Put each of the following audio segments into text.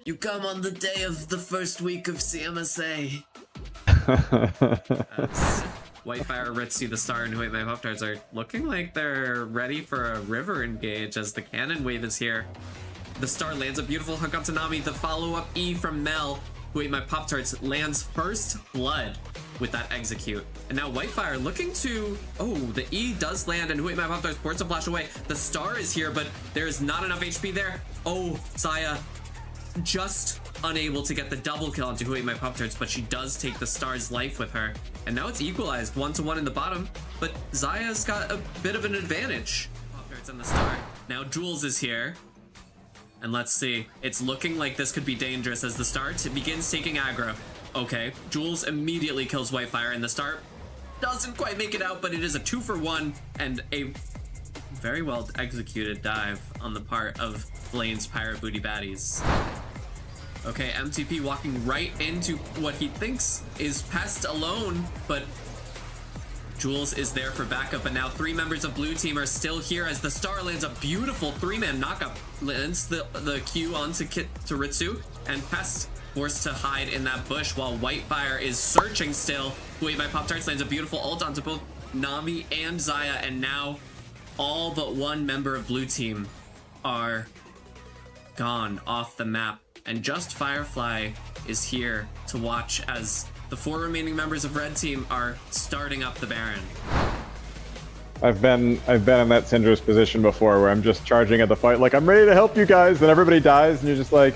You come on the day of the first week of CMSA. Whitefire, Ritzy, the Star, and Wait My Pop-Tarts are looking like they're ready for a river engage as the cannon wave is here. The Star lands a beautiful hook onto Nami. The follow-up E from Mel. Wait My Pop-Tarts lands first blood with that execute. And now Whitefire looking to... Oh, the E does land and Wait My Pop-Tarts force a flash away. The Star is here, but there's not enough HP there. Oh, Zaya just unable to get the double kill onto Wait My Pop-Tarts, but she does take the Star's life with her. And now it's equalized 1-1 in the bottom, but Zaya's got a bit of an advantage. Pop-Tarts and the Star. Now Jules is here. And let's see. It's looking like this could be dangerous as the Star begins taking aggro. Okay, Jules immediately kills Whitefire, and the Star doesn't quite make it out, but it is a 2-for-1 and a very well executed dive on the part of Blaine's Pirate Booty Baddies. Okay, MTP walking right into what he thinks is Pest alone, but Jules is there for backup, and now 3 members of Blue Team are still here as the Star lands a beautiful 3-man knockup, lands the Q onto Ritsu, and Pest forced to hide in that bush while Whitefire is searching still. Wait My Pop-Tarts lands a beautiful ult onto both Nami and Zaya, and now all but 1 member of Blue Team are gone off the map. And just Firefly is here to watch as the 4 remaining members of Red Team are starting up the Baron. I've been in that Syndra's position before where I'm just charging at the fight like I'm ready to help you guys, then everybody dies and you're just like,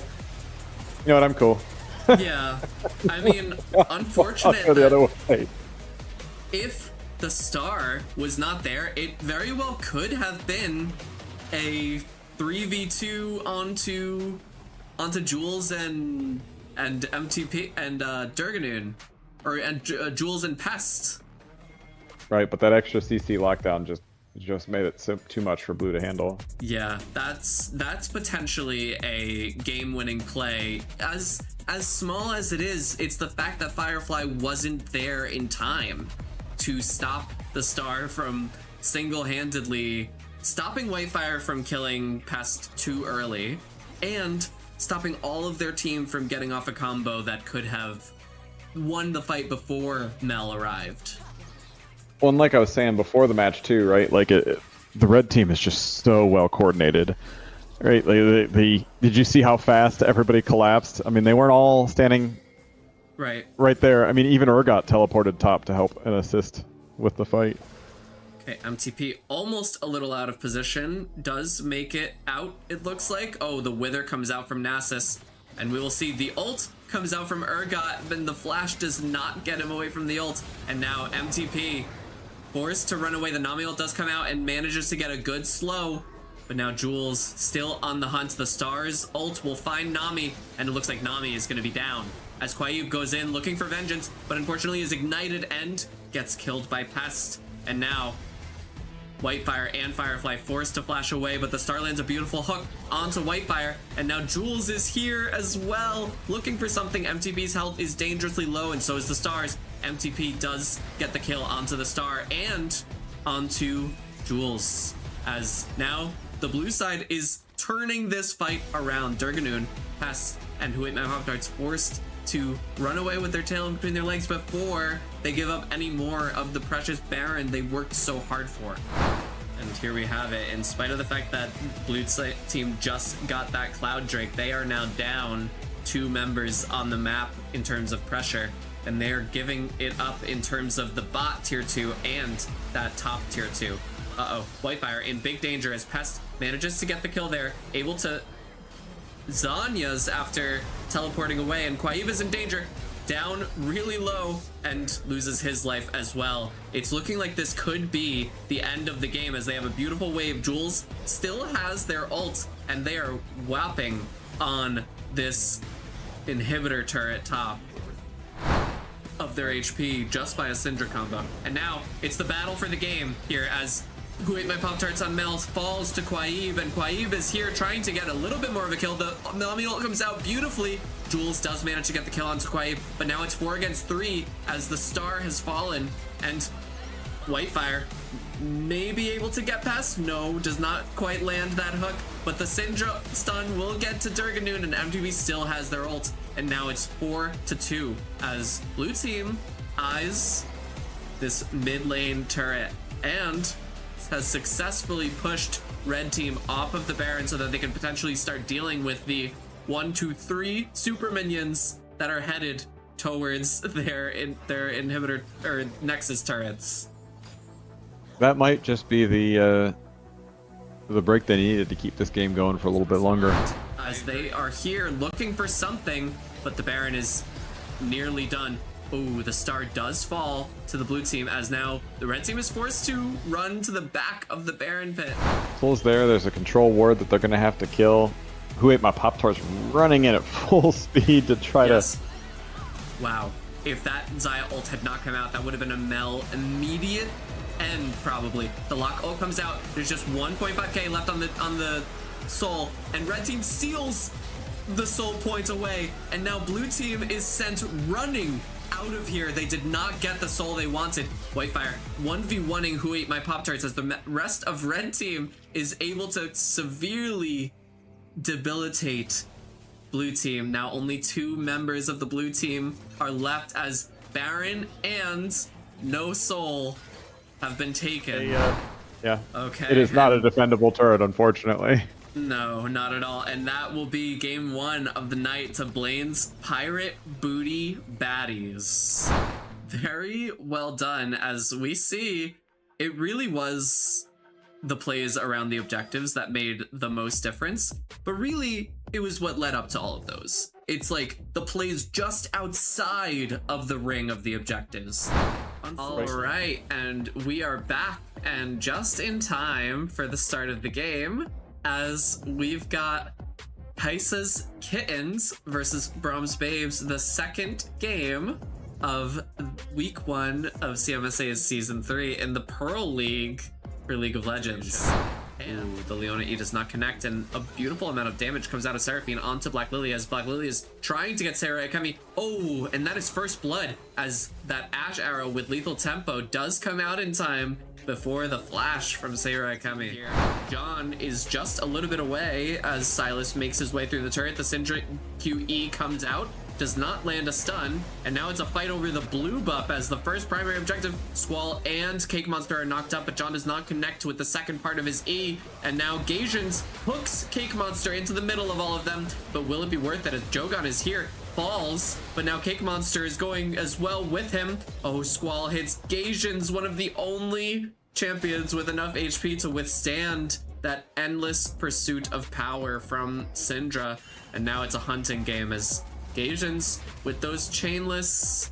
you know what, I'm cool. Yeah, I mean, unfortunate I'll go the other way. If the Star was not there, it very well could have been a 3v2 onto Jules and MTP and Durganoon, or Jules and Pest. Right, but that extra CC lockdown just made it too much for Blue to handle. Yeah, that's potentially a game-winning play. As small as it is, it's the fact that Firefly wasn't there in time to stop the Star from single-handedly stopping Whitefire from killing Pest too early, and stopping all of their team from getting off a combo that could have won the fight before Mel arrived. Well, and like I was saying before the match too, right? Like the red team is just so well coordinated, right? Like did you see how fast everybody collapsed? I mean, they weren't all standing right there. I mean, even Urgot teleported top to help and assist with the fight. Okay, MTP almost a little out of position, does make it out, it looks like. Oh, the Wither comes out from Nasus, and we will see the ult comes out from Urgot, then the flash does not get him away from the ult, and now MTP forced to run away. The Nami ult does come out and manages to get a good slow, but now Jules still on the hunt. The Star's ult will find Nami, and it looks like Nami is going to be down as Quaib goes in looking for vengeance, but unfortunately is ignited and gets killed by Pest, and now Whitefire and Firefly forced to flash away, but the Star lands a beautiful hook onto Whitefire, and now Jules is here as well, looking for something. MTP's health is dangerously low, and so is the Star's. MTP does get the kill onto the Star and onto Jules, as now the blue side is turning this fight around. Durganoon, Pest, and Wait My Pop-Tarts forced to run away with their tail in between their legs before they give up any more of the precious Baron they worked so hard for. And here we have it. In spite of the fact that Blue Team just got that Cloud Drake, they are now down 2 members on the map in terms of pressure, and they're giving it up in terms of the bot tier 2 and that top tier 2. Uh-oh, Whitefire in big danger as Pest manages to get the kill there, able to Zanya's after teleporting away, and Quaib is in danger, down really low, and loses his life as well. It's looking like this could be the end of the game as they have a beautiful wave. Jules still has their ult, and they are whopping on this inhibitor turret top of their HP just by a Syndra combo. And now it's the battle for the game here as Who Ate My Pop-Tarts on Mel falls to Quaib, and Quaib is here trying to get a little bit more of a kill. The Nami ult comes out beautifully. Jules does manage to get the kill onto Quaib, but now it's 4 against 3 as the Star has fallen, and Whitefire may be able to get past. No, does not quite land that hook, but the Syndra stun will get to Durganoon, and MTV still has their ult, and now it's 4-2 as blue team eyes this mid lane turret and has successfully pushed red team off of the Baron so that they can potentially start dealing with the 1, 2, 3 super minions that are headed towards their inhibitor or Nexus turrets. That might just be the break they needed to keep this game going for a little bit longer. As they are here looking for something, but the Baron is nearly done. Ooh, the star does fall to the blue team as now the red team is forced to run to the back of the Baron pit. Soul's there. There's a control ward that they're going to have to kill. Who Ate My Pop-Tarts running in at full speed to try to... Wow. If that Xayah ult had not come out, that would have been a Mel immediate end, probably. The Lock ult comes out. There's just 1.5k left on the Soul, and red team steals the Soul points away, and now blue team is sent running out of here. They did not get the Soul they wanted. Whitefire 1v1ing Who Ate My Pop-Tarts as the rest of red team is able to severely debilitate blue team. Now only 2 members of the blue team are left as Baron and no Soul have been taken. Yeah. Okay. It is not a defendable turret, unfortunately. No, not at all. And that will be game 1 of the night to Blaine's Pirate Booty Baddies. Very well done. As we see, it really was the plays around the objectives that made the most difference. But really, it was what led up to all of those. It's like the plays just outside of the ring of the objectives. All right, and we are back, and just in time for the start of the game, as we've got Kaisa's Kittens versus Brahms Babes, the second game of week 1 of CMSA's season 3 in the Pearl League for League of Legends. And the Leona E does not connect, and a beautiful amount of damage comes out of Seraphine onto Black Lily as Black Lily is trying to get Sarah Akemi. Oh, and that is first blood as that Ash arrow with lethal tempo does come out in time before the flash from Sarah Akemi. John is just a little bit away as Silas makes his way through the turret. The Syndra QE comes out, does not land a stun, and now it's a fight over the blue buff as the first primary objective, Squall and Cake Monster are knocked up, but John does not connect with the second part of his E, and now Gasians hooks Cake Monster into the middle of all of them, but will it be worth it as Jogon is here, falls, but now Cake Monster is going as well with him. Oh, Squall hits Gasians, one of the only champions with enough HP to withstand that endless pursuit of power from Syndra, and now it's a hunting game as Gasians with those chainless.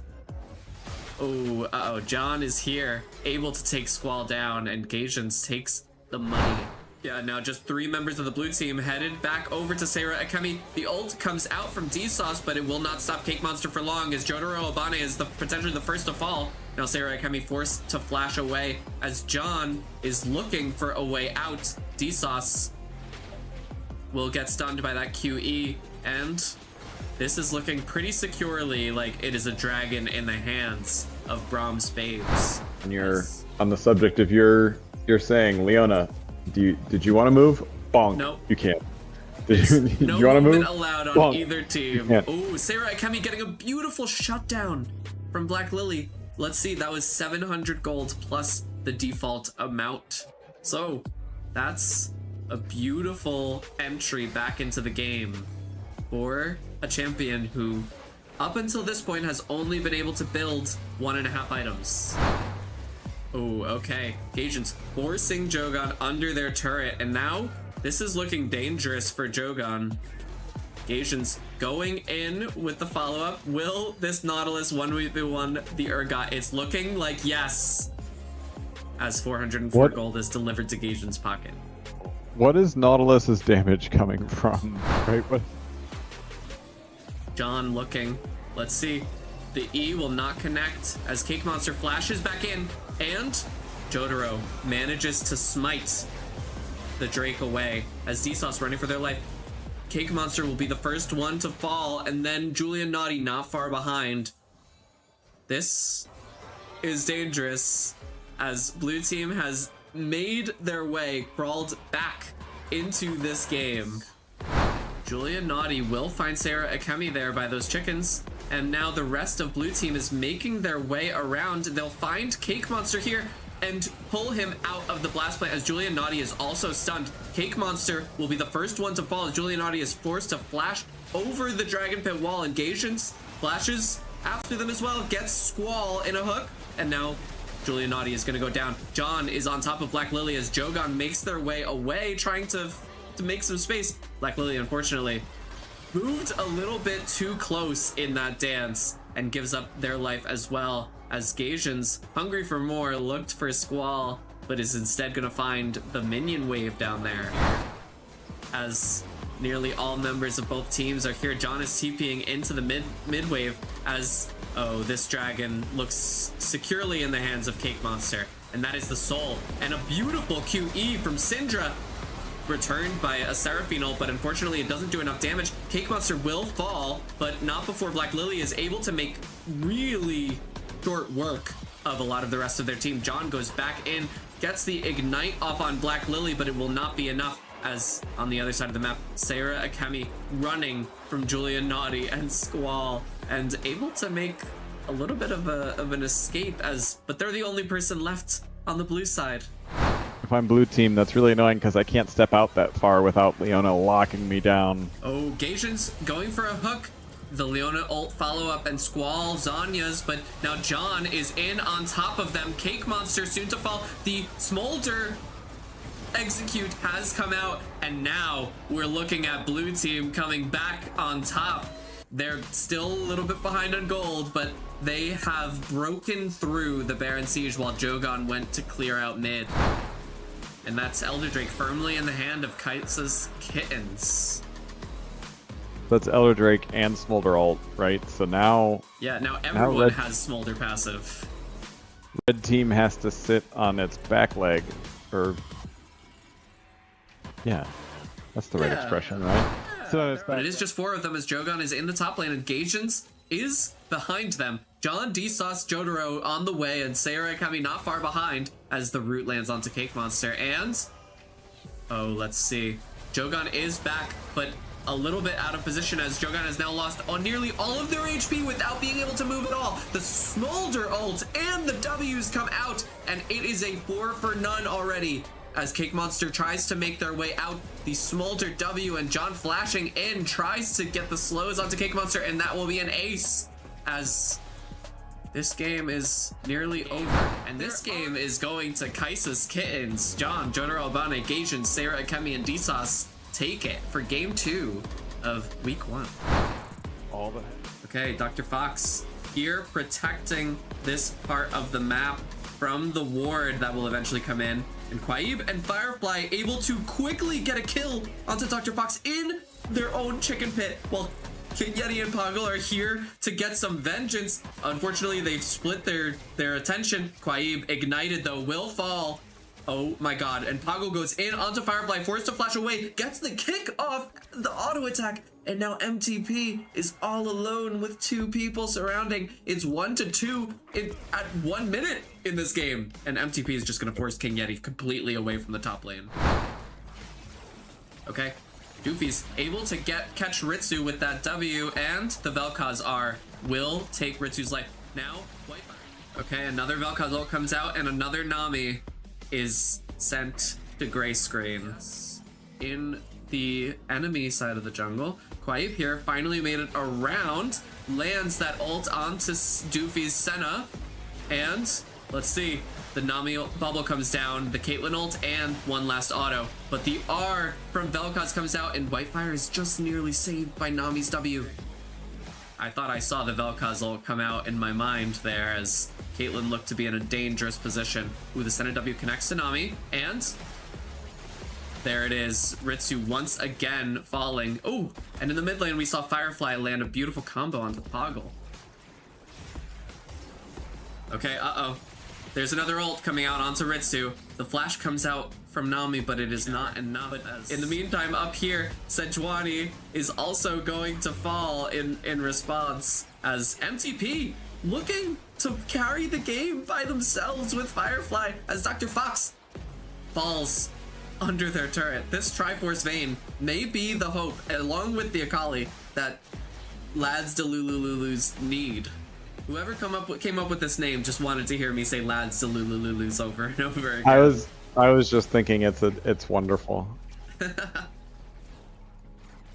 Oh, John is here, able to take Squall down, and Gasians takes the money. Yeah, now just 3 members of the blue team headed back over to Sarah Akemi. The ult comes out from D-Sauce, but it will not stop Cake Monster for long as Jotaro Obane is potentially the first to fall. Now Sarah Akemi forced to flash away as John is looking for a way out. D-Sauce will get stunned by that QE, and this is looking pretty securely like it is a dragon in the hands of Brahms Babes. And you're on the subject of you're saying, Leona, did you want to move? Bonk. Nope. You can't. No you want to move? Allowed on Bonk. either team. Oh, Sarah Akemi getting a beautiful shutdown from Black Lily. Let's see, that was 700 gold plus the default amount. So that's a beautiful entry back into the game for a champion who, up until this point, has only been able to build 1.5 items. Oh, okay. Gasians forcing Jogon under their turret, and now this is looking dangerous for Jogon. Gasians going in with the follow-up. Will this Nautilus 1v1 the Urgot? It's looking like yes, as 404 gold is delivered to Gasian's pocket. What is Nautilus's damage coming from? Right? What? John looking. Let's see. The E will not connect as Cake Monster flashes back in, and Jotaro manages to smite the Drake away as D-Sauce running for their life. Cake Monster will be the first one to fall, and then Julian Naughty not far behind. This is dangerous as blue team has made their way, crawled back into this game. Julia Naughty will find Sarah Akemi there by those chickens, and now the rest of blue team is making their way around. They'll find Cake Monster here and pull him out of the blast plant as Julia Naughty is also stunned. Cake Monster will be the first one to fall as Julia Naughty is forced to flash over the Dragon Pit wall. Engagements flashes after them as well, gets Squall in a hook, and now Julia Naughty is going to go down. John is on top of Black Lily as Jogon makes their way away, trying to make some space. Black Lily, unfortunately, moved a little bit too close in that dance and gives up their life as well, as Gasians, hungry for more, looked for Squall, but is instead going to find the minion wave down there. As nearly all members of both teams are here, John is TPing into the mid wave as, oh, this dragon looks securely in the hands of Cake Monster, and that is the soul. And a beautiful QE from Syndra, returned by a Seraphine ult, but unfortunately it doesn't do enough damage. Cake Monster will fall, but not before Black Lily is able to make really short work of a lot of the rest of their team. John goes back in, gets the ignite off on Black Lily, but it will not be enough, as on the other side of the map, Sarah Akemi running from Julia Naughty and Squall, and able to make a little bit of an escape, but they're the only person left on the blue side. If I'm blue team, that's really annoying because I can't step out that far without Leona locking me down. Oh, Gasian's going for a hook. The Leona ult follow-up and Squall Zanya's, but now John is in on top of them. Cake Monster soon to fall. The Smolder execute has come out, and now we're looking at blue team coming back on top. They're still a little bit behind on gold, but they have broken through the Baron Siege while Jogon went to clear out mid. And that's Elder Drake firmly in the hand of Kaisa's Kittens. That's Elder Drake and Smolder ult, right? So now... Yeah, now everyone has Smolder passive. Red team has to sit on its back leg, or... Yeah, that's the right expression, right? So but it is just 4 of them as Jogon is in the top lane and Gasians is behind them. John, D-Sauce, Jotaro on the way, and Sarah Akemi not far behind as the root lands onto Cake Monster. And, oh, let's see. Jogon is back, but a little bit out of position as Jogon has now lost on nearly all of their HP without being able to move at all. The Smolder ult and the W's come out, and it is a 4 for none already as Cake Monster tries to make their way out. The Smolder W and John flashing in tries to get the slows onto Cake Monster, and that will be an ace as this game is nearly over. And this game is going to Kaisa's Kittens. John, Jotaro Albane, Gasian, Sarah Akemi, and D-Sauce take it for game 2 of week 1. all the... Okay, Dr. Fox here protecting this part of the map from the ward that will eventually come in. And Quaib and Firefly able to quickly get a kill onto Dr. Fox in their own chicken pit, while King Yeti and Poggle are here to get some vengeance. Unfortunately, they've split their attention. Quaib ignited though, will fall. Oh my god, and Poggle goes in onto Firefly, forced to flash away, gets the kick off the auto attack, and now MTP is all alone with 2 people surrounding. It's 1-2 at 1 minute in this game, and MTP is just gonna force King Yeti completely away from the top lane. Okay, Doofy's able to catch Ritsu with that W, and the Vel'Koz R will take Ritsu's life. Now, okay, another Vel'Koz ult comes out, and another Nami is sent to gray screen. In the enemy side of the jungle, Quaib here finally made it around, lands that ult onto Doofy's Senna, and let's see, the Nami bubble comes down, the Caitlyn ult, and one last auto. But the R from Vel'Koz comes out, and Whitefire is just nearly saved by Nami's W. I thought I saw the Vel'Koz ult come out in my mind there as Caitlyn looked to be in a dangerous position. Ooh, the Senna W connects to Nami, and there it is. Ritsu once again falling. Oh, and in the mid lane we saw Firefly land a beautiful combo onto Poggle. Okay, uh-oh. There's another ult coming out onto Ritsu. The flash comes out from Nami, but it is not enough. In the meantime, up here, Sejuani is also going to fall in response as MTP looking to carry the game by themselves with Firefly as Dr. Fox falls under their turret. This Triforce Vane may be the hope, along with the Akali, that Lads Delulululus need. Whoever came up with this name just wanted to hear me say Lads Delulululus over and over again. I was just thinking it's wonderful.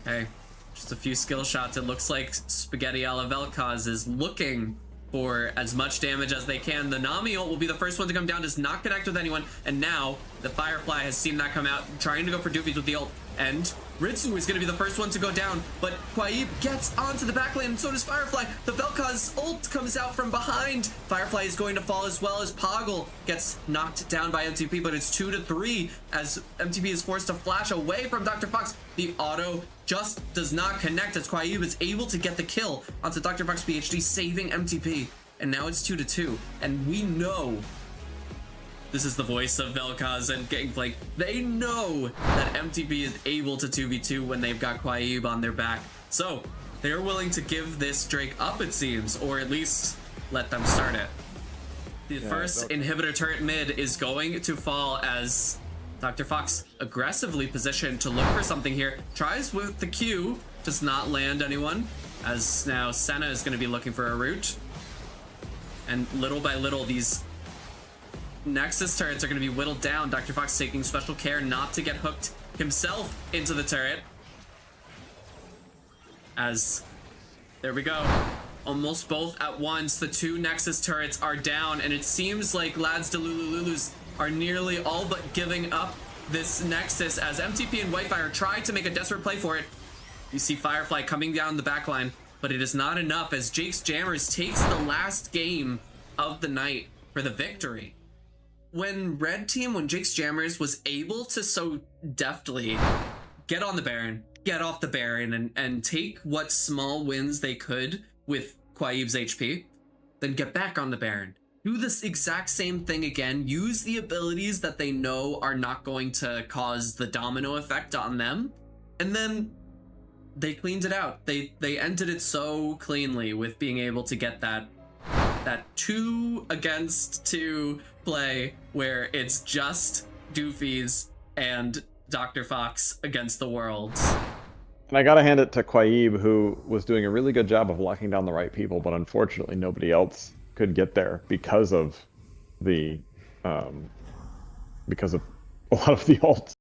Okay, just a few skill shots. It looks like Spaghetti a la Vel'Koz is looking for as much damage as they can. The Nami ult will be the first one to come down, does not connect with anyone, and now the Firefly has seen that come out, trying to go for doofies with the ult, and Ritsu is going to be the first one to go down, but Quaib gets onto the backlane, and so does Firefly. The Vel'Koz ult comes out from behind. Firefly is going to fall as well as Poggle gets knocked down by MTP, but it's 2-3 as MTP is forced to flash away from Dr. Fox. The auto just does not connect as Quaib is able to get the kill onto Dr. Fox PhD, saving MTP. And now it's 2-2, and we know this is the voice of Vel'Koz and Gangplank. They know that MTP is able to 2v2 when they've got Quaib on their back. So they're willing to give this Drake up, it seems, or at least let them start it. The first inhibitor turret mid is going to fall as Dr. Fox aggressively positioned to look for something here. Tries with the Q, does not land anyone, as now Senna is going to be looking for a route. And little by little, these Nexus turrets are going to be whittled down. Dr. Fox taking special care not to get hooked himself into the turret. As, there we go. Almost both at once, the two Nexus turrets are down, and it seems like Lads Delulululus are nearly all but giving up this Nexus as MTP and Whitefire try to make a desperate play for it. You see Firefly coming down the backline, but it is not enough as Jake's Jammers takes the last game of the night for the victory. When Jake's Jammers was able to so deftly get on the Baron, get off the Baron, and take what small wins they could with Quaib's HP, then get back on the Baron. Do this exact same thing again, use the abilities that they know are not going to cause the domino effect on them, and then they cleaned it out. They ended it so cleanly with being able to get that 2 against 2 play where it's just Doofies and Dr. Fox against the world. And I gotta hand it to Quaib, who was doing a really good job of locking down the right people, but unfortunately nobody else could get there because of the because of a lot of the ults.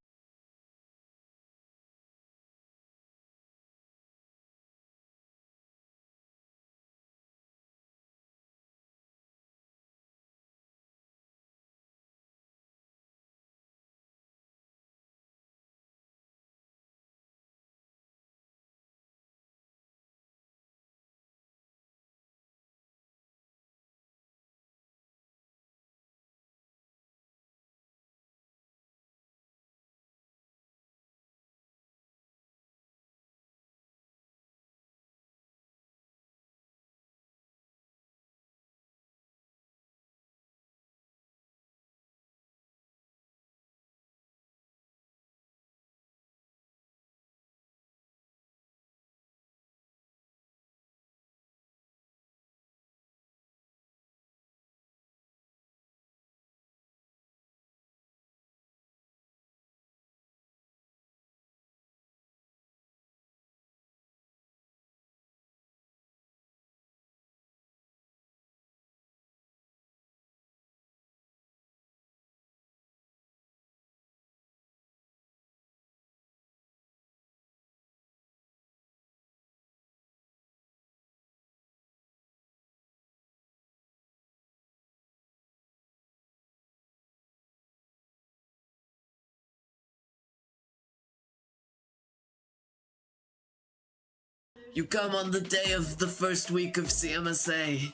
You come on the day of the first week of CMSA.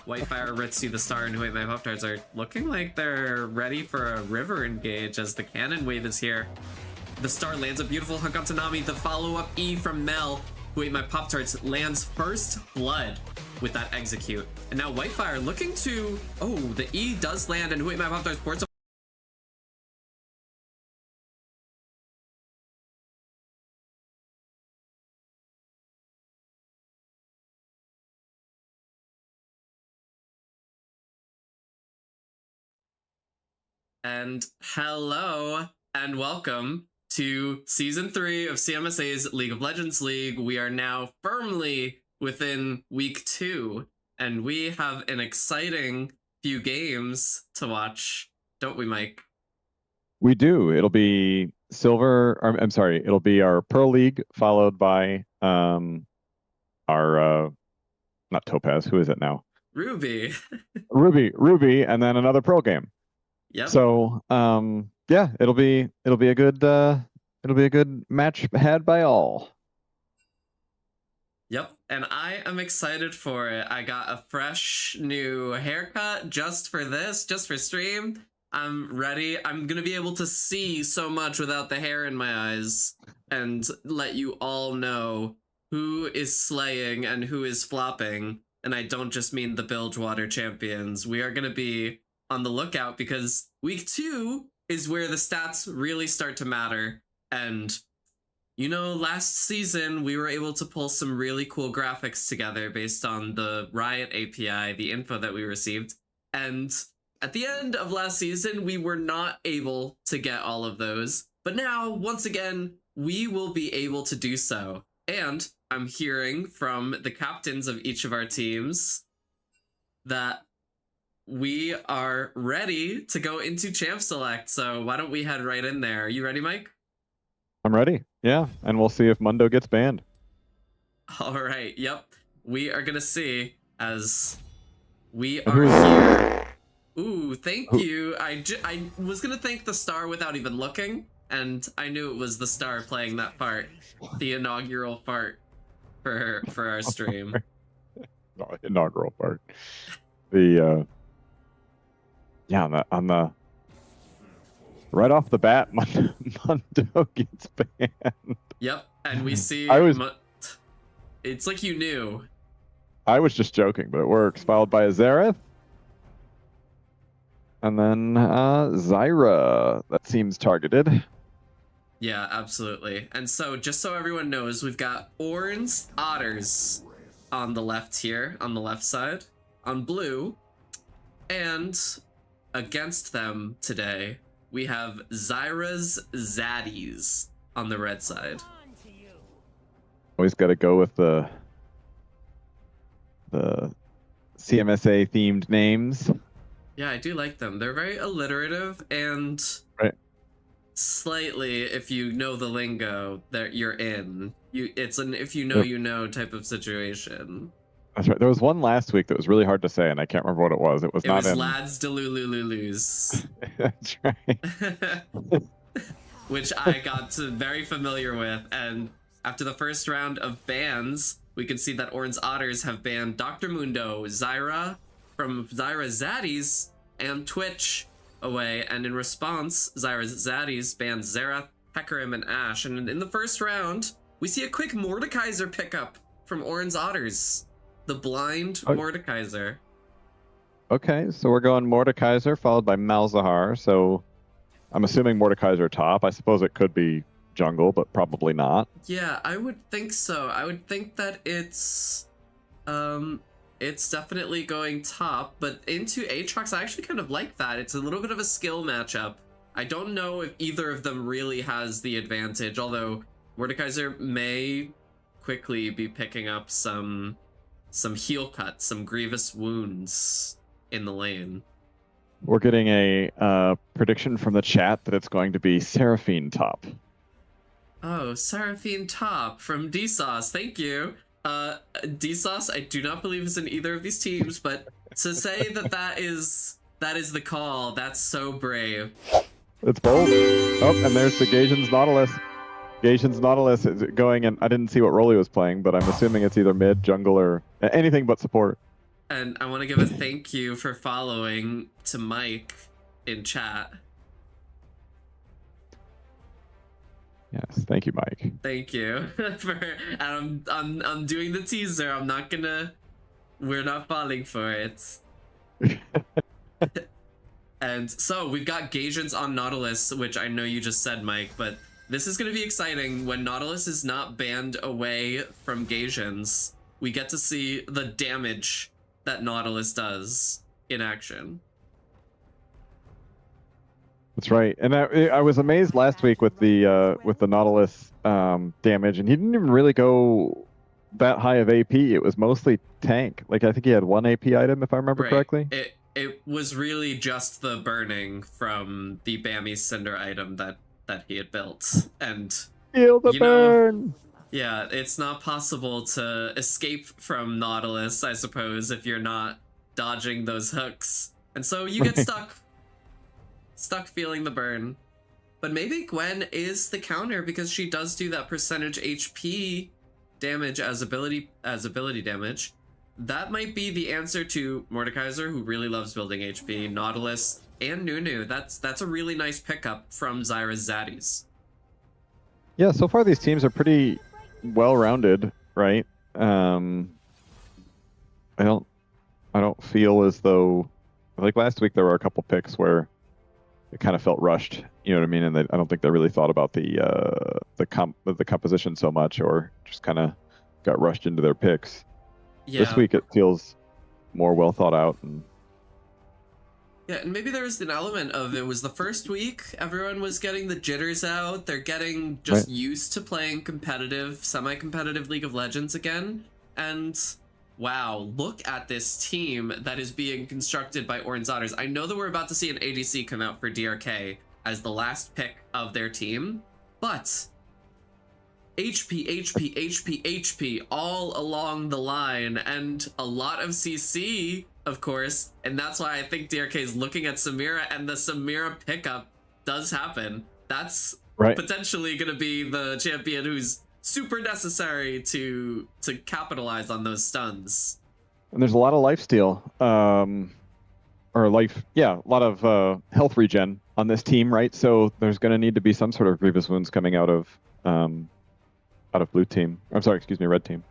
Whitefire, Ritzy, the Star, and Who Ate My Pop-Tarts are looking like they're ready for a river engage as the cannon wave is here. The Star lands a beautiful hunk onto Nami. The follow-up E from Mel, Who Ate My Pop-Tarts, lands first blood with that execute. And now Whitefire looking to... Oh, the E does land, and Who Ate My Pop-Tarts ports And hello and welcome to Season 3 of CMSA's League of Legends League. We are now firmly within Week 2, and we have an exciting few games to watch, don't we, Mike? We do. It'll be Silver, I'm sorry, it'll be our Pearl League, followed by our, not Topaz, who is it now? Ruby. Ruby, and then another Pearl game. Yep. So, yeah, it'll be a good match had by all. Yep, and I am excited for it. I got a fresh new haircut just for this, just for stream. I'm ready. I'm gonna be able to see so much without the hair in my eyes and let you all know who is slaying and who is flopping. And I don't just mean the Bilgewater champions. We are gonna be on the lookout because Week 2 is where the stats really start to matter. And you know, last season we were able to pull some really cool graphics together based on the Riot API, the info that we received. And at the end of last season, we were not able to get all of those. But now, once again, we will be able to do so. And I'm hearing from the captains of each of our teams that we are ready to go into Champ Select. So why don't we head right in there? Are you ready, Mike? I'm ready. Yeah, and we'll see if Mundo gets banned. All right. Yep. We are gonna see as we are here. Ooh, thank you. I was gonna thank the star without even looking, and I knew it was the star playing that part, the inaugural part for our stream. Inaugural part. The yeah, on the right off the bat, Mundo gets banned. Yep, and we see. It's like you knew. I was just joking, but it works. Followed by a Zareth. And then Zyra. That seems targeted. Yeah, absolutely. And so, just so everyone knows, we've got orange otters on the left here, on the left side, on blue, and against them today, we have Zyra's Zaddies on the red side. Always got to go with the CMSA themed names. Yeah, I do like them. They're very alliterative and slightly, if you know the lingo that you're in, it's an if you know you know type of situation. That's right. There was one last week that was really hard to say, and I can't remember what it was. It was Lads Delulululus. That's right. Which I got very familiar with, and after the first round of bans, we can see that Orange Otters have banned Dr. Mundo, Zyra from Zyra Zaddies, and Twitch away, and in response, Zyra Zaddies banned Xerath, Hecarim, and Ashe. And in the first round, we see a quick Mordekaiser pickup from Orange Otters. The blind Mordekaiser. Okay, so we're going Mordekaiser followed by Malzahar. So I'm assuming Mordekaiser top. I suppose it could be jungle, but probably not. Yeah, I would think so. I would think that it's definitely going top, but into Aatrox, I actually kind of like that. It's a little bit of a skill matchup. I don't know if either of them really has the advantage, although Mordekaiser may quickly be picking up some heal cuts, some grievous wounds in the lane. We're getting a prediction from the chat that it's going to be Seraphine top. Oh, Seraphine top from DSauce. Thank you. DSauce, I do not believe is in either of these teams, but to say that is the call, that's so brave. It's bold. Oh, and there's the Gaijin's Nautilus. Gaijin's Nautilus is going, and I didn't see what role he was playing, but I'm assuming it's either mid, jungle, or anything but support. And I want to give a thank you for following to Mike in chat. Yes, thank you, Mike. Thank you I'm doing the teaser. We're not falling for it. And so we've got Gaijins on Nautilus, which I know you just said, Mike, but this is going to be exciting. When Nautilus is not banned away from Gaijins, we get to see the damage that Nautilus does in action. That's right. And I was amazed last week with the Nautilus damage, and he didn't even really go that high of AP. It was mostly tank. Like I think he had one AP item, if I remember Right. correctly. It was really just the burning from the Bammy Cinder item that he had built. And Feel the you know, burn. yeah, it's not possible to escape from Nautilus, I suppose, if you're not dodging those hooks. And so you get stuck feeling the burn. But maybe Gwen is the counter because she does do that percentage HP damage as ability damage. That might be the answer to Mordekaiser, who really loves building HP, Nautilus, and Nunu. That's a really nice pickup from Zyra's Zaddies. Yeah, so far these teams are pretty well-rounded, right? I don't feel as though, like last week there were a couple picks where it kind of felt rushed. You know what I mean? And I don't think they really thought about the composition so much, or just kind of got rushed into their picks. Yeah. This week it feels more well thought out. And yeah, and maybe there was an element of it was the first week, everyone was getting the jitters out, they're getting just used to playing competitive, semi-competitive League of Legends again, and wow, look at this team that is being constructed by Orange Otters. I know that we're about to see an ADC come out for DRK as the last pick of their team, but HP all along the line, and a lot of CC, of course, and that's why I think DRK is looking at Samira, and the Samira pickup does happen. That's potentially going to be the champion who's super necessary to capitalize on those stuns. And there's a lot of lifesteal, or a lot of health regen on this team, right? So there's going to need to be some sort of grievous wounds coming out of blue team. I'm sorry, excuse me, red team.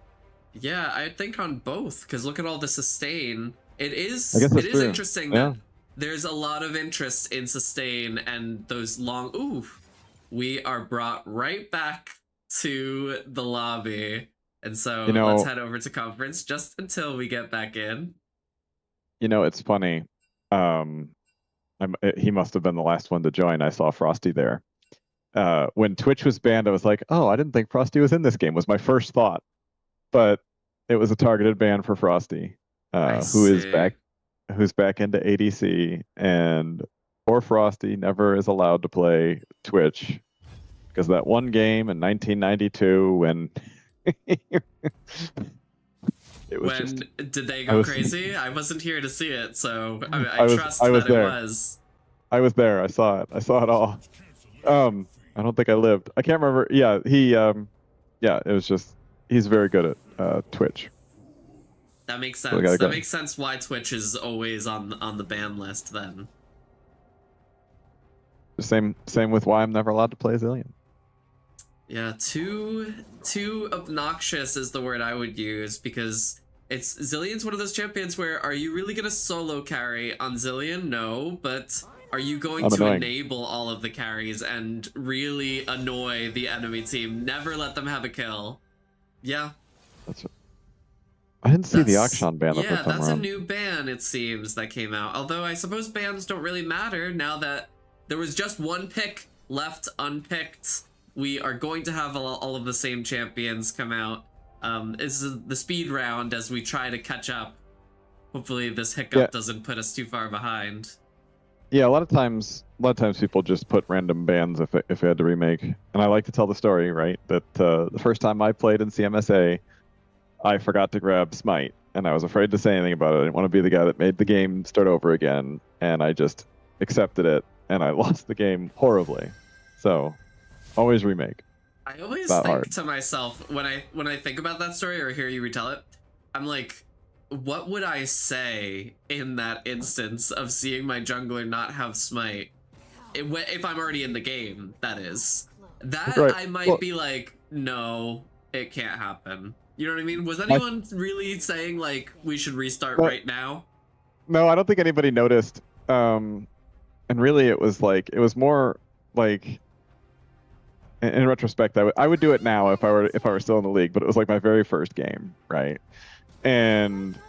Yeah, I think on both, because look at all the sustain. It is interesting that there's a lot of interest in sustain and those long. Ooh, we are brought right back to the lobby, and so let's head over to conference just until we get back in. You know, it's funny. He must have been the last one to join. I saw Frosty there. When Twitch was banned, I was like, oh, I didn't think Frosty was in this game, was my first thought. But it was a targeted ban for Frosty, who's back into ADC, and poor Frosty never is allowed to play Twitch because that one game in 1992 when did they go crazy? I wasn't here to see it, so I trust that it was. I was there. I saw it. I saw it all. I don't think I lived. I can't remember. Yeah, it was just, he's very good at Twitch. That makes sense. So that makes sense why Twitch is always on the ban list then. Same with why I'm never allowed to play Zillion. Yeah, too obnoxious is the word I would use, because Zillion's one of those champions where, are you really gonna solo carry on Zillion? No, but are you going to enable all of the carries and really annoy the enemy team? Never let them have a kill. Yeah. I didn't see the Akshan ban. Yeah, that's a new ban, it seems, that came out. Although I suppose bans don't really matter now that there was just one pick left unpicked. We are going to have all of the same champions come out. This is the speed round as we try to catch up. Hopefully this hiccup doesn't put us too far behind. Yeah, a lot of times people just put random bans if they had to remake. And I like to tell the story, right? That the first time I played in CMSA, I forgot to grab Smite, and I was afraid to say anything about it. I didn't want to be the guy that made the game start over again, and I just accepted it, and I lost the game horribly. So, always remake. I always think to myself, when I think about that story or hear you retell it, I'm like, what would I say in that instance of seeing my jungler not have Smite? If I'm already in the game, that is. That I might be like, no, it can't happen. You know what I mean? Was anyone really saying, like, we should restart right now? No, I don't think anybody noticed. And really, it was more like, in retrospect, I would do it now if I were still in the league, but it was like my very first game, right? And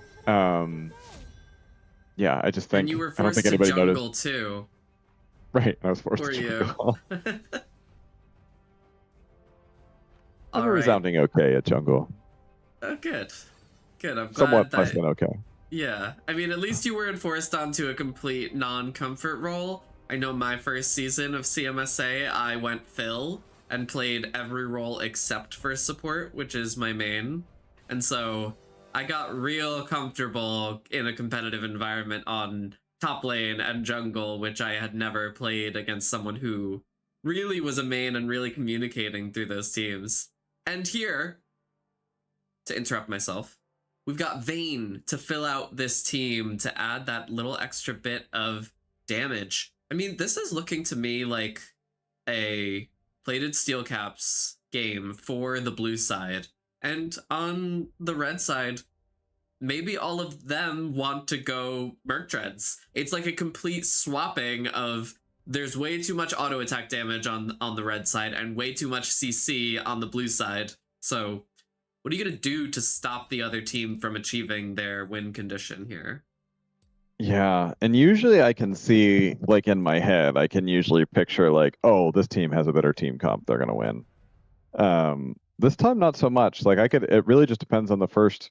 yeah, I just think and you were forced to jungle too. Right, I was forced For to you. jungle. I'm All a right. resounding okay at jungle. Oh, good. Good. I'm Somewhat glad less that. than okay. Yeah. I mean, at least you weren't forced onto a complete non-comfort role. I know my first season of CMSA, I went Phil and played every role except for support, which is my main. And so I got real comfortable in a competitive environment on top lane and jungle, which I had never played against someone who really was a main and really communicating through those teams. And here, to interrupt myself, we've got Vayne to fill out this team to add that little extra bit of damage. I mean, this is looking to me like a plated steel caps game for the blue side. And on the red side, maybe all of them want to go Merc Dreads. It's like a complete swapping of there's way too much auto attack damage on the red side and way too much CC on the blue side. So what are you going to do to stop the other team from achieving their win condition here? Yeah, and usually I can see, like in my head, I can usually picture like, oh, this team has a better team comp, they're gonna win. This time not so much. Like I could, it really just depends on the first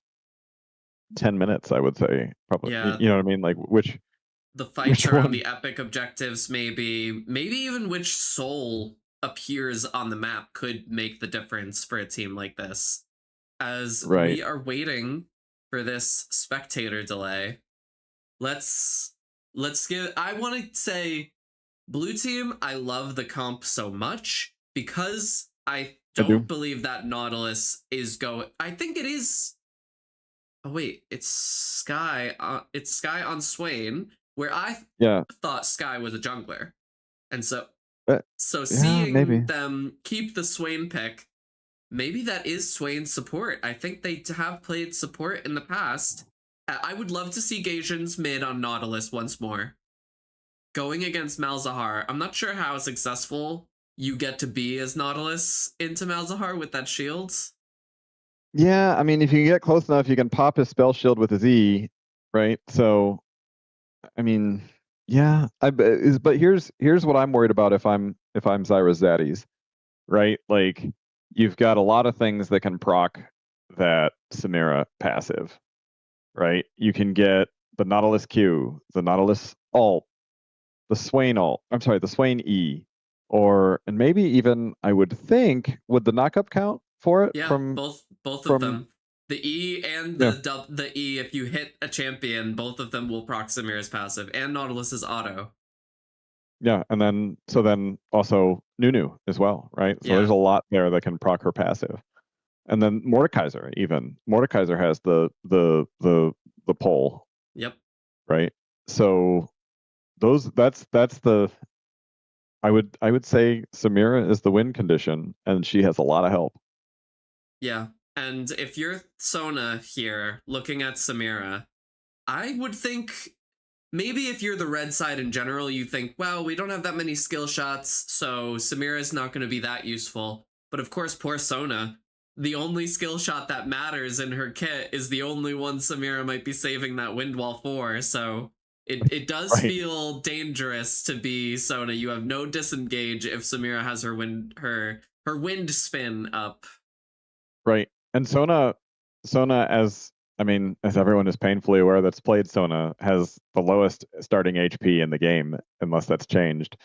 10 minutes, I would say. Probably, Yeah, you know what I mean? Like the fights which around one? the epic objectives, maybe even which soul appears on the map could make the difference for a team like this. As Right. we are waiting for this spectator delay, let's give. I want to say, blue team, I love the comp so much because I I do. don't believe that Nautilus is going. I think it is. Oh wait, it's Sky. It's Sky on Swain, where I Yeah. thought Sky was a jungler, and so Uh, yeah, seeing maybe. them keep the Swain pick, maybe that is Swain's support. I think they have played support in the past. I would love to see Gaijin's mid on Nautilus once more. Going against Malzahar, I'm not sure how successful you get to be as Nautilus into Malzahar with that shield. Yeah, I mean, if you get close enough, you can pop his spell shield with his E, right? So, I mean, yeah. But here's what I'm worried about if I'm Zyra's Zaddies, right? Like, you've got a lot of things that can proc that Samira passive, right? You can get the Nautilus Q, the Nautilus alt, the Swain alt. I'm sorry, the Swain E, and maybe even I would think would the knockup count for it Yeah, from both of from them. The E and yeah. the E, if you hit a champion, both of them will proc Samira's passive and Nautilus's auto. Yeah, and then also Nunu as well, right? So there's Yeah. a lot there that can proc her passive. And then Mordekaiser even. Mordekaiser has the pole, Yep. right? So that's the I would say Samira is the win condition and she has a lot of help. Yeah. And if you're Sona here looking at Samira, I would think maybe if you're the red side in general, you think, well, we don't have that many skill shots, so Samira's not going to be that useful. But of course, poor Sona, the only skill shot that matters in her kit is the only one Samira might be saving that wind wall for, so it does Right. feel dangerous to be Sona. You have no disengage if Samira has her wind spin up. Right. And Sona as I mean, as everyone is painfully aware that's played Sona, has the lowest starting HP in the game, unless that's changed.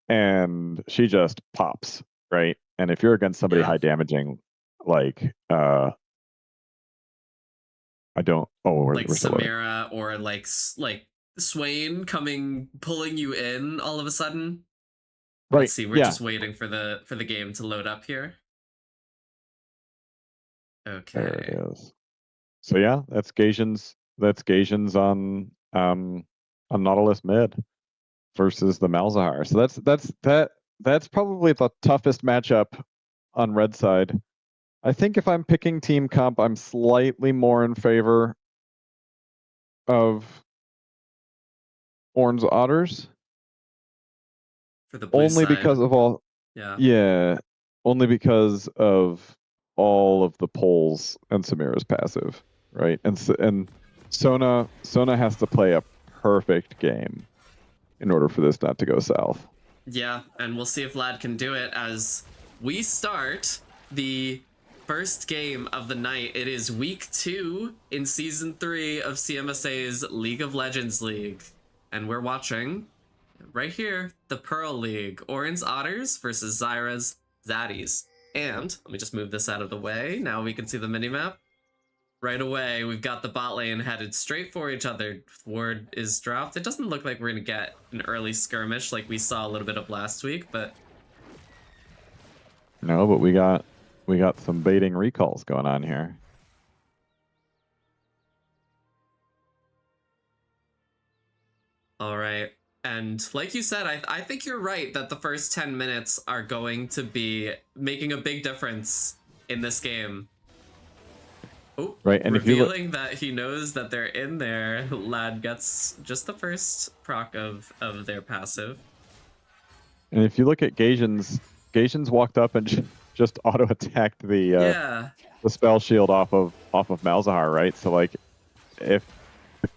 And she just pops, right? And if you're against somebody Yeah. high damaging, like I don't Like we're still loading. Samira or like Swain pulling you in all of a sudden. Right. Let's see, we're Yeah. just waiting for the game to load up here. Okay. There it is. So yeah, that's Gaijin's on Nautilus mid versus the Malzahar. So that's probably the toughest matchup on red side. I think if I'm picking team comp, I'm slightly more in favor of Orn's Otters. For the blue Only side. because of all Yeah. Yeah, only because of all of the polls and Samira's passive, right? And Sona has to play a perfect game in order for this not to go south. Yeah, and we'll see if Lad can do it as we start the first game of the night. It is week 2 in season 3 of CMSA's League of Legends League. And we're watching right here the Pearl League. Orin's Otters versus Zyra's Zaddies. And let me just move this out of the way. Now we can see the minimap. Right away, we've got the bot lane headed straight for each other. Ward is dropped. It doesn't look like we're gonna get an early skirmish like we saw a little bit of last week, but No, but we got some baiting recalls going on here. all right. And like you said, I think you're right that the first 10 minutes are going to be making a big difference in this game. Oh, right, and revealing that he knows that they're in there, Lad gets just the first proc of their passive. And if you look at Gaijin's walked up and just auto attacked the spell shield off of Malzahar, right? So like, if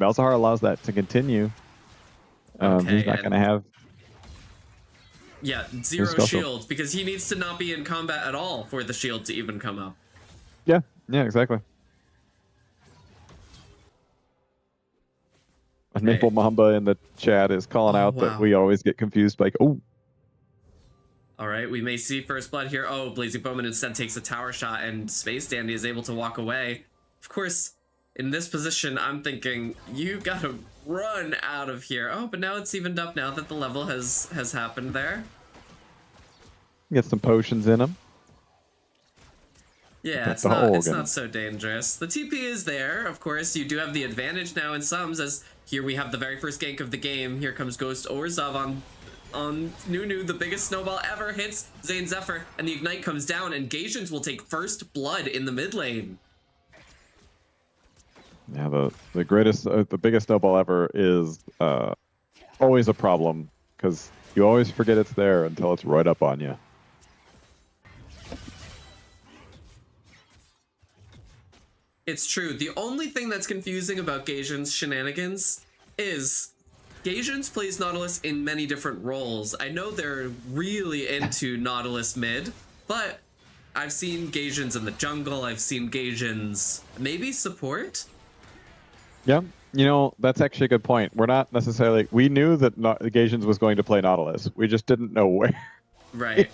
Malzahar allows that to continue, he's not gonna have. Yeah, 0 shield because he needs to not be in combat at all for the shield to even come up. Yeah, exactly. Maple Mamba in the chat is calling out that we always get confused by. Oh. All right, we may see first blood here. Oh, Blazing Bowman instead takes a tower shot, and Space Dandy is able to walk away. Of course, in this position, I'm thinking you gotta run out of here. Oh, but now it's evened up now that the level has happened there. Get some potions in him. Yeah, it's not so dangerous. The TP is there, of course. You do have the advantage now in sums, as here we have the very first gank of the game. Here comes Ghost Orzhov on Nunu. The biggest snowball ever hits Zayn Zephyr, and the ignite comes down, and Gaijins will take first blood in the mid lane. Yeah, the greatest, the biggest snowball ever is always a problem, because you always forget it's there until it's right up on you. It's true. The only thing that's confusing about Gaijin's shenanigans is Gaijins plays Nautilus in many different roles. I know they're really into Nautilus mid, but I've seen Gaijins in the jungle. I've seen Gaijins maybe support. Yeah, that's actually a good point. We're not necessarily. We knew that Gaijins was going to play Nautilus. We just didn't know where. Right.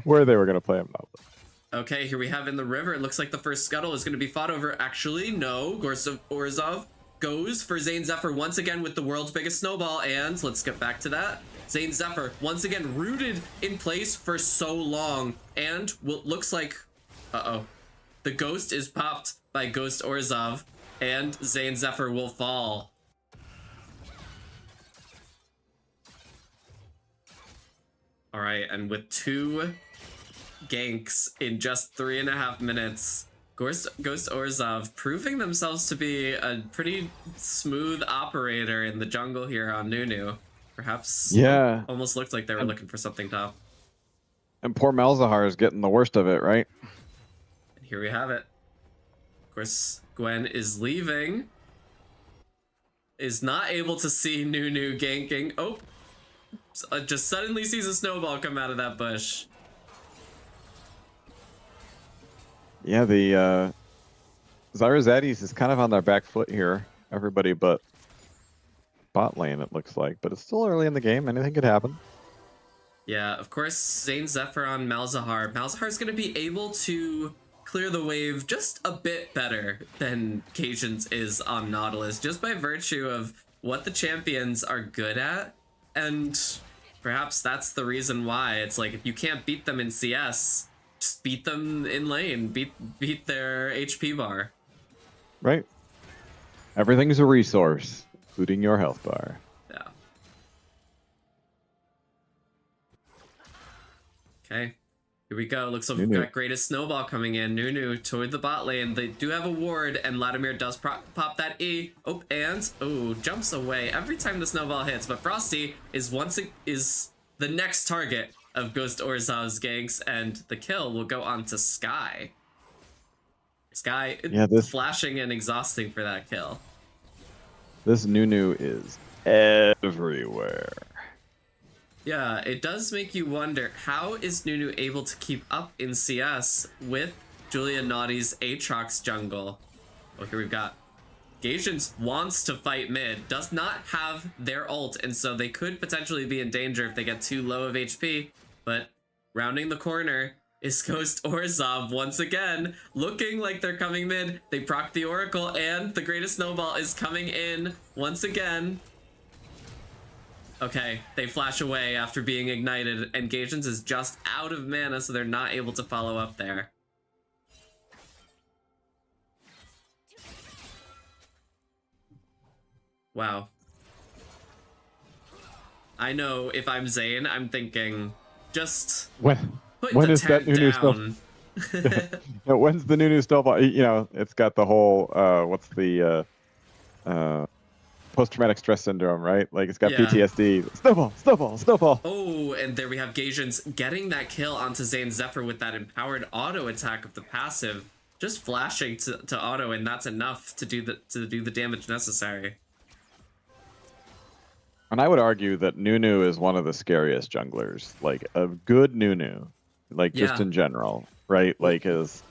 Where they were going to play him Nautilus. Okay, here we have in the river. It looks like the first scuttle is going to be fought over. Actually, no. Orzhov goes for Zayn Zephyr once again with the world's biggest snowball. And let's get back to that. Zayn Zephyr once again rooted in place for so long. And what looks like... Uh-oh. The ghost is popped by Ghost Orzhov. And Zayn Zephyr will fall. All right, and with 2 ganks in just 3.5 minutes, Ghost Orzhov proving themselves to be a pretty smooth operator in the jungle here on Nunu. Perhaps almost looked like they were looking for something tough. And poor Malzahar is getting the worst of it, right? And here we have it. Of course, Gwen is leaving. Is not able to see Nunu ganking. Oh, just suddenly sees a snowball come out of that bush. Yeah, the Zyra Zaddies is kind of on their back foot here. Everybody but bot lane, it looks like. But it's still early in the game. Anything could happen. Yeah, of course, Zayn Zephyr on Malzahar. Malzahar's going to be able to clear the wave just a bit better than Gaijins is on Nautilus, just by virtue of what the champions are good at. And perhaps that's the reason why. It's like, if you can't beat them in CS, just beat them in lane. Beat their HP bar. Right. Everything's a resource, including your health bar. Yeah. Okay. Here we go. Looks like we've got greatest snowball coming in. Nunu toward the bot lane. They do have a ward, and Vladimir does pop that E. Oh, and jumps away every time the snowball hits. But Frosty is the next target of Ghost Orzhov's ganks, and the kill will go on to Sky. Sky flashing and exhausting for that kill. This Nunu is everywhere. Yeah, it does make you wonder, how is Nunu able to keep up in CS with Julia Naughty's Aatrox jungle? Oh, here we've got Gatians wants to fight mid, does not have their ult, and so they could potentially be in danger if they get too low of HP, but rounding the corner is Ghost Orzhov once again, looking like they're coming mid. They proc the Oracle, and the greatest snowball is coming in once again. Okay, they flash away after being ignited, and Gatians is just out of mana, so they're not able to follow up there. Wow. I know if I'm Zane, I'm thinking, just When put when the is that tank Nunu down. No, when's the Nunu snowball? You know, it's got the whole what's the post-traumatic stress syndrome, right? Like it's got Yeah. PTSD. Snowball, snowball, snowball. Oh, and there we have Gatians getting that kill onto Zane Zephyr with that empowered auto attack of the passive, just flashing to auto, and that's enough to do the damage necessary. And I would argue that Nunu is one of the scariest junglers. Like a good Nunu, like just Yeah. in general, right? Like is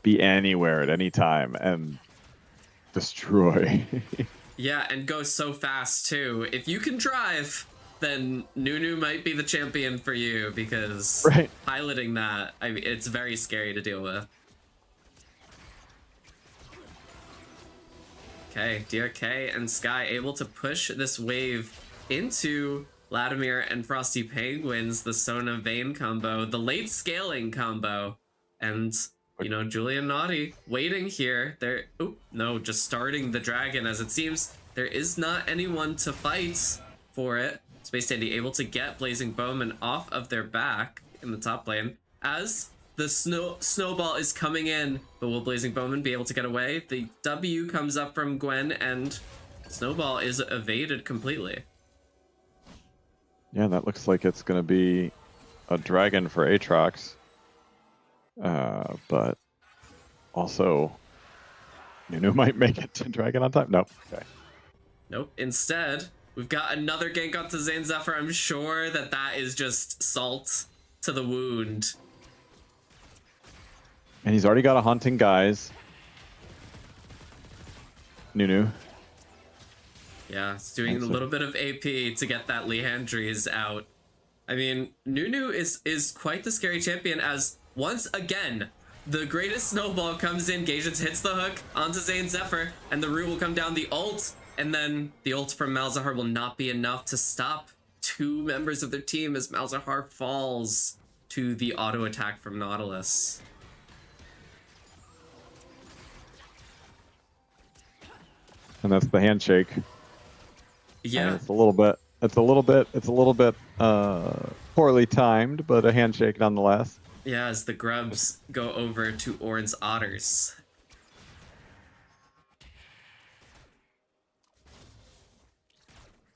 be anywhere at any time and destroy. Yeah, and go so fast too. If you can drive, then Nunu might be the champion for you, because Right. piloting that, I mean, it's very scary to deal with. Okay, DRK and Sky able to push this wave into Vladimir and Frosty Penguins, the Sona Vayne combo, the late scaling combo. And, you know, Julia Naughty waiting here. They're, oh, no, just starting the dragon, as it seems there is not anyone to fight for it. Space Dandy able to get Blazing Bowman off of their back in the top lane, as the snowball is coming in, but will Blazing Bowman be able to get away? The W comes up from Gwen, and snowball is evaded completely. Yeah, that looks like it's going to be a dragon for Aatrox. But also, Nunu might make it to dragon on time. No. Okay. Nope. Instead, we've got another gank onto Zane Zephyr. I'm sure that that is just salt to the wound. And he's already got a Haunting Guise. Nunu. Yeah, it's doing a little bit of AP to get that Leandries out. I mean, Nunu is quite the scary champion, as once again, the greatest snowball comes in, Gatians hits the hook onto Zane Zephyr, and the root will come down the ult, and then the ult from Malzahar will not be enough to stop two members of their team as Malzahar falls to the auto attack from Nautilus. And that's the handshake. Yeah. And it's a little bit poorly timed, but a handshake nonetheless. Yeah, as the grubs go over to Orin's Otters.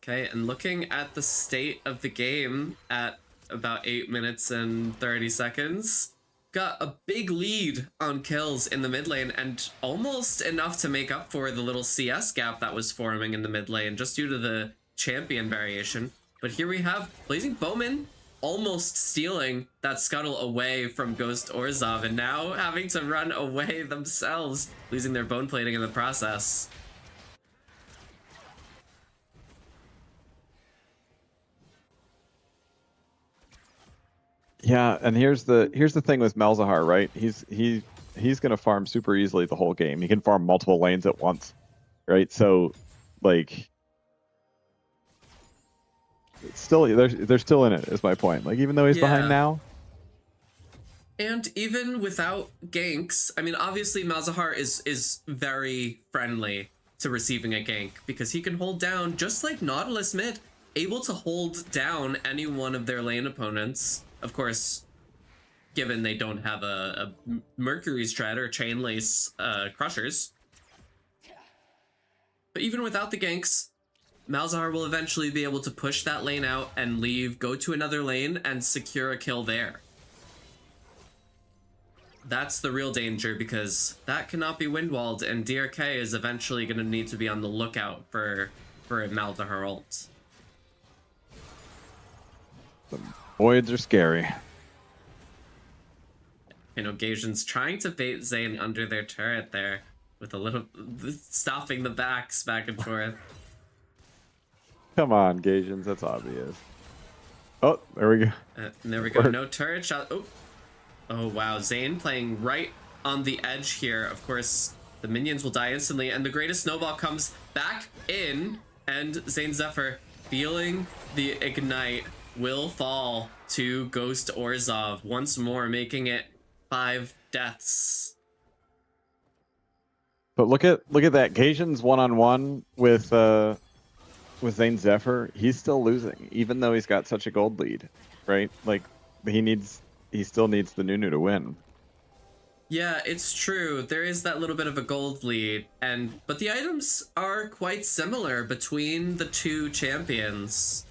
Okay, and looking at the state of the game at about 8 minutes and 30 seconds, got a big lead on kills in the mid lane, and almost enough to make up for the little CS gap that was forming in the mid lane just due to the champion variation. But here we have Blazing Bowman almost stealing that scuttle away from Ghost Orzhov, and now having to run away themselves, losing their bone plating in the process. Yeah, and here's the thing with Malzahar, right? He's gonna farm super easily the whole game. He can farm multiple lanes at once, right? So, like, it's still they're still in it. Is my point. Like, even though he's behind now. And even without ganks, I mean, obviously Malzahar is very friendly to receiving a gank, because he can hold down, just like Nautilus mid, able to hold down any one of their lane opponents. Of course, given they don't have a Mercury's Tread or Chain Lace Crushers. But even without the ganks, Malzahar will eventually be able to push that lane out and leave, go to another lane, and secure a kill there. That's the real danger, because that cannot be windwalled, and DRK is eventually going to need to be on the lookout for a Malzahar ult. The voids are scary. You know, Gaijin's trying to bait Zane under their turret there with a little stopping the backs back and forth. Come on, Gaijins, that's obvious. Oh, there we go. And there we go. No turret shot. Oh. Oh, wow. Zane playing right on the edge here. Of course, the minions will die instantly, and the greatest snowball comes back in, and Zane Zephyr, feeling the ignite, will fall to Ghost Orzhov once more, making it 5 deaths. But look at that. Gaijin's one-on-one with Zane Zephyr. He's still losing, even though he's got such a gold lead, right? Like he still needs the Nunu to win. Yeah, it's true. There is that little bit of a gold lead, but the items are quite similar between the two champions.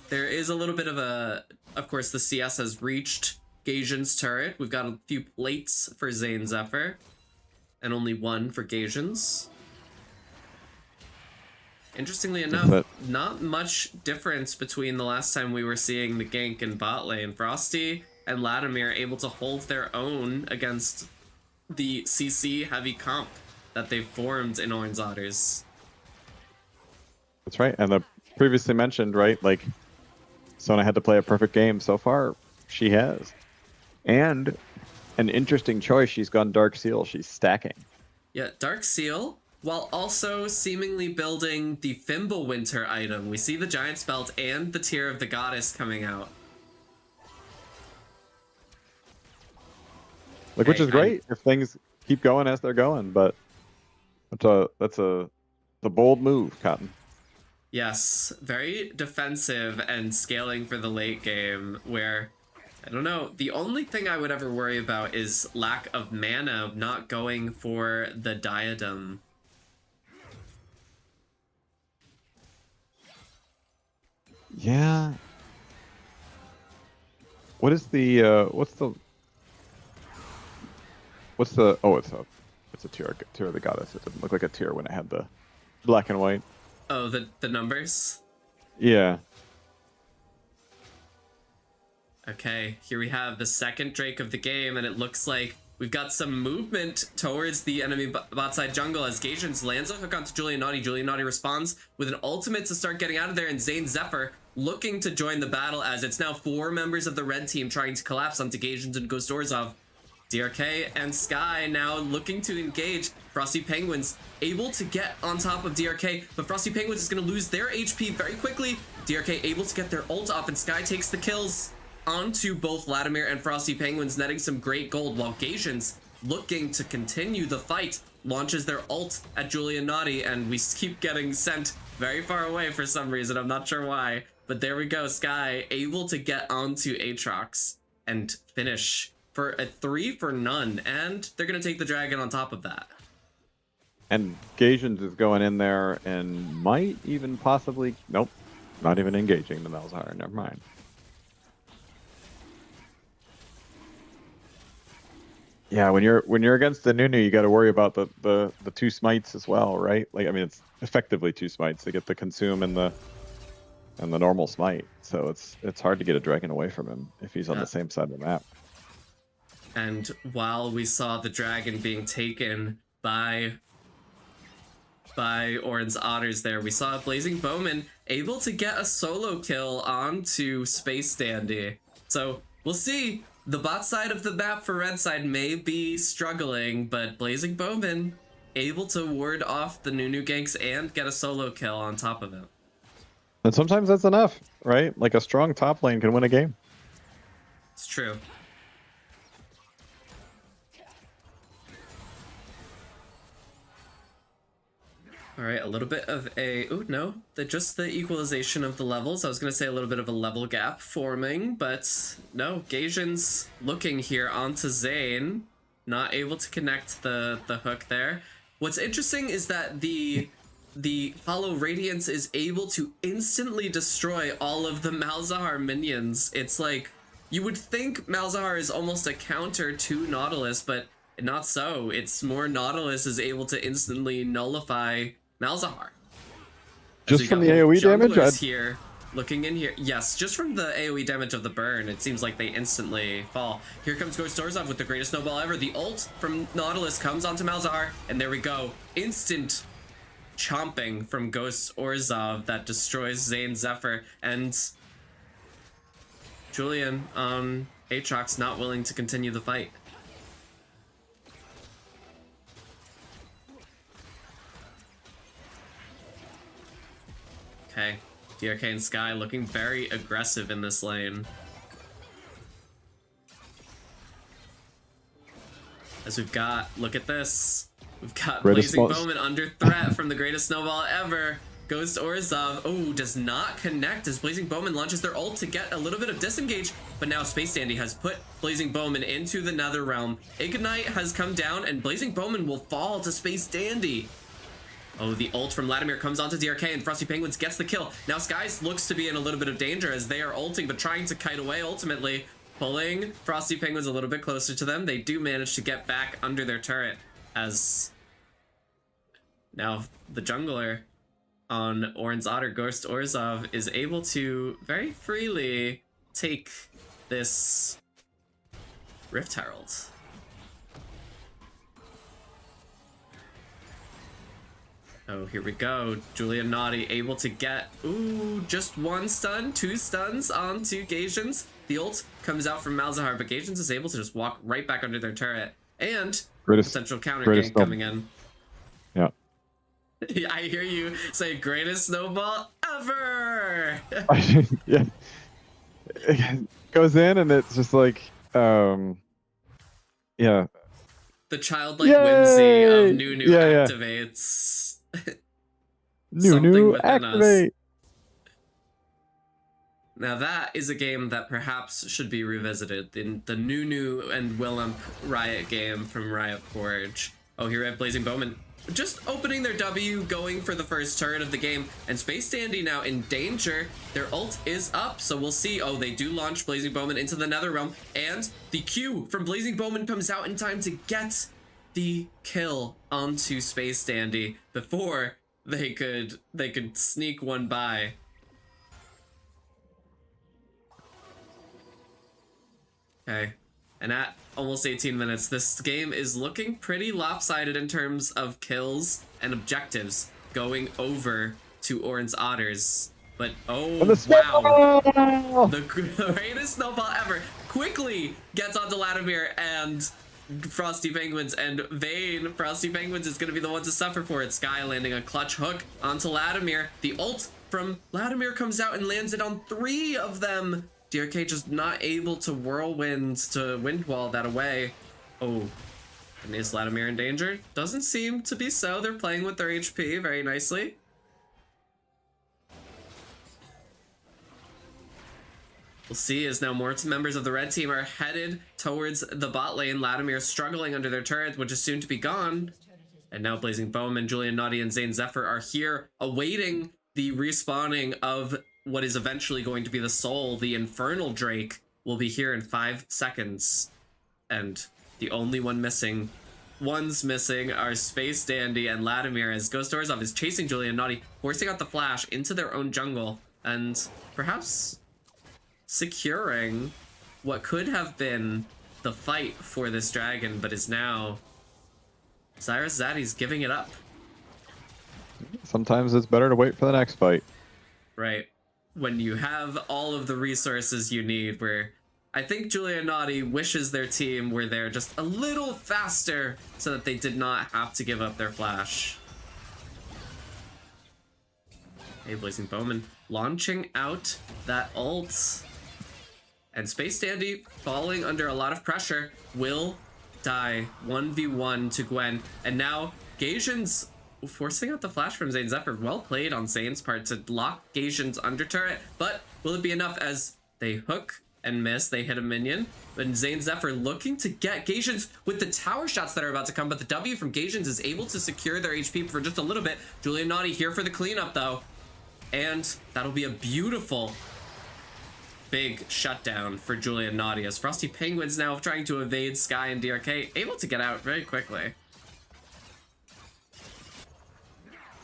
There is a little bit of of course, the CS has reached Gaijin's turret. We've got a few plates for Zane Zephyr, and only one for Gaijin's. Interestingly enough, not much difference between the last time we were seeing the gank in bot lane. Frosty and Latimer able to hold their own against the CC heavy comp that they've formed in Orange Otters. That's right. And the previously mentioned, right, like Sona had to play a perfect game. So far, she has. And an interesting choice, she's gone Dark Seal. She's stacking. Yeah, Dark Seal, while also seemingly building the Fimbulwinter item. We see the Giant's Belt and the Tear of the Goddess coming out. Like, which is great if things keep going as they're going, but that's a bold move, Cotton. Yes, very defensive and scaling for the late game, where, I don't know, the only thing I would ever worry about is lack of mana, not going for the diadem. Yeah. What's the oh, it's a tear of the goddess. It didn't look like a tear when it had the black and white. Oh, the numbers? Yeah. Okay, here we have the second Drake of the game, and it looks like we've got some movement towards the enemy bot side jungle as Gaijins lands a hook onto Julianati. Julianati responds with an ultimate to start getting out of there, and Zane Zephyr looking to join the battle as it's now 4 members of the red team trying to collapse onto Gaijins and Ghost Orzhov. DRK and Sky now looking to engage. Frosty Penguins able to get on top of DRK, but Frosty Penguins is going to lose their HP very quickly. DRK able to get their ult off, and Sky takes the kills onto both Latimer and Frosty Penguins, netting some great gold, while Gaijins, looking to continue the fight, launches their ult at Julianati, and we keep getting sent very far away for some reason. I'm not sure why, but there we go. Sky able to get onto Aatrox and finish for a 3 for none, and they're going to take the dragon on top of that. And Gaijins is going in there and might even possibly... Nope, not even engaging the Malzahar. Never mind. Yeah, when you're against the Nunu, you got to worry about the 2 smites as well, right? Like, I mean, it's effectively 2 smites. They get the consume and the normal smite, so it's hard to get a dragon away from him if he's on the same side of the map. And while we saw the dragon being taken by Orange Otters there, we saw Blazing Bowman able to get a solo kill onto Space Dandy. So we'll see. The bot side of the map for red side may be struggling, but Blazing Bowman able to ward off the Nunu ganks and get a solo kill on top of it. And sometimes that's enough, right? Like, a strong top lane can win a game. It's true. All right, a little bit of a... Oh, no. Just the equalization of the levels. I was going to say a little bit of a level gap forming, but no. Gaijin's looking here onto Zane. Not able to connect the hook there. What's interesting is that the Hollow Radiance is able to instantly destroy all of the Malzahar minions. It's like... You would think Malzahar is almost a counter to Nautilus, but not so. It's more Nautilus is able to instantly nullify Malzahar. Just from the AoE damage? Here Looking in here. Yes, just from the AoE damage of the burn, it seems like they instantly fall. Here comes Ghost Orzhov with the greatest snowball ever. The ult from Nautilus comes onto Malzahar, and there we go. Instant chomping from Ghost Orzhov that destroys Zane Zephyr. And Julian on Aatrox not willing to continue the fight. Okay. DRK and Sky looking very aggressive in this lane. As we've got, look at this. We've got Blazing Bowman under threat from the greatest snowball ever. Ghost Orzhov, oh, does not connect as Blazing Bowman launches their ult to get a little bit of disengage, but now Space Dandy has put Blazing Bowman into the Nether Realm. Ignite has come down and Blazing Bowman will fall to Space Dandy. Oh, the ult from Vladimir comes onto DRK and Frosty Penguins gets the kill. Now Skies looks to be in a little bit of danger as they are ulting but trying to kite away ultimately, pulling Frosty Penguins a little bit closer to them. They do manage to get back under their turret as now the jungler on Oran's Otter, Ghost Orzhov, is able to very freely take this Rift Herald. Oh, here we go. Julian Naughty able to get, ooh, just one stun, 2 stuns onto Gasians. The ult comes out from Malzahar, but Gasians is able to just walk right back under their turret. And potential counter gank coming in. Yeah. I hear you say greatest snowball ever! Yeah. It goes in and it's just like, yeah. The childlike whimsy of Nunu activates. Nunu activate. Us. Now that is a game that perhaps should be revisited. The Nunu and Willemp Riot game from Riot Forge. Oh, here we have Blazing Bowman just opening their W, going for the first turret of the game, and Space Dandy now in danger. Their ult is up, so we'll see. Oh, they do launch Blazing Bowman into the Nether Realm, and the Q from Blazing Bowman comes out in time to get the kill onto Space Dandy before they could sneak one by. Okay. And at almost 18 minutes, this game is looking pretty lopsided in terms of kills and objectives going over to Oran's Otters. But oh, wow. The greatest snowball ever quickly gets onto Vladimir and Frosty Penguins, and Vayne. Frosty Penguins is going to be the one to suffer for it. Sky landing a clutch hook onto Vladimir. The ult from Vladimir comes out and lands it on 3 of them. DRK just not able to whirlwind to wind wall that away. Oh, and is Vladimir in danger? Doesn't seem to be so. They're playing with their HP very nicely. We'll see as now more members of the red team are headed towards the bot lane. Vladimir struggling under their turret, which is soon to be gone. And now Blazing Bowman, Julian Naughty, and Zane Zephyr are here awaiting the respawning of what is eventually going to be the soul. The Infernal Drake will be here in 5 seconds. And the only ones missing are Space Dandy and Vladimir, as Ghost Orzhov is chasing Julian Naughty, forcing out the flash into their own jungle, and perhaps securing what could have been the fight for this dragon, but is now Cyrus Zaddy's giving it up. Sometimes it's better to wait for the next fight. Right. When you have all of the resources you need, where I think Julian Naughty wishes their team were there just a little faster so that they did not have to give up their flash. Hey, Blazing Bowman launching out that ult. And Space Dandy, falling under a lot of pressure, will die 1v1 to Gwen. And now Gasians forcing out the flash from Zane Zephyr. Well played on Zane's part to lock Gasians under turret, but will it be enough as they hook and miss? They hit a minion, but Zane Zephyr looking to get Gasians with the tower shots that are about to come, but the W from Gasians is able to secure their HP for just a little bit. Julian Naughty here for the cleanup though, and that'll be a beautiful big shutdown for Julian Naughty as Frosty Penguins now trying to evade Sky and DRK, able to get out very quickly.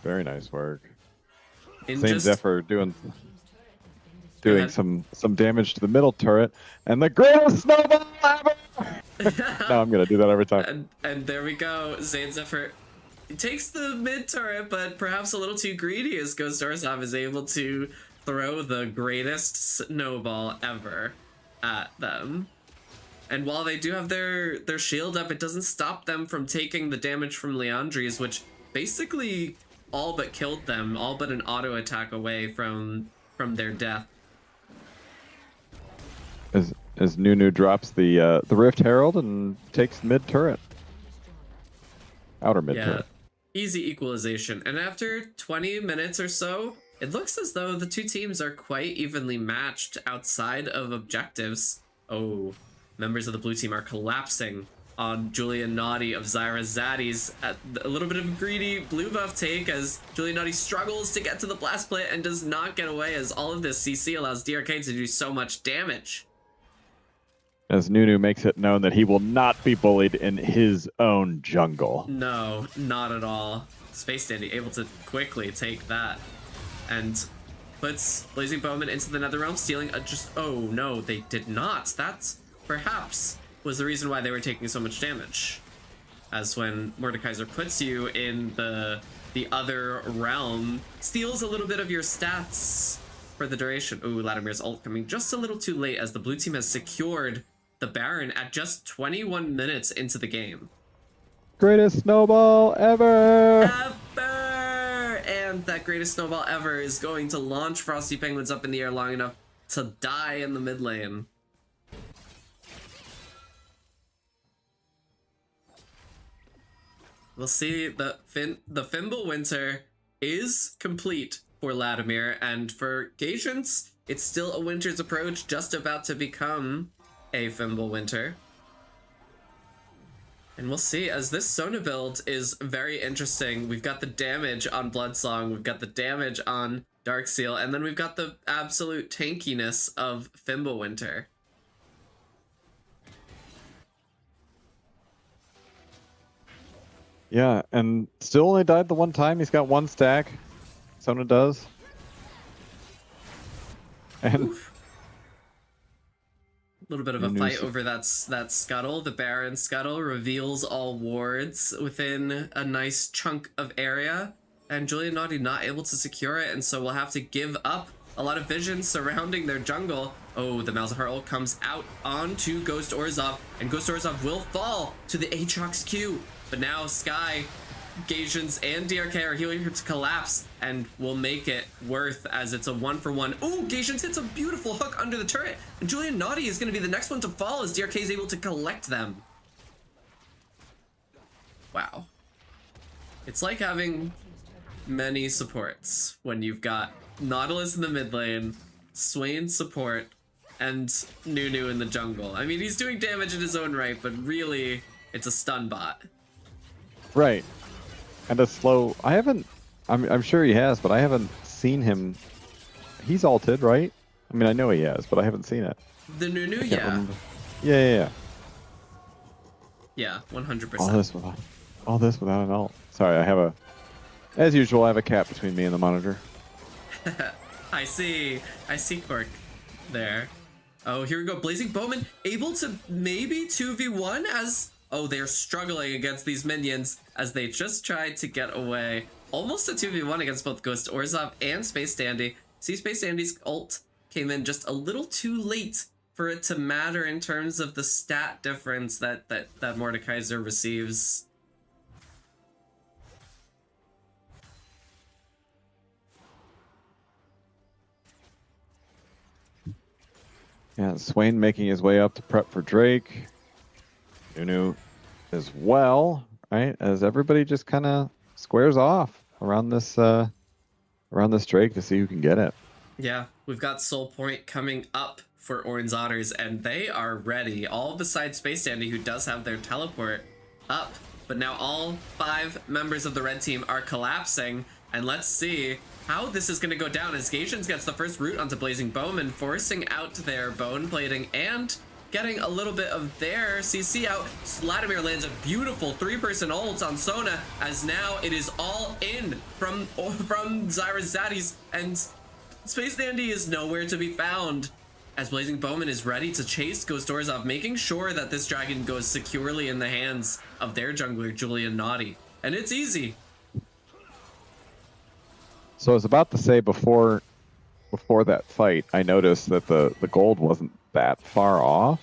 Very nice work. In Same Zephyr doing doing ahead. some damage to the middle turret, and the greatest snowball ever. No, I'm gonna do that every time. And there we go. Zayn Zephyr takes the mid turret, but perhaps a little too greedy as Ghost Orzhov is able to throw the greatest snowball ever at them. And while they do have their shield up, it doesn't stop them from taking the damage from Leandri's, which basically all but killed them, all but an auto attack away from their death. As Nunu drops the Rift Herald and takes mid turret, outer mid turret. Easy equalization. And after 20 minutes or so, it looks as though the two teams are quite evenly matched outside of objectives. Oh, members of the blue team are collapsing on Julian Naughty of Zyra Zaddy's at a little bit of a greedy blue buff take as Julian Naughty struggles to get to the blast plate and does not get away as all of this CC allows DRK to do so much damage. As Nunu makes it known that he will not be bullied in his own jungle. No, not at all. Space Dandy able to quickly take that and puts Blazing Bowman into the Netherrealm, stealing a oh no, they did not. That's perhaps was the reason why they were taking so much damage. As when Mordekaiser puts you in the other realm, steals a little bit of your stats for the duration. Ooh, Latimer's ult coming just a little too late as the blue team has secured the Baron at just 21 minutes into the game. Greatest snowball ever! Ever! And that greatest snowball ever is going to launch Frosty Penguins up in the air long enough to die in the mid lane. We'll see. The Fimble Winter is complete for Latimer, and for Gatians, it's still a Winter's Approach just about to become a Fimble Winter. And we'll see, as this Sona build is very interesting. We've got the damage on Bloodsong, we've got the damage on Darkseal, and then we've got the absolute tankiness of Fimble Winter. Yeah, and still only died the one time. He's got one stack. Sona does. And a little bit of a fight over that scuttle. The Baron scuttle reveals all wards within a nice chunk of area, and Julian Naughty not able to secure it, and so we'll have to give up a lot of vision surrounding their jungle. Oh, the Malzahar ult comes out onto Ghost Orzhov, and Ghost Orzhov will fall to the Aatrox Q. But now Sky, Gatians, and DRK are healing her to collapse and will make it worth as it's a 1-for-1. Oh, Gatians hits a beautiful hook under the turret, and Julian Naughty is going to be the next one to fall as DRK is able to collect them. Wow. It's like having many supports when you've got Nautilus in the mid lane, Swain support, and Nunu in the jungle. I mean, he's doing damage in his own right, but really, it's a stun bot. right. And a slow... I'm sure he has, but I haven't seen him... He's ulted, right? I mean, I know he has, but I haven't seen it. The Nunu, Can't yeah. remember. Yeah. Yeah, 100%. All this without an ult. Sorry, as usual, I have a cat between me and the monitor. I see Cork there. Oh, here we go. Blazing Bowman able to maybe 2v1 as... Oh, they're struggling against these minions as they just tried to get away. Almost a 2v1 against both Ghost Orzhov and Space Dandy. See, Space Dandy's ult came in just a little too late for it to matter in terms of the stat difference that Mordekaiser receives. Yeah, Swain making his way up to prep for Drake. Nunu as well, right? As everybody just kind of squares off around this Drake to see who can get it. Yeah, we've got Soul Point coming up for Orange Otters, and they are ready. All besides Space Dandy, who does have their teleport up. But now all 5 members of the red team are collapsing, and let's see how this is going to go down as Gatians gets the first root onto Blazing Bowman, forcing out their bone plating and getting a little bit of their CC out. Latimer lands a beautiful 3-person ult on Sona, as now it is all in from Zyra Zaddy's, and Space Dandy is nowhere to be found, as Blazing Bowman is ready to chase Ghost Orzhov, making sure that this dragon goes securely in the hands of their jungler, Julian Naughty. And it's easy. So I was about to say before that fight, I noticed that the gold wasn't that far off.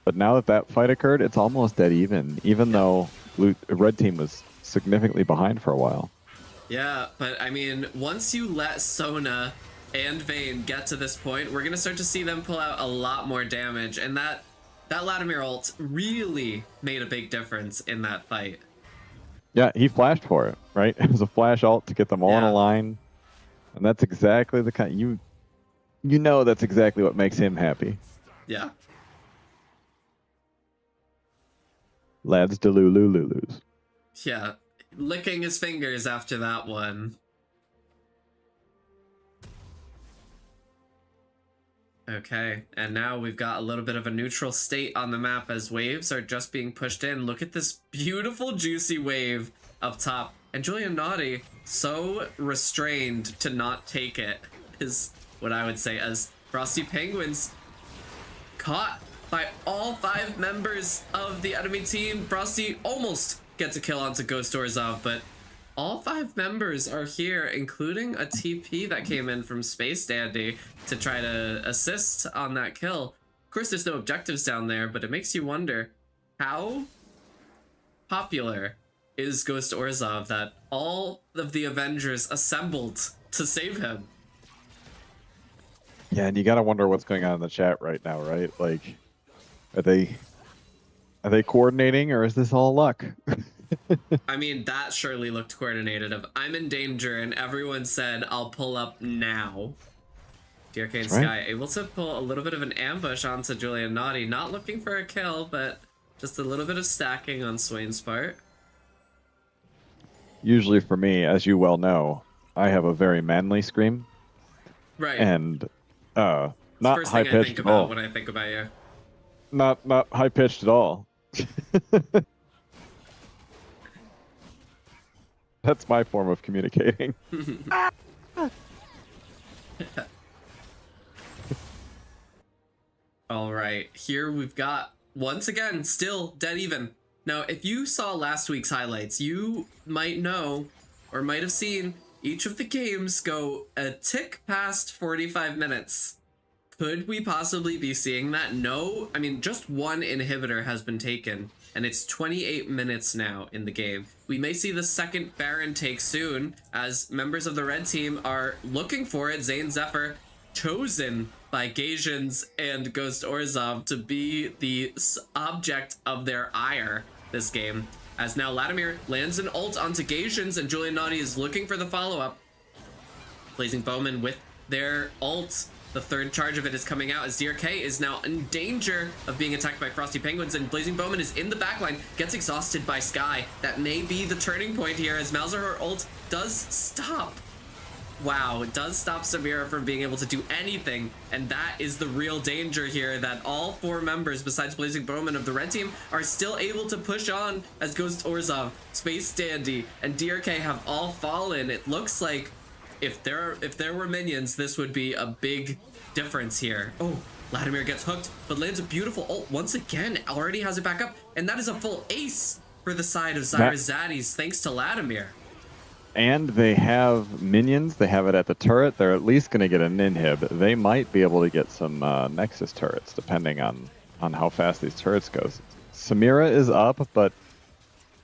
But now that that fight occurred, it's almost dead even though red team was significantly behind for a while. Yeah, but I mean, once you let Sona and Vayne get to this point, we're going to start to see them pull out a lot more damage. And that Vladimir ult really made a big difference in that fight. Yeah, he flashed for it, right? It was a flash ult to get them all in a line. And that's exactly the kind... You know that's exactly what makes him happy. Yeah. Lads delulululus. Yeah, licking his fingers after that one. Okay, and now we've got a little bit of a neutral state on the map as waves are just being pushed in. Look at this beautiful, juicy wave up top. And Julian Naughty, so restrained to not take it, is what I would say, as Frosty Penguins caught by all 5 members of the enemy team. Frosty almost gets a kill onto Ghost Orzhov, but all 5 members are here, including a TP that came in from Space Dandy to try to assist on that kill. Of course, there's no objectives down there, but it makes you wonder, how popular is Ghost Orzhov that all of the Avengers assembled to save him? Yeah, and you gotta wonder what's going on in the chat right now, right? Like, are they coordinating, or is this all luck? I mean, that surely looked coordinated of, I'm in danger, and everyone said, I'll pull up now. DRK and Sky able to pull a little bit of an ambush onto Julian Naughty, not looking for a kill, but just a little bit of stacking on Swain's part. Usually for me, as you well know, I have a very manly scream. Right. And not first high thing I think pitched at about all. when I think about you. Not high pitched at all. That's my form of communicating. All right, here we've got, once again, still dead even. Now, if you saw last week's highlights, you might know, or might have seen, each of the games go a tick past 45 minutes. Could we possibly be seeing that? No, I mean, just one inhibitor has been taken, and it's 28 minutes now in the game. We may see the second Baron take soon, as members of the red team are looking for it. Zane Zephyr, chosen by Gasians and Ghost Orzhov to be the object of their ire this game. As now Vladimir lands an ult onto Gasians, and Julian Naughty is looking for the follow-up. Blazing Bowman with their ult. The third charge of it is coming out as DRK is now in danger of being attacked by Frosty Penguins, and Blazing Bowman is in the backline, gets exhausted by Sky. That may be the turning point here, as Malzahar ult does stop. Wow, it does stop Samira from being able to do anything, and that is the real danger here, that all 4 members besides Blazing Bowman of the red team are still able to push on, as Ghost Orzhov, Space Dandy, and DRK have all fallen. It looks like if there were minions, this would be a big difference here. Oh, Vladimir gets hooked, but lands a beautiful ult once again, already has it back up, and that is a full ace for the side of Zyra Zaddies, thanks to Vladimir. And they have minions, they have it at the turret, they're at least going to get an inhib. They might be able to get some Nexus turrets, depending on how fast these turrets go. Samira is up, but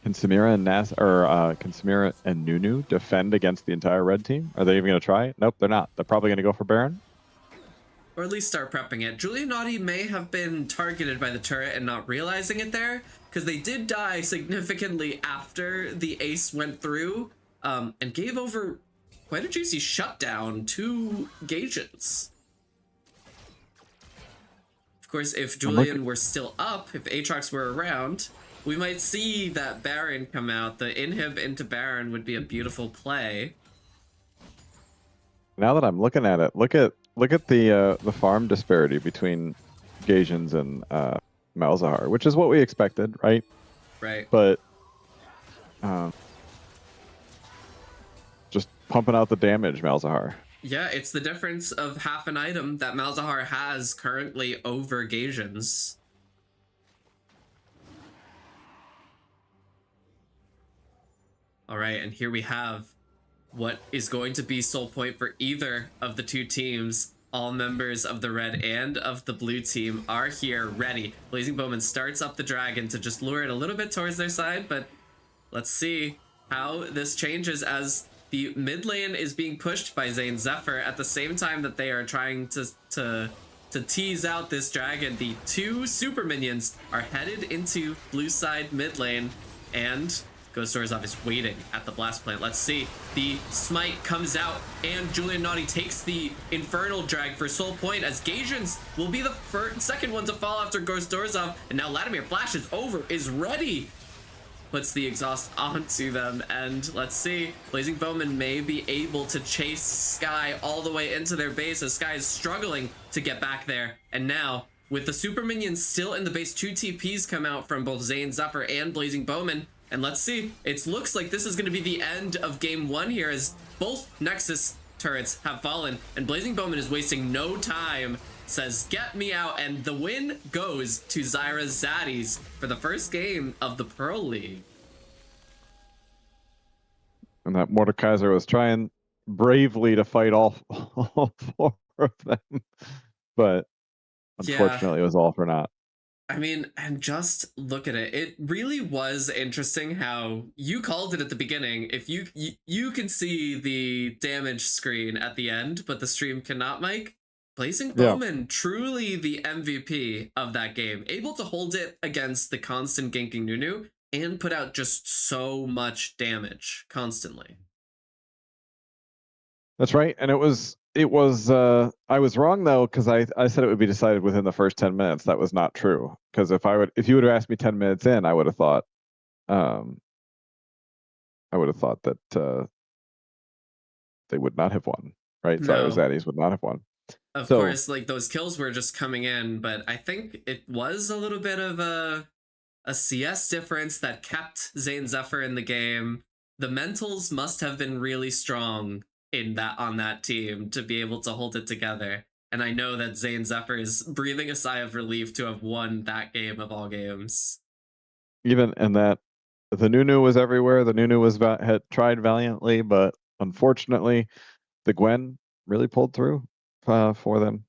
can Samira and Nunu defend against the entire red team? Are they even going to try? Nope, they're not. They're probably going to go for Baron. Or at least start prepping it. Julian Naughty may have been targeted by the turret and not realizing it there, because they did die significantly after the ace went through, and gave over quite a juicy shutdown to Gasians. Of course, if Julian were still up, if Aatrox were around, we might see that Baron come out. The inhib into Baron would be a beautiful play. Now that I'm looking at it, look at the farm disparity between Gasians and Malzahar, which is what we expected, right? Right. But just pumping out the damage, Malzahar. Yeah, it's the difference of half an item that Malzahar has currently over Gasians. All right, and here we have what is going to be soul point for either of the two teams. All members of the red and of the blue team are here ready. Blazing Bowman starts up the dragon to just lure it a little bit towards their side, but let's see how this changes as the mid lane is being pushed by Zane Zephyr at the same time that they are trying to tease out this dragon. The two super minions are headed into blue side mid lane, and Ghost Orzhov is waiting at the blast plant. Let's see. The smite comes out, and Julian Naughty takes the infernal drag for soul point, as Gasians will be the second one to fall after Ghost Orzhov. And now Latimer flashes over, is ready, puts the exhaust onto them, and let's see. Blazing Bowman may be able to chase Sky all the way into their base, as Sky is struggling to get back there. And now, with the super minions still in the base, 2 TPs come out from both Zane Zephyr and Blazing Bowman. And let's see, it looks like this is going to be the end of game 1 here, as both Nexus turrets have fallen, and Blazing Bowman is wasting no time, says get me out, and the win goes to Zyra Zaddies for the first game of the Pearl League. And that Mordekaiser was trying bravely to fight all 4 of them, but unfortunately it was all for naught. I mean, and just look at it. It really was interesting how you called it at the beginning. If you can see the damage screen at the end, but the stream cannot, Mike. Blazing Bowman, truly the MVP of that game. Able to hold it against the constant ganking Nunu and put out just so much damage constantly. That's right. And it was I was wrong though, because I said it would be decided within the first 10 minutes. That was not true. Because if you would have asked me 10 minutes in, I would have thought that they would not have won. Right? No. Zyra Zaddies would not have won. Of course, like those kills were just coming in, but I think it was a little bit of a CS difference that kept Zane Zephyr in the game. The mentals must have been really strong on that team to be able to hold it together. And I know that Zane Zephyr is breathing a sigh of relief to have won that game of all games. Even in that, the Nunu was everywhere. The Nunu had tried valiantly, but unfortunately, the Gwen really pulled through for them.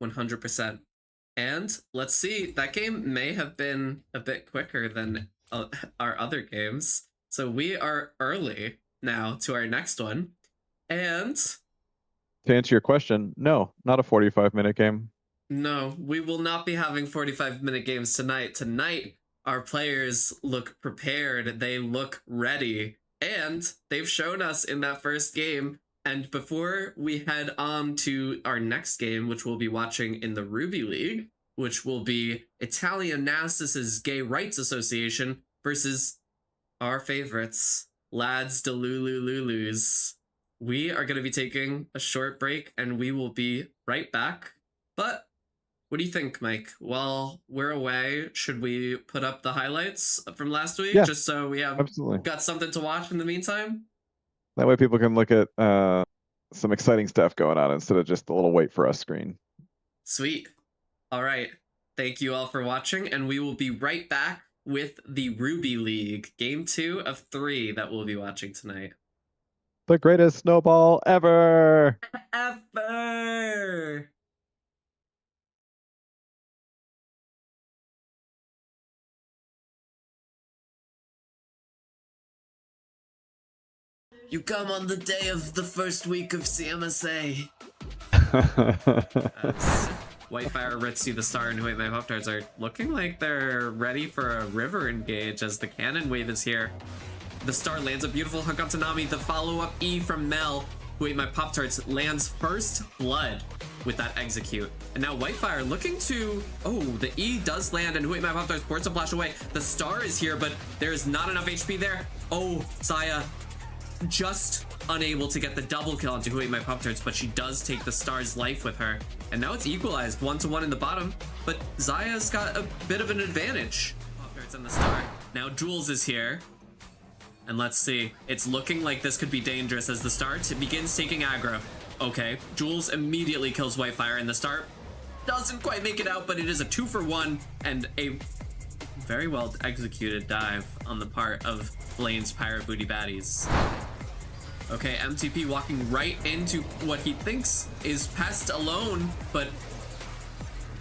100%. And let's see, that game may have been a bit quicker than our other games. So we are early now to our next one. And to answer your question, no, not a 45-minute game. No, we will not be having 45-minute games tonight. Tonight, our players look prepared. They look ready. And they've shown us in that first game. And before we head on to our next game, which we'll be watching in the Ruby League, which will be Italian Nasus's Gay Rights Association versus our favorites, Lads de Lulus. We are going to be taking a short break, and we will be right back. But what do you think, Mike? While we're away, should we put up the highlights from last week, just so we have got something to watch in the meantime? That way people can look at some exciting stuff going on instead of just the little wait for us screen. Sweet. All right. Thank you all for watching, and we will be right back with the Ruby League, game 2 of 3 that we'll be watching tonight. The greatest snowball ever! Ever! You come on the day of the first week of CMSA. Whitefire, Ritzy, the Star, and Who Ate My Pop-Tarts are looking like they're ready for a river engage as the cannon wave is here. The Star lands a beautiful hunk on Tanami. The follow-up E from Mel, Who Ate My Pop-Tarts, lands first blood with that execute. And now Whitefire looking to... Oh, the E does land, and Who Ate My Pop-Tarts boards a flash away. The Star is here, but there's not enough HP there. Oh, Saya just unable to get the double kill onto Who Ate My Pop-Tarts, but she does take the Star's life with her. And now it's equalized 1-1 in the bottom, but Zaya's got a bit of an advantage. Pop-Tarts and the Star. Now Jules is here. And let's see. It's looking like this could be dangerous as the start begins taking aggro. Okay, Jules immediately kills Whitefire, and the start doesn't quite make it out, but it is a 2-for-1 and a very well executed dive on the part of Blaine's Pirate Booty Baddies. Okay, MTP walking right into what he thinks is Pest alone, but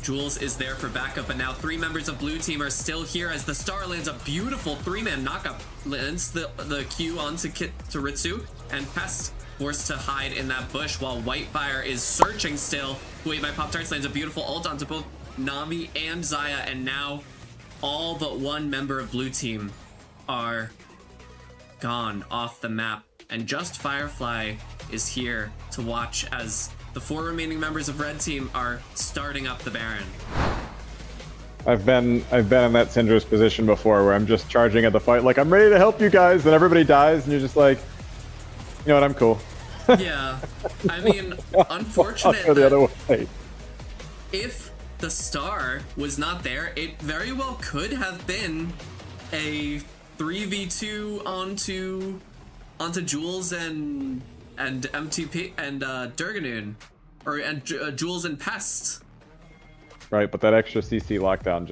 Jules is there for backup, and now 3 members of blue team are still here as the star lands a beautiful 3-man knockup, lands the Q onto Ritsu, and Pest forced to hide in that bush while Whitefire is searching still. Wait, my Pop-Tarts lands a beautiful ult onto both Nami and Zaya, and now all but 1 member of blue team are gone off the map, and just Firefly is here to watch as the 4 remaining members of red team are starting up the Baron. I've been in that Syndra's position before where I'm just charging at the fight like I'm ready to help you guys, and everybody dies and you're just like, you know what, I'm cool. Yeah, I mean, unfortunate I'll go the other way. If the star was not there, it very well could have been a 3v2 onto Jules and MTP and Durganoon, or Jules and Pest. Right, but that extra CC lockdown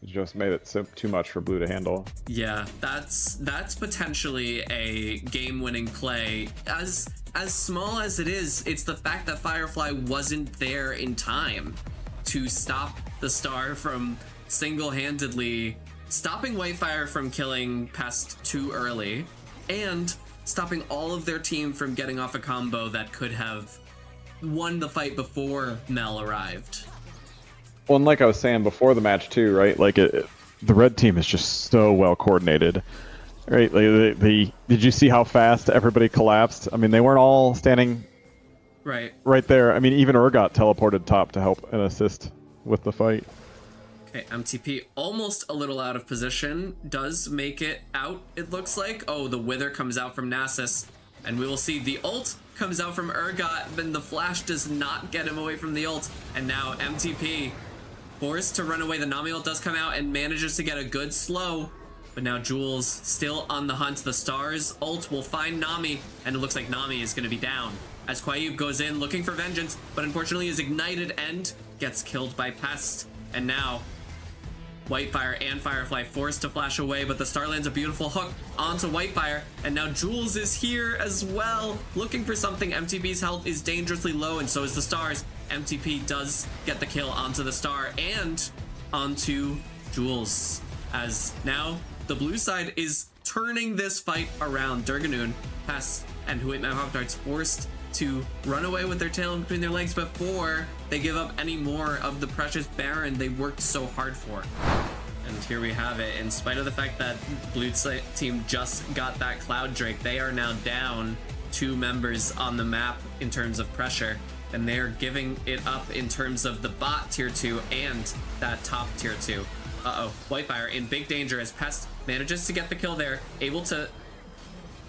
just made it too much for blue to handle. Yeah, that's potentially a game-winning play. As small as it is, it's the fact that Firefly wasn't there in time to stop the star from single-handedly stopping Whitefire from killing Pest too early, and stopping all of their team from getting off a combo that could have won the fight before Mel arrived. Well, and like I was saying before the match too, right? Like the red team is just so well coordinated, right? Like did you see how fast everybody collapsed? I mean, they weren't all standing right there. I mean, even Urgot teleported top to help and assist with the fight. Okay, MTP almost a little out of position, does make it out, it looks like. Oh, the Wither comes out from Nasus, and we will see the ult comes out from Urgot, but the flash does not get him away from the ult, and now MTP forced to run away. The Nami ult does come out and manages to get a good slow, but now Jules still on the hunt. The Stars ult will find Nami, and it looks like Nami is going to be down as Quaib goes in looking for vengeance, but unfortunately is ignited and gets killed by Pest. And now Whitefire and Firefly forced to flash away, but the star lands a beautiful hook onto Whitefire, and now Jules is here as well, looking for something. MTP's health is dangerously low, and so is the stars. MTP does get the kill onto the star and onto Jules, as now the blue side is turning this fight around. Durganoon, Pest, and Who Ate My Pop-Tarts forced to run away with their tail in between their legs before they give up any more of the precious Baron they worked so hard for. And here we have it. In spite of the fact that blue team just got that Cloud Drake, they are now down 2 members on the map in terms of pressure, and they're giving it up in terms of the bot tier 2 and that top tier 2. Whitefire in big danger as Pest manages to get the kill there, able to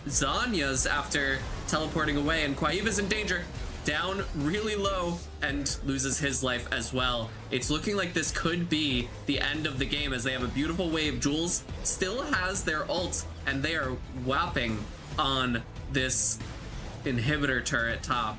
Zanya's after teleporting away, and Quaib is in danger, down really low, and loses his life as well. It's looking like this could be the end of the game as they have a beautiful wave. Jules still has their ult, and they are whopping on this inhibitor turret top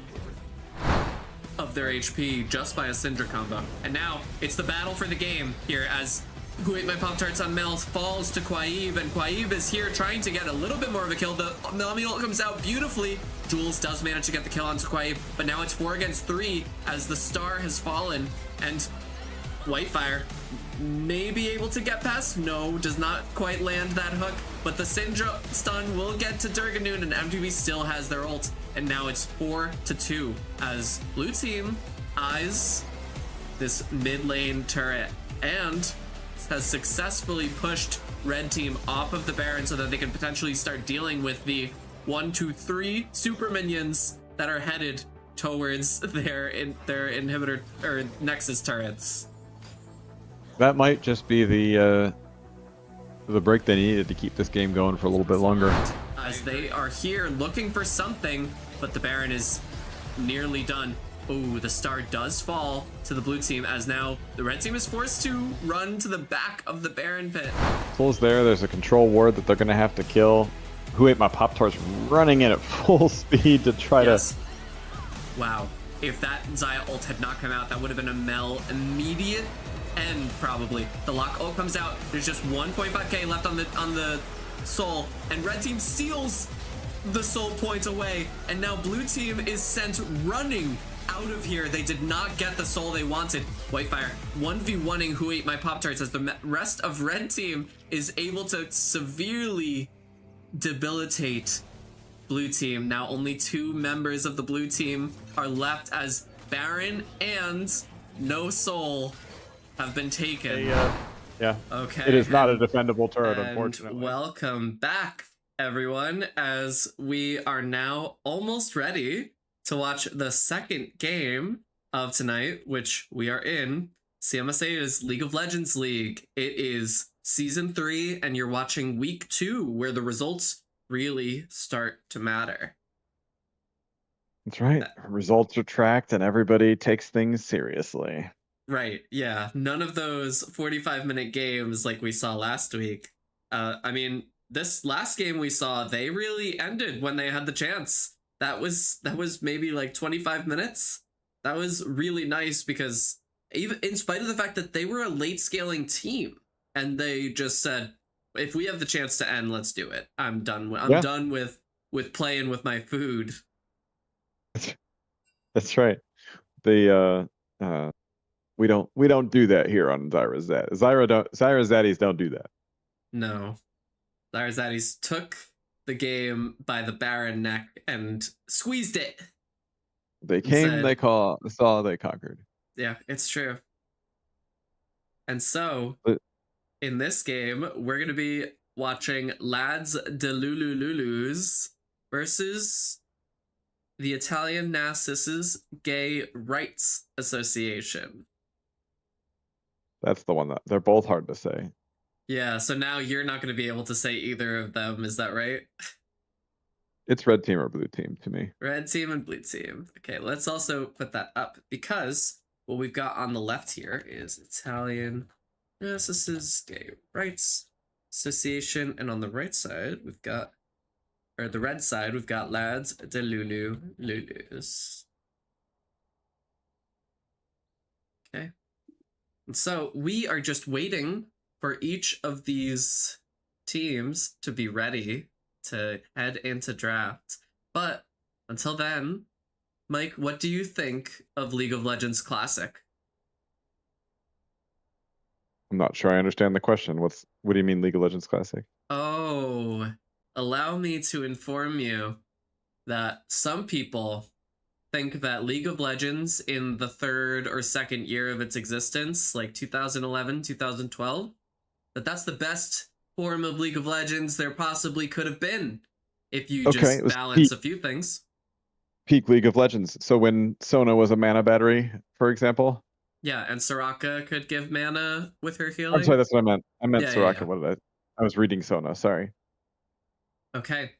of their HP just by a Syndra combo. And now it's the battle for the game here as Who Ate My Pop-Tarts on Mel falls to Quaib, and Quaib is here trying to get a little bit more of a kill. The Nami ult comes out beautifully. Jules does manage to get the kill onto Quaib, but now it's 4 against 3 as the star has fallen, and Whitefire may be able to get past. No, does not quite land that hook, but the Syndra stun will get to Durganoon, and MTV still has their ult, and now it's 4-2 as blue team eyes this mid lane turret and has successfully pushed red team off of the Baron so that they can potentially start dealing with the 1, 2, 3 super minions that are headed towards their inhibitor or Nexus turrets. That might just be the break they needed to keep this game going for a little bit longer. As they are here looking for something, but the Baron is nearly done. Oh, the star does fall to the blue team as now the red team is forced to run to the back of the Baron pit. Soul's there. There's a control ward that they're going to have to kill. Who Ate My Pop-Tarts running in at full speed to try Yes. Wow. If that Xayah ult had not come out, that would have been a Mel immediate end, probably. The lock ult comes out. There's just 1.5k left on the soul, and red team steals the soul points away, and now blue team is sent running out of here. They did not get the soul they wanted. Whitefire 1v1ing Who Ate My Pop-Tarts as the rest of red team is able to severely debilitate blue team. Now only 2 members of the blue team are left as Baron and no soul have been taken. Yeah. Okay. It is not a defendable turret, unfortunately. Welcome back, everyone, as we are now almost ready to watch the second game of tonight, which we are in. CMSA is League of Legends League. It is Season 3, and you're watching Week 2, where the results really start to matter. That's right. Results are tracked, and everybody takes things seriously. Right, yeah. None of those 45-minute games like we saw last week. I mean, this last game we saw, they really ended when they had the chance. That was maybe like 25 minutes. That was really nice because even in spite of the fact that they were a late scaling team and they just said, if we have the chance to end, let's do it. I'm done with playing with my food. That's right. We don't do that here on Zyra's Zad. Zyra's Zaddies don't do that. No. Zyra's Zaddies took the game by the Baron neck and squeezed it. They came, they saw, they conquered. Yeah, it's true. And so, in this game, we're going to be watching Lads de Lulululus versus the Italian Narcissus Gay Rights Association. That's the one that they're both hard to say. Yeah, so now you're not going to be able to say either of them, is that right? It's red team or blue team to me. Red team and blue team. Okay, let's also put that up because what we've got on the left here is Italian Narcissus Gay Rights Association, and on the right side we've got, or the red side, we've got Lads de Lulus. Okay. And so we are just waiting for each of these teams to be ready to head into draft. But until then, Mike, what do you think of League of Legends Classic? I'm not sure I understand the question. What do you mean League of Legends Classic? Oh, allow me to inform you that some people think that League of Legends in the 3rd or 2nd year of its existence, like 2011, 2012, that's the best form of League of Legends there possibly could have been if you just balance a few things. Peak League of Legends. So when Sona was a mana battery, for example? Yeah, and Soraka could give mana with her healing. I'm sorry, that's what I meant. I meant Soraka. Yeah. What did I was reading Sona, sorry. Okay.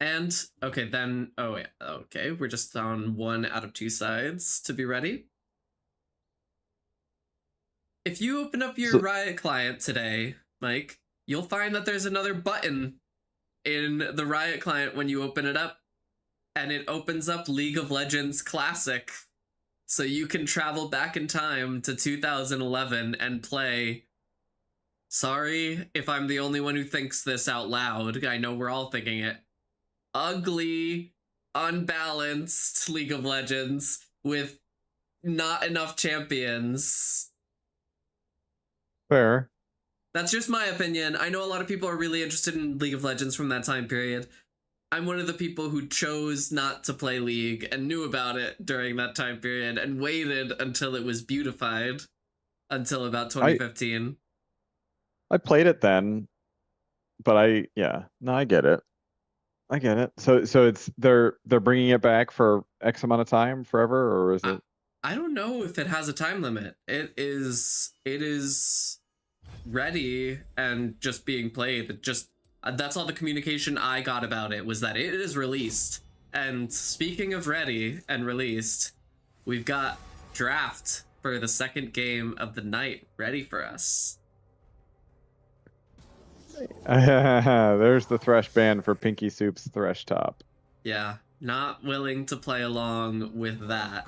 And, okay, then, oh, yeah, okay, we're just on 1 out of 2 sides to be ready. If you open up your Riot client today, Mike, you'll find that there's another button in the Riot client when you open it up, and it opens up League of Legends Classic, so you can travel back in time to 2011 and play. Sorry if I'm the only one who thinks this out loud. I know we're all thinking it. Ugly, unbalanced League of Legends with not enough champions. Fair. That's just my opinion. I know a lot of people are really interested in League of Legends from that time period. I'm one of the people who chose not to play League and knew about it during that time period and waited until it was beautified until about 2015. I played it then, but I get it. I get it. So it's they're bringing it back for X amount of time, forever, or is it? I don't know if it has a time limit. It is ready and just being played. That's all the communication I got about it, was that it is released. And speaking of ready and released, we've got draft for the second game of the night ready for us. There's the Thresh ban for Pinky Soup's Thresh top. Yeah, not willing to play along with that.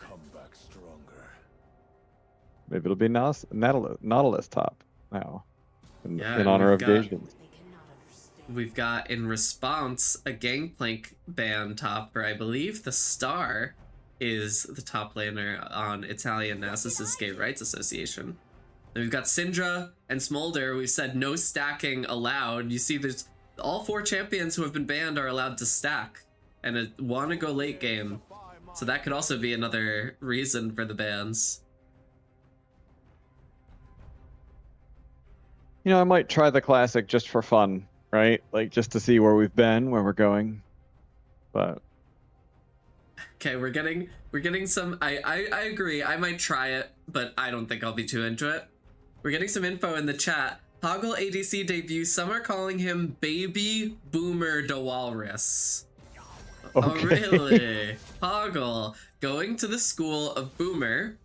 Maybe it'll be Nautilus top now, Yeah, in and honor of Gasians. we've got in response a Gangplank ban topper. I believe the Star is the top laner on Italian Nasus' Gay Rights Association. Then we've got Syndra and Smolder. We've said no stacking allowed. You see, there's all 4 champions who have been banned are allowed to stack and want to go late game. So that could also be another reason for the bans. You know, I might try the classic just for fun, right? Like just to see where we've been, where we're going. But okay, we're getting some. I agree. I might try it, but I don't think I'll be too into it. We're getting some info in the chat. Hoggle ADC debut. Some are calling him Baby Boomer de Walrus. okay. Oh really? Hoggle going to the school of Boomer,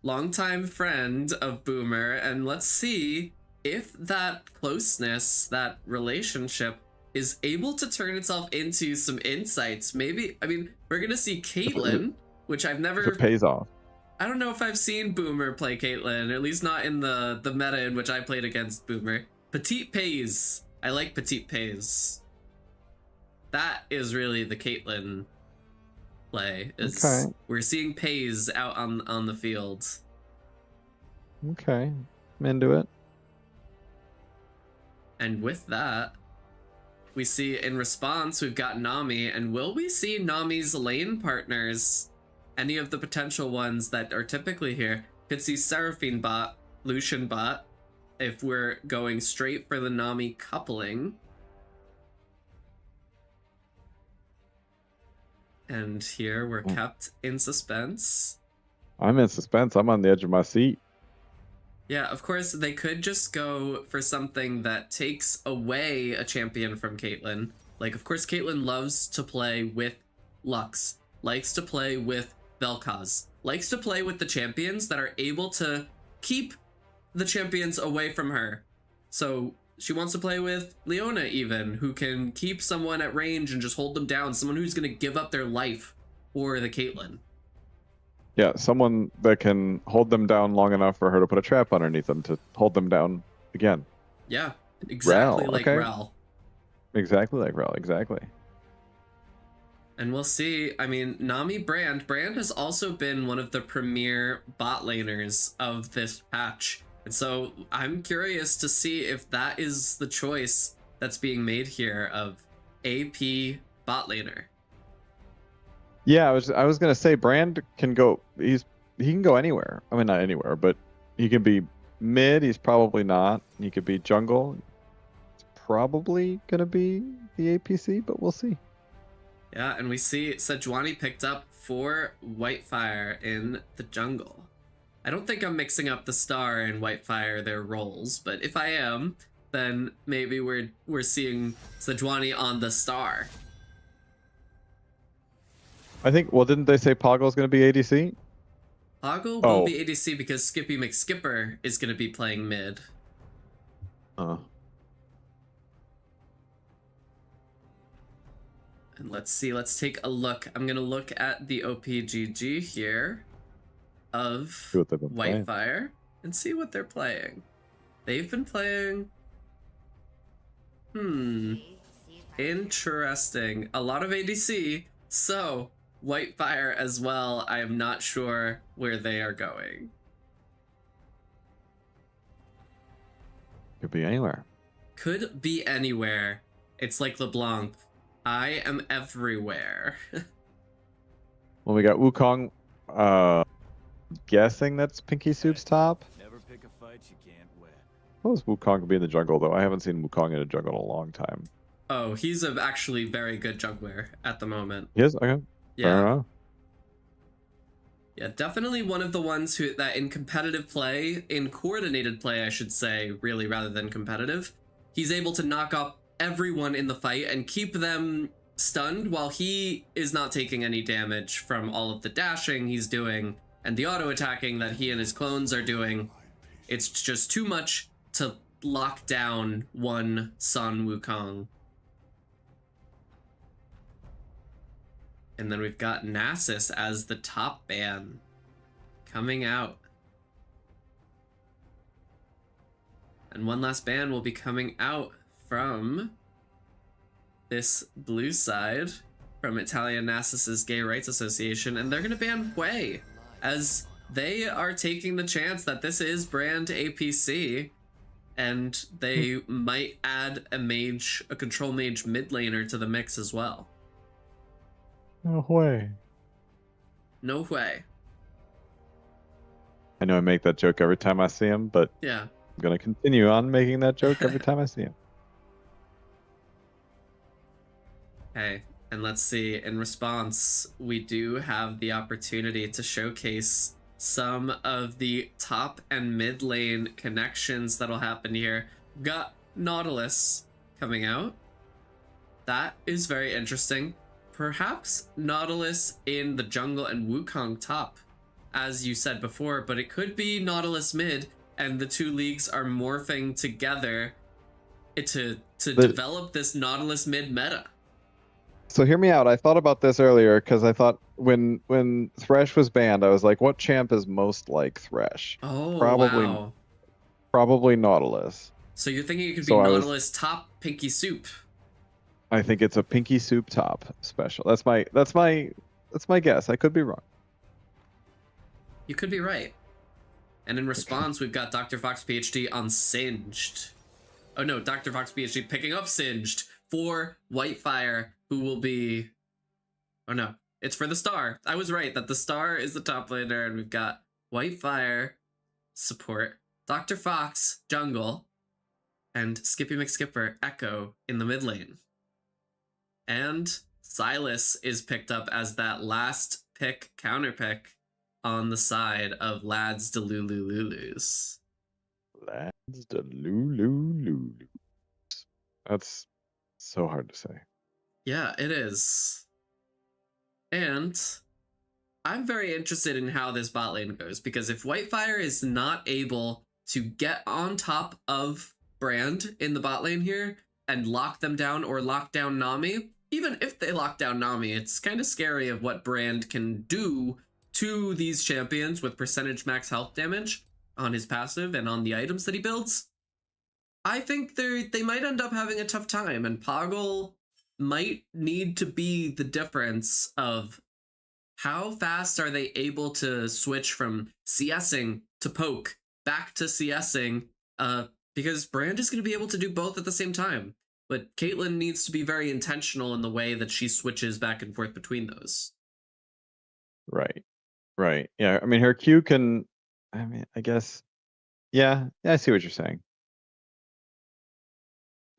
longtime friend of Boomer, and let's see if that closeness, that relationship, is able to turn itself into some insights. Maybe, I mean, we're gonna see Caitlyn, which I've never... It pays off. I don't know if I've seen Boomer play Caitlyn, or at least not in the meta in which I played against Boomer. Petite pays. I like Petite pays. That is really the Caitlyn play. Okay. We're seeing pays out on the field. Okay. I'm into it. And with that, we see in response, we've got Nami, and will we see Nami's lane partners? Any of the potential ones that are typically here? Could see Seraphine bot, Lucian bot, if we're going straight for the Nami coupling. And here we're kept in suspense. I'm in suspense. I'm on the edge of my seat. Yeah, of course, they could just go for something that takes away a champion from Caitlyn. Like, of course, Caitlyn loves to play with Lux, likes to play with Vel'Koz, likes to play with the champions that are able to keep the champions away from her. So she wants to play with Leona even, who can keep someone at range and just hold them down, someone who's going to give up their life for the Caitlyn. Yeah, someone that can hold them down long enough for her to put a trap underneath them to hold them down again. Yeah, exactly Rel, like okay. Rel. Exactly like Rel, exactly. And we'll see. I mean, Nami Brand has also been one of the premier bot laners of this patch. And so I'm curious to see if that is the choice that's being made here of AP bot laner. Yeah, I was gonna say Brand can go. He can go anywhere. I mean, not anywhere, but he can be mid. He's probably not. He could be jungle. It's probably gonna be the APC, but we'll see. Yeah, and we see Sejuani picked up for Whitefire in the jungle. I don't think I'm mixing up the Star and Whitefire, their roles, but if I am, then maybe we're seeing Sejuani on the Star. I think. Well, didn't they say Poggle's gonna be ADC? Poggle will be ADC because Skippy McSkipper is going to be playing mid. Uh. And let's see, let's take a look. I'm going to look at the OPGG here of Whitefire and see what they're playing. They've been playing... Interesting. A lot of ADC. So, Whitefire as well. I am not sure where they are going. Could be anywhere. Could be anywhere. It's like LeBlanc. I am everywhere. Well, we got Wukong. Guessing that's Pinky Soup's top. Never pick a fight you can't win. Suppose Wukong could be in the jungle, though. I haven't seen Wukong in a jungle in a long time. Oh, he's a actually very good jungler at the moment. He is? Okay. Yeah. Fair enough. Yeah, definitely one of the ones who that in competitive play, in coordinated play, I should say, really, rather than competitive, he's able to knock up everyone in the fight and keep them stunned while he is not taking any damage from all of the dashing he's doing and the auto attacking that he and his clones are doing. It's just too much to lock down one Sun Wukong. And then we've got Nasus as the top ban coming out. And one last ban will be coming out from this blue side, from Italian Nasus's Gay Rights Association, and they're going to ban Hwei, as they are taking the chance that this is brand APC, and they might add a control mage mid laner to the mix as well. No way. No Hwei. I know I make that joke every time I see him, but Yeah. I'm going to continue on making that joke every time I see him. Okay, and let's see, in response, we do have the opportunity to showcase some of the top and mid lane connections that'll happen here. We've got Nautilus coming out. That is very interesting. Perhaps Nautilus in the jungle and Wukong top, as you said before, but it could be Nautilus mid, and the two leagues are morphing together to develop this Nautilus mid meta. So hear me out. I thought about this earlier because I thought when Thresh was banned, I was like, what champ is most like Thresh? Oh, Probably, wow. probably Nautilus. So you're thinking it could be So Nautilus top Pinky Soup? I think it's a Pinky Soup top special. That's my guess. I could be wrong. You could be right. And in response, we've got Dr. Fox PhD on Singed. Oh no, Dr. Fox PhD picking up Singed for Whitefire, who will be... Oh no, it's for the Star. I was right that the Star is the top laner, and we've got Whitefire support, Dr. Fox jungle, and Skippy McSkipper Echo in the mid lane. And Silas is picked up as that last pick counter pick on the side of Lads Delulululus. Lads Delulululus. That's so hard to say. Yeah, it is. And I'm very interested in how this bot lane goes, because if Whitefire is not able to get on top of Brand in the bot lane here and lock them down or lock down Nami, even if they lock down Nami, it's kind of scary of what Brand can do to these champions with percentage max health damage on his passive and on the items that he builds. I think they might end up having a tough time, and Poggle might need to be the difference of how fast are they able to switch from CSing to poke back to CSing, because Brand is going to be able to do both at the same time. But Caitlyn needs to be very intentional in the way that she switches back and forth between those. Right. Right. Yeah. I mean, her Q can. I mean, I guess. Yeah. I see what you're saying.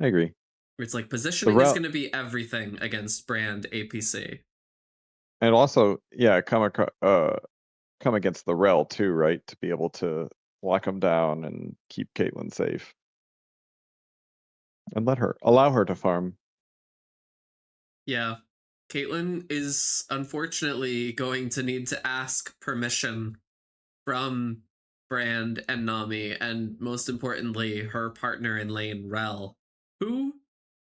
I agree. It's like positioning is going to be everything against Brand APC. And also, yeah, come against the Rel too, right? To be able to lock them down and keep Caitlyn safe, and allow her to farm. Yeah, Caitlyn is unfortunately going to need to ask permission from Brand and Nami, and most importantly, her partner in lane, Rel, who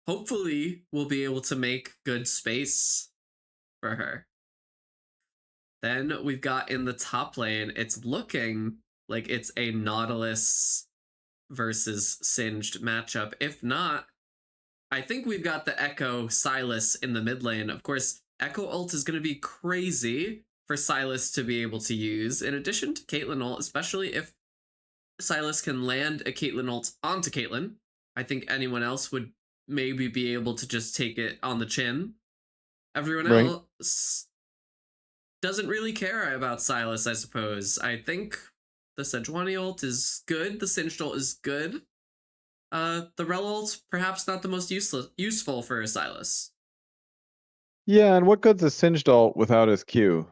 hopefully will be able to make good space for her. Then we've got in the top lane, it's looking like it's a Nautilus versus Singed matchup. If not, I think we've got the Echo Silas in the mid lane. Of course, Echo ult is going to be crazy for Silas to be able to use, in addition to Caitlyn ult, especially if Silas can land a Caitlyn ult onto Caitlyn. I think anyone else would maybe be able to just take it on the chin. Everyone else doesn't really care about Silas, I suppose. I think the Sejuani ult is good. The Singed ult is good. The Rel ult, perhaps not the most useful for Silas. Yeah, and what good's a Singed ult without his Q?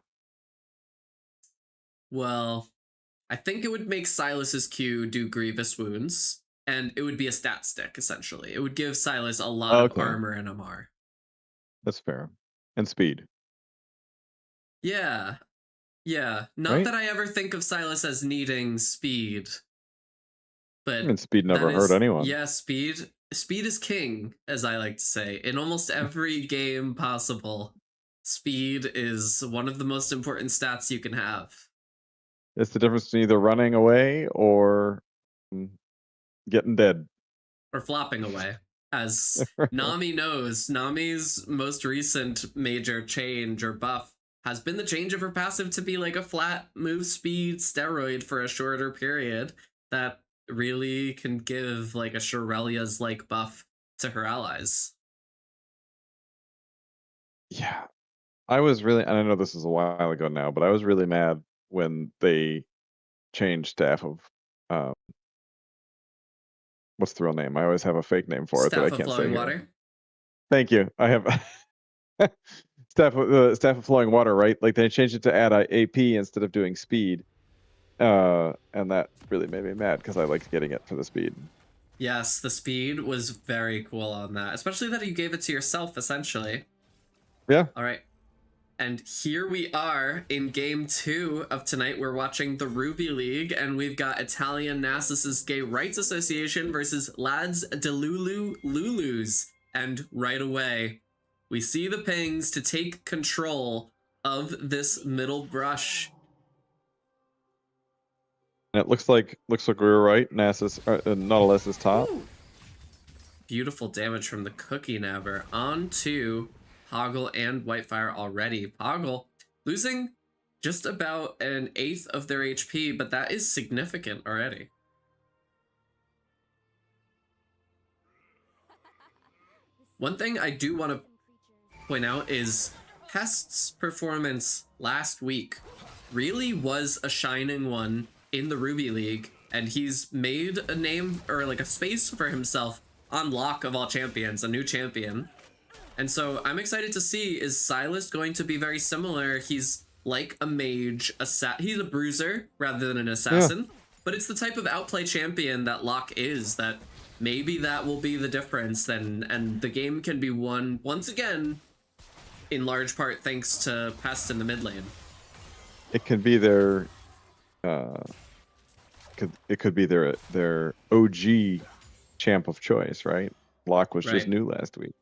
Well, I think it would make Silas's Q do grievous wounds, and it would be a stat stick, essentially. It would give Silas a lot of armor and MR. That's fair. And speed. Yeah. Not right? That I ever think of Silas as needing speed. But And speed never that hurt is, anyone. yeah, speed is king, as I like to say. In almost every game possible, speed is one of the most important stats you can have. It's the difference between either running away or mm, getting dead. Or flopping away. As Nami knows, Nami's most recent major change or buff has been the change of her passive to be like a flat move speed steroid for a shorter period that really can give like a Shirelia's like buff to her allies. Yeah. I was really, and I know this is a while ago now, but I was really mad when they changed staff of, uh, what's the real name? I always have a fake name for it that I Staff of can't say flowing here. water. Thank you. I have staff of flowing water, right? Like they changed it to add AP instead of doing speed, and that really made me mad because I liked getting it for the speed. Yes, the speed was very cool on that, especially that you gave it to yourself essentially. Yeah. All right. And here we are in game 2 of tonight. We're watching the Ruby League, and we've got Italian Nasus's Gay Rights Association versus Lads de Lulu Lulus. And right away, we see the pings to take control of this middle brush. And it looks like we were right. Nasus, Nautilus is top. Ooh. Beautiful damage from the Cookie Nabber onto Poggle and Whitefire already. Poggle losing just about 1/8 of their HP, but that is significant already. One thing I do want to point out is Pest's performance last week really was a shining one in the Ruby League, and he's made a name or like a space for himself on Lock of All Champions, a new champion. And so I'm excited to see, is Silas going to be very similar? He's like a mage, he's a bruiser rather than an assassin, but it's the type of outplay champion that Locke is, that maybe that will be the difference then, and the game can be won once again in large part thanks to Pest in the mid lane. It could be their, it could be their OG champ of choice, right? Locke was just new last week.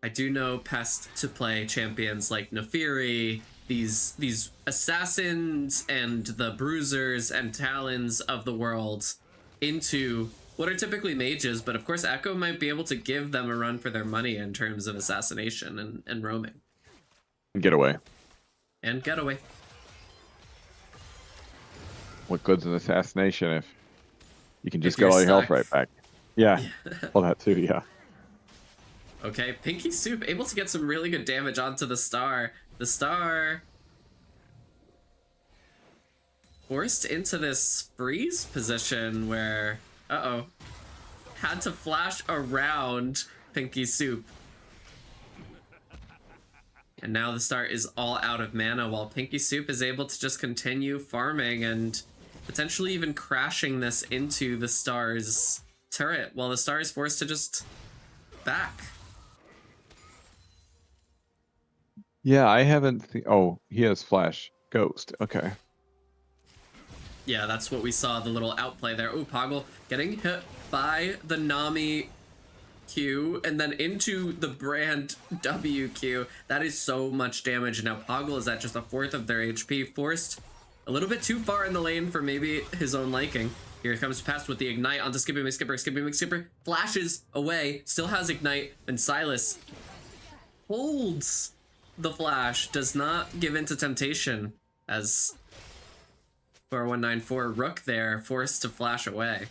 I do know Pest to play champions like Nefiri, these assassins and the bruisers and talons of the world into what are typically mages, but of course Echo might be able to give them a run for their money in terms of assassination and roaming. And get away. And getaway. What good's an assassination if you can just If you're get all your health stuck. right back? Yeah. All that too, yeah. Okay, Pinky Soup able to get some really good damage onto the Star. The Star forced into this freeze position where, had to flash around Pinky Soup. And now the Star is all out of mana while Pinky Soup is able to just continue farming and potentially even crashing this into the Star's turret while the Star is forced to just back. Yeah, I haven't. Oh, he has Flash Ghost. Okay. Yeah, that's what we saw, the little outplay there. Ooh, Poggle getting hit by the Nami Q and then into the Brand WQ. That is so much damage. Now Poggle is at just 1/4 of their HP, forced a little bit too far in the lane for maybe his own liking. Here comes Pest with the Ignite onto Skippy McSkipper. Skippy McSkipper flashes away, still has Ignite, and Silas holds the flash, does not give in to temptation as 4194 Rook there, forced to flash away.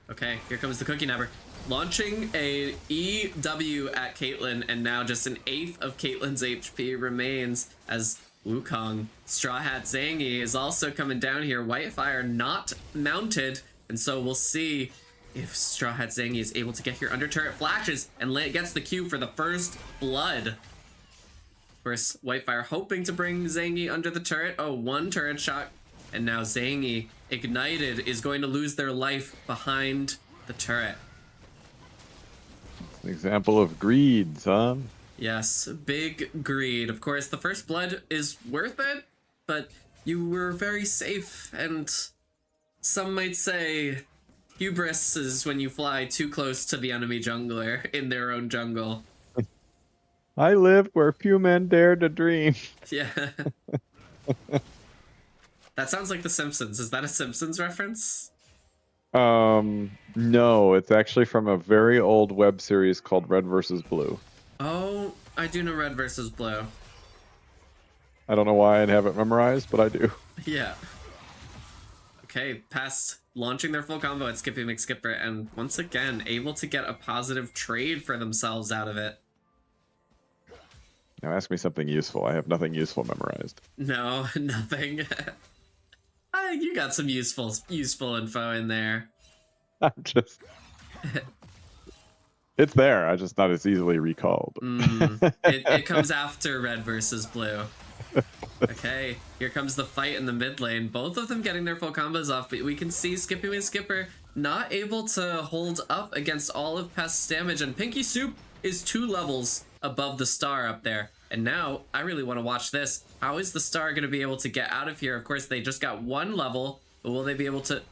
Okay, here comes the Cookie Nabber. Launching a EW at Caitlyn, and now just 1/8 of Caitlyn's HP remains as Wukong. Straw Hat Zangi is also coming down here. Whitefire not mounted, and so we'll see if Straw Hat Zangi is able to get here under turret flashes and gets the Q for the first blood. Of course, Whitefire hoping to bring Zangi under the turret. Oh, one turret shot, and now Zangi, ignited, is going to lose their life behind the turret. An example of greed, son. Yes, big greed. Of course, the first blood is worth it, but You were very safe, and some might say hubris is when you fly too close to the enemy jungler in their own jungle. I live where few men dare to dream. Yeah. That sounds like The Simpsons. Is that a Simpsons reference? No, it's actually from a very old web series called Red versus Blue. Oh, I do know Red versus Blue. I don't know why I have it memorized, but I do. Yeah. Okay, past launching their full combo at Skippy McSkipper, and once again, able to get a positive trade for themselves out of it. Now ask me something useful. I have nothing useful memorized. No, nothing. You got some useful info in there. I'm just... It's there, I just not as easily recalled. It comes after Red versus Blue. Okay, here comes the fight in the mid lane. Both of them getting their full combos off, but we can see Skippy and Skipper not able to hold up against all of Pest's damage, and Pinky Soup is 2 levels above the star up there. And now, I really want to watch this. How is the star going to be able to get out of here? Of course, they just got 1 level, but will they be able to...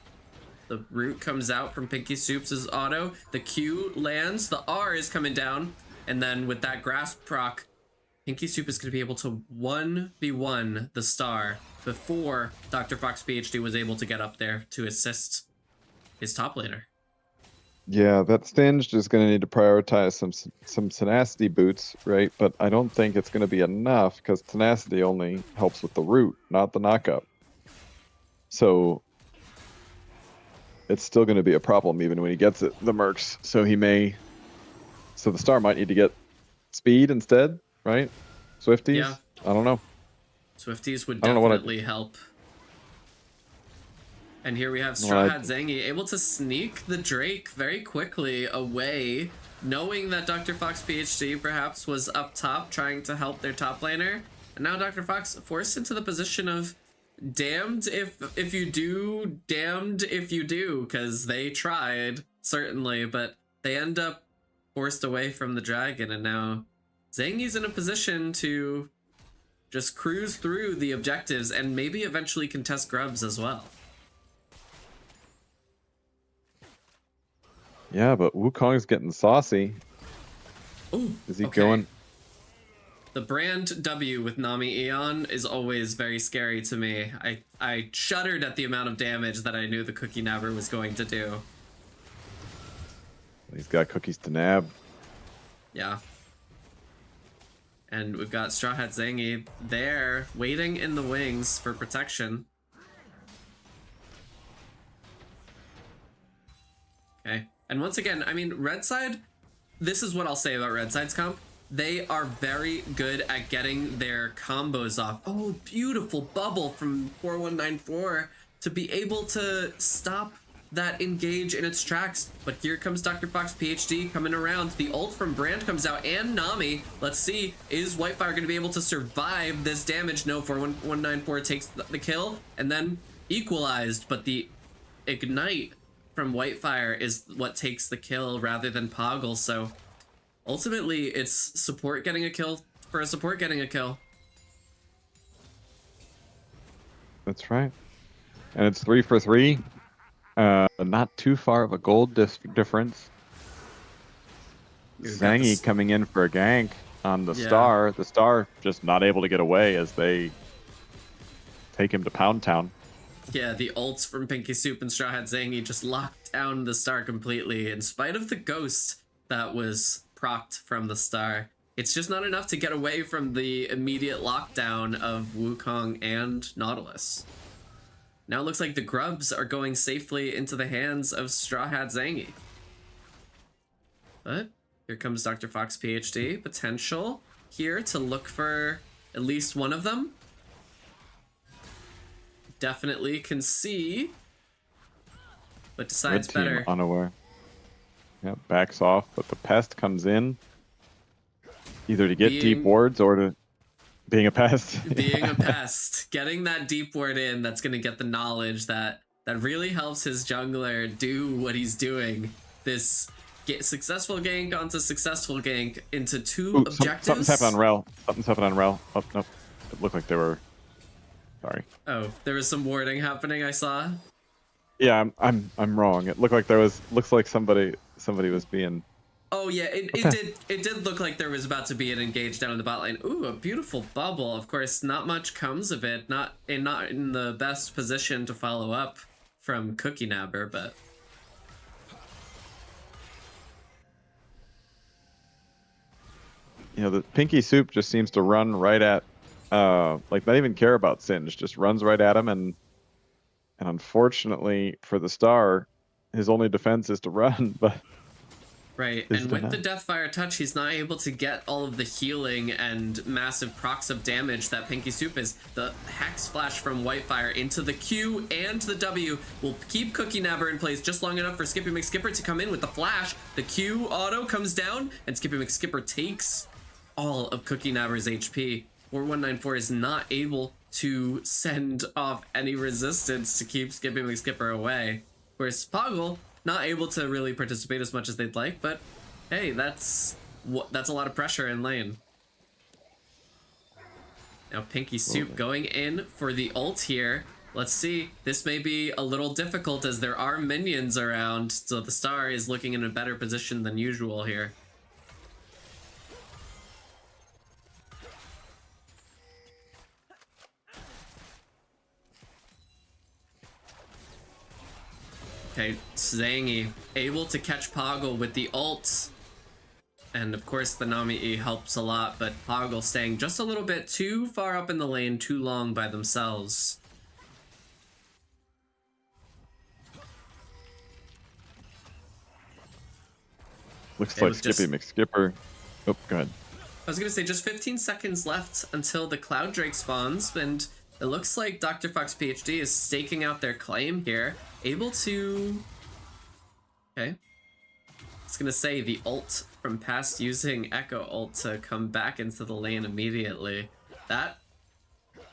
The root comes out from Pinky Soup's auto. The Q lands. The R is coming down. And then with that grasp proc, Pinky Soup is going to be able to 1v1 the star before Dr. Fox PhD was able to get up there to assist his top laner. Yeah, that Stinged is going to need to prioritize some tenacity boots, right? But I don't think it's going to be enough because tenacity only helps with the root, not the knockup. So it's still going to be a problem even when he gets it, the Mercs. So the star might need to get speed instead, right? Swifties? Yeah. I don't know. Swifties would I don't know what definitely help. And here we have Straw Hat Zangi able to sneak the Drake very quickly away, knowing that Dr. Fox PhD perhaps was up top trying to help their top laner. And now Dr. Fox forced into the position of damned if you do, damned if you do, because they tried, certainly, but they end up forced away from the dragon, and now Zangi's in a position to just cruise through the objectives and maybe eventually contest grubs as well. Yeah, but Wukong's getting saucy. Ooh, Is he okay. going? The brand W with Nami Eon is always very scary to me. I shuddered at the amount of damage that I knew the Cookie Nabber was going to do. He's got cookies to nab. Yeah. And we've got Straw Hat Zangi there, waiting in the wings for protection. Okay. And once again, I mean, Red Side, this is what I'll say about Red Side's comp. They are very good at getting their combos off. Oh, beautiful bubble from 4194 to be able to stop that engage in its tracks. But here comes Dr. Fox PhD coming around. The ult from Brand comes out and Nami. Let's see, is Whitefire going to be able to survive this damage? No, 4194 takes the kill and then equalized, but the ignite from Whitefire is what takes the kill rather than Poggle. So ultimately, it's support getting a kill for a support getting a kill. That's right. And it's 3 for 3. Not too far of a gold difference. Zangi coming in for a gank on the star. The star just not able to get away as they take him to Pound Town. Yeah, the ults from Pinky Soup and Straw Hat Zangi just locked down the star completely in spite of the ghost that was procced from the star. It's just not enough to get away from the immediate lockdown of Wukong and Nautilus. Now it looks like the grubs are going safely into the hands of Straw Hat Zangi. But here comes Dr. Fox PhD, potential here to look for at least one of them. Definitely can see, but decides Red team better. Unaware. Yep, backs off, but the pest comes in either to get deep wards or to being a pest. Being a pest, getting that deep ward in, that's going to get the knowledge that really helps his jungler do what he's doing. This successful gank onto successful gank into two objectives. Something's happened on Rel. Something's happened on Rel. Oh, nope. It looked like they were Sorry. Oh, there was some warding happening, I saw. Yeah, I'm wrong. It looked like looks like somebody was being. Oh yeah, it did look like there was about to be an engage down in the bot lane. Ooh, a beautiful bubble. Of course, not much comes of it. Not in the best position to follow up from Cookie Nabber, but You know, the Pinky Soup just seems to run right at, like not even care about Singe, just runs right at him, and unfortunately for the Star, his only defense is to run, but right. is And to with not. the Deathfire Touch, he's not able to get all of the healing and massive procs of damage that Pinky Soup is. The Hex Flash from Whitefire into the Q and the W will keep Cookie Nabber in place just long enough for Skippy McSkipper to come in with the flash. The Q auto comes down, and Skippy McSkipper takes all of Cookie Nabber's HP. 4194 is not able to send off any resistance to keep Skippy McSkipper away. Whereas Poggle, not able to really participate as much as they'd like, but hey, that's a lot of pressure in lane. Now Pinky Soup going in for the ult here. Let's see. This may be a little difficult as there are minions around, so the Star is looking in a better position than usual here. Okay, Zangy able to catch Poggle with the ult. And of course the Nami-E helps a lot, but Poggle staying just a little bit too far up in the lane too long by themselves. Looks It like was Skippy McSkipper. Oh, go ahead. I was gonna say just 15 seconds left until the Cloud Drake spawns, and it looks like Dr. Fox PhD is staking out their claim here. Able to... Okay. I was gonna say the ult from past using Echo ult to come back into the lane immediately. That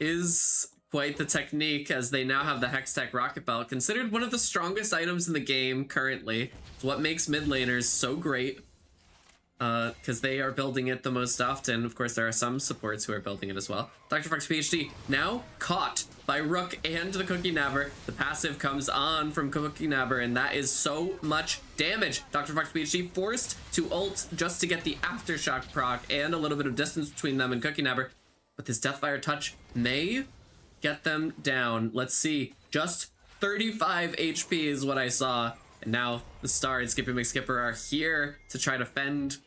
is quite the technique, as they now have the Hextech Rocket Belt, considered one of the strongest items in the game currently. It's what makes mid laners so great, because they are building it the most often. Of course, there are some supports who are building it as well. Dr. Fox PhD now caught by Rook and the Cookie Nabber. The passive comes on from Cookie Nabber, and that is so much damage. Dr. Fox PhD forced to ult just to get the Aftershock proc and a little bit of distance between them and Cookie Nabber. But this Deathfire Touch may get them down. Let's see. Just 35 HP is what I saw. And now the Star and Skippy McSkipper are here to try to fend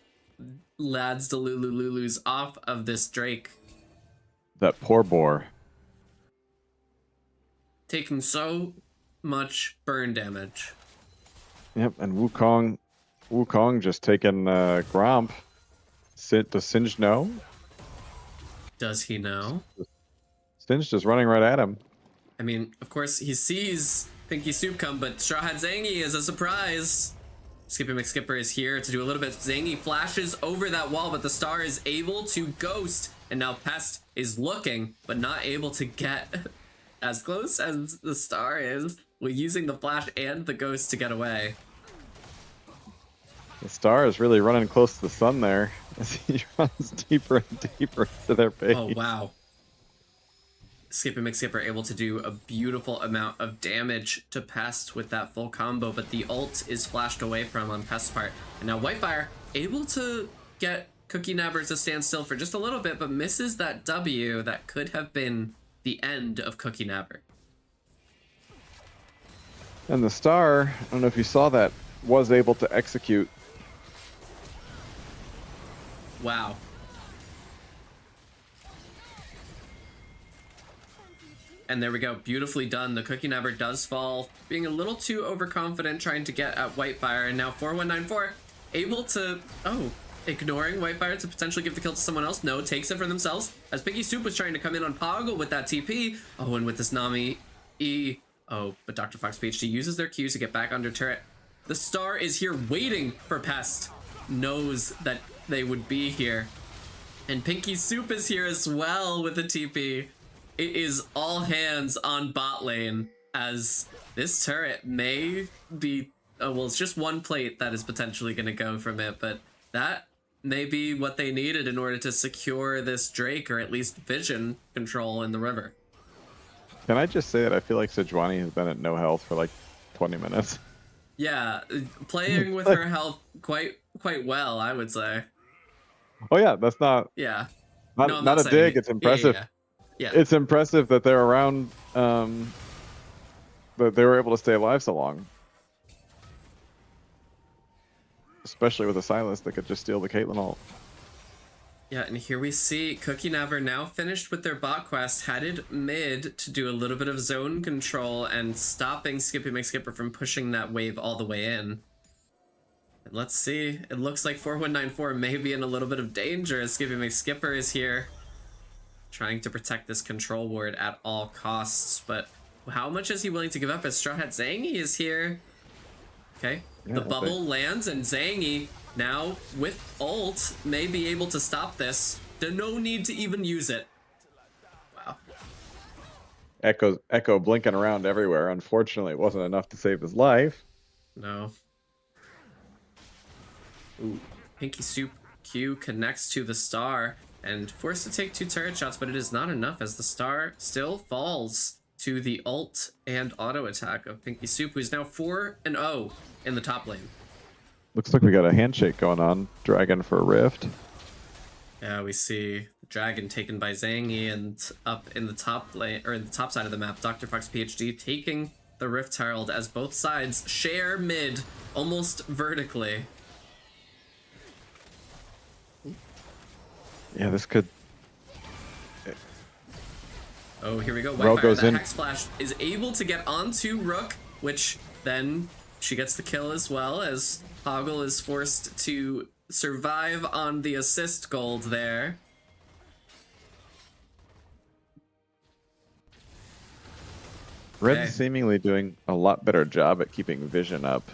lads to Lulus off of this Drake. That poor boar. Taking so much burn damage. Yep, and Wukong just taking Gromp. Does Singe know? Does he know? Singe just running right at him. I mean, of course, he sees Pinky Soup come, but Straw Hat Zangy is a surprise. Skippy McSkipper is here to do a little bit. Zangy flashes over that wall, but the Star is able to ghost. And now Pest is looking, but not able to get as close as the Star is, with using the flash and the ghost to get away. The Star is really running close to the sun there as he runs deeper and deeper into their base. Oh, wow. Skippy McSkipper able to do a beautiful amount of damage to Pest with that full combo, but the ult is flashed away from on Pest's part. And now Whitefire able to get Cookie Nabber to stand still for just a little bit, but misses that W that could have been the end of Cookie Nabber. And the Star, I don't know if you saw that, was able to execute. Wow. And there we go, beautifully done. The Cookie Nabber does fall, being a little too overconfident trying to get at Whitefire, and now 4194 able to, ignoring Whitefire to potentially give the kill to someone else. No, takes it for themselves, as Pinky Soup was trying to come in on Poggle with that TP. Oh, and with this Nami-E. Oh, but Dr. Fox PhD uses their Q to get back under turret. The Star is here waiting for Pest, knows that they would be here. And Pinky Soup is here as well with the TP. It is all hands on bot lane, as this turret may be, well, it's just one plate that is potentially going to go from it, but that may be what they needed in order to secure this Drake, or at least vision control in the river. Can I just say that I feel like Sejuani has been at no health for like 20 minutes? Yeah, playing with her health quite well, I would say. Oh yeah, that's not Yeah. No, not I'm not not a dig. saying. It's Yeah, yeah, impressive. yeah. Yeah. It's impressive that they're around. That they were able to stay alive so long, especially with a Silas that could just steal the Caitlyn ult. Yeah, and here we see Cookie Never now finished with their bot quest, headed mid to do a little bit of zone control and stopping Skippy McSkipper from pushing that wave all the way in. And let's see, it looks like 4194 may be in a little bit of danger as Skippy McSkipper is here trying to protect this control ward at all costs, but how much is he willing to give up as Straw Hat Zangy is here? Okay, Yeah, the bubble lands and Zangy now with ult may be able to stop this. There's no need to even use it. Wow. Echo blinking around everywhere. Unfortunately, it wasn't enough to save his life. No. Ooh, Pinky Soup Q connects to the star and forced to take 2 turret shots, but it is not enough as the star still falls to the ult and auto attack of Pinky Soup, who's now 4-0 in the top lane. Looks like we got a handshake going on. Dragon for Rift. Yeah, we see Dragon taken by Zangy, and up in the top lane, or in the top side of the map, Dr. Fox PhD taking the Rift Herald as both sides share mid almost vertically. Yeah, this could. Oh, here we go. Rel Whitefire, goes that in. Hex Flash is able to get onto Rook, which then she gets the kill as well, as Hoggle is forced to survive on the assist gold there. Red's Okay. seemingly doing a lot better job at keeping vision up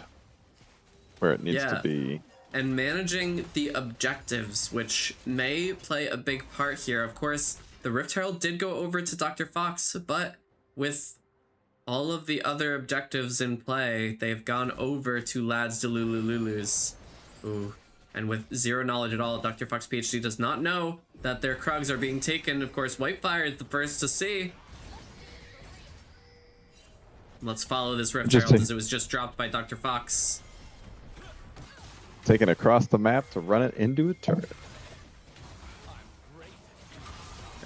where it needs to Yeah. be. And managing the objectives, which may play a big part here. Of course, the Rift Herald did go over to Dr. Fox, but with all of the other objectives in play, they've gone over to Lads Delulululus. Ooh. And with zero knowledge at all, Dr. Fox PhD does not know that their Krugs are being taken. Of course, Whitefire is the first to see. Let's follow this Rift Herald as it was just dropped by Dr. Fox. Taken across the map to run it into a turret.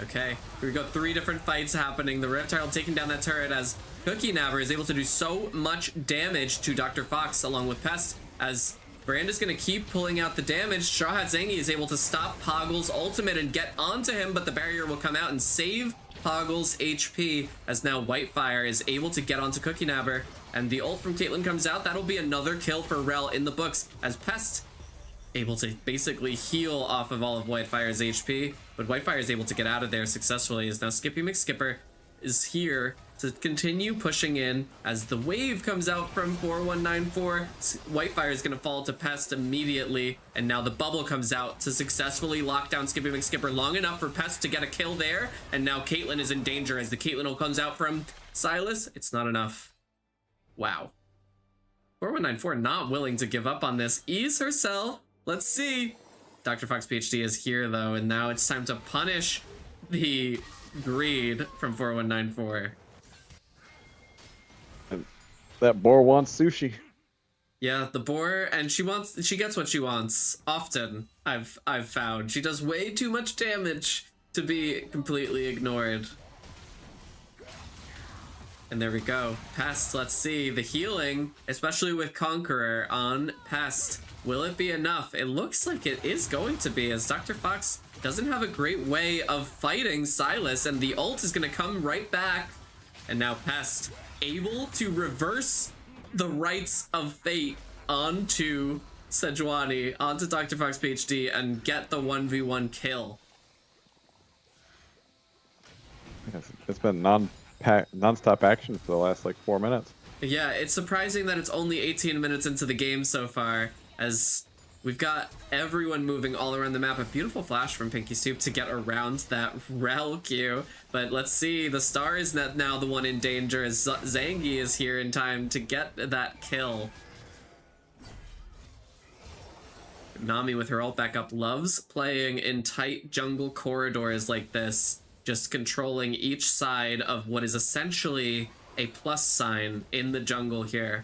Okay, here we go. 3 different fights happening. The Rift Herald taking down that turret as Cookie Nabber is able to do so much damage to Dr. Fox along with Pest, as Brand is going to keep pulling out the damage. Straw Hat Zangy is able to stop Poggle's ultimate and get onto him, but the barrier will come out and save Poggle's HP, as now Whitefire is able to get onto Cookie Nabber, and the ult from Caitlyn comes out. That'll be another kill for Rel in the books, as Pest able to basically heal off of all of Whitefire's HP, but Whitefire is able to get out of there successfully, as now Skippy McSkipper is here to continue pushing in as the wave comes out from 4194. Whitefire is going to fall to Pest immediately, and now the bubble comes out to successfully lock down Skippy McSkipper long enough for Pest to get a kill there, and now Caitlyn is in danger as the Caitlyn ult comes out from Silas. It's not enough. Wow. 4194 not willing to give up on this. Ease herself. Let's see. Dr. Fox PhD is here though, and now it's time to punish the greed from 4194. That boar wants sushi. Yeah, the boar, and she gets what she wants. Often, I've found. She does way too much damage to be completely ignored. And there we go. Pest, let's see. The healing, especially with Conqueror on Pest. Will it be enough? It looks like it is going to be, as Dr. Fox doesn't have a great way of fighting Silas, and the ult is going to come right back. And now Pest able to reverse the rights of fate onto Sejuani, onto Dr. Fox PhD, and get the 1v1 kill. It's been non-stop action for the last like 4 minutes. Yeah, it's surprising that it's only 18 minutes into the game so far, as we've got everyone moving all around the map. A beautiful flash from Pinky Soup to get around that Rel Q. But let's see, the star is now the one in danger, as Zangy is here in time to get that kill. Nami with her ult back up loves playing in tight jungle corridors like this, just controlling each side of what is essentially a plus sign in the jungle here.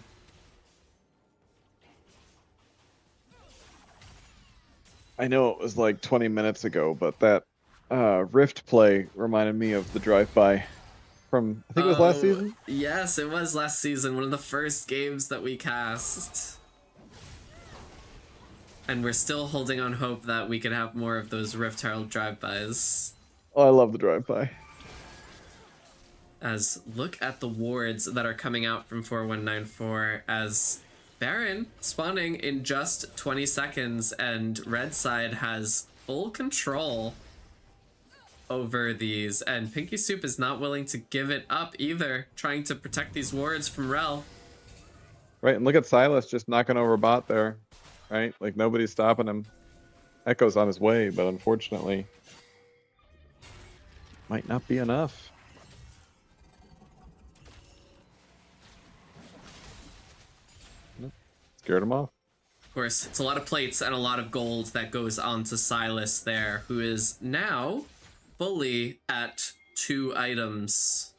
I know it was like 20 minutes ago, but that Rift play reminded me of the drive-by from, I think it was last season? Yes, it was last season, one of the first games that we cast. And we're still holding on hope that we could have more of those Rift Herald drive-bys. Oh, I love the drive-by. As look at the wards that are coming out from 4194 as Baron spawning in just 20 seconds, and red side has full control over these, and Pinky Soup is not willing to give it up either, trying to protect these wards from Rel. Right, and look at Silas just knocking over bot there, right? Like, nobody's stopping him. Echo's on his way, but unfortunately, might not be enough. Scared him off. Of course, it's a lot of plates and a lot of gold that goes on to Silas there, who is now fully at 2 items.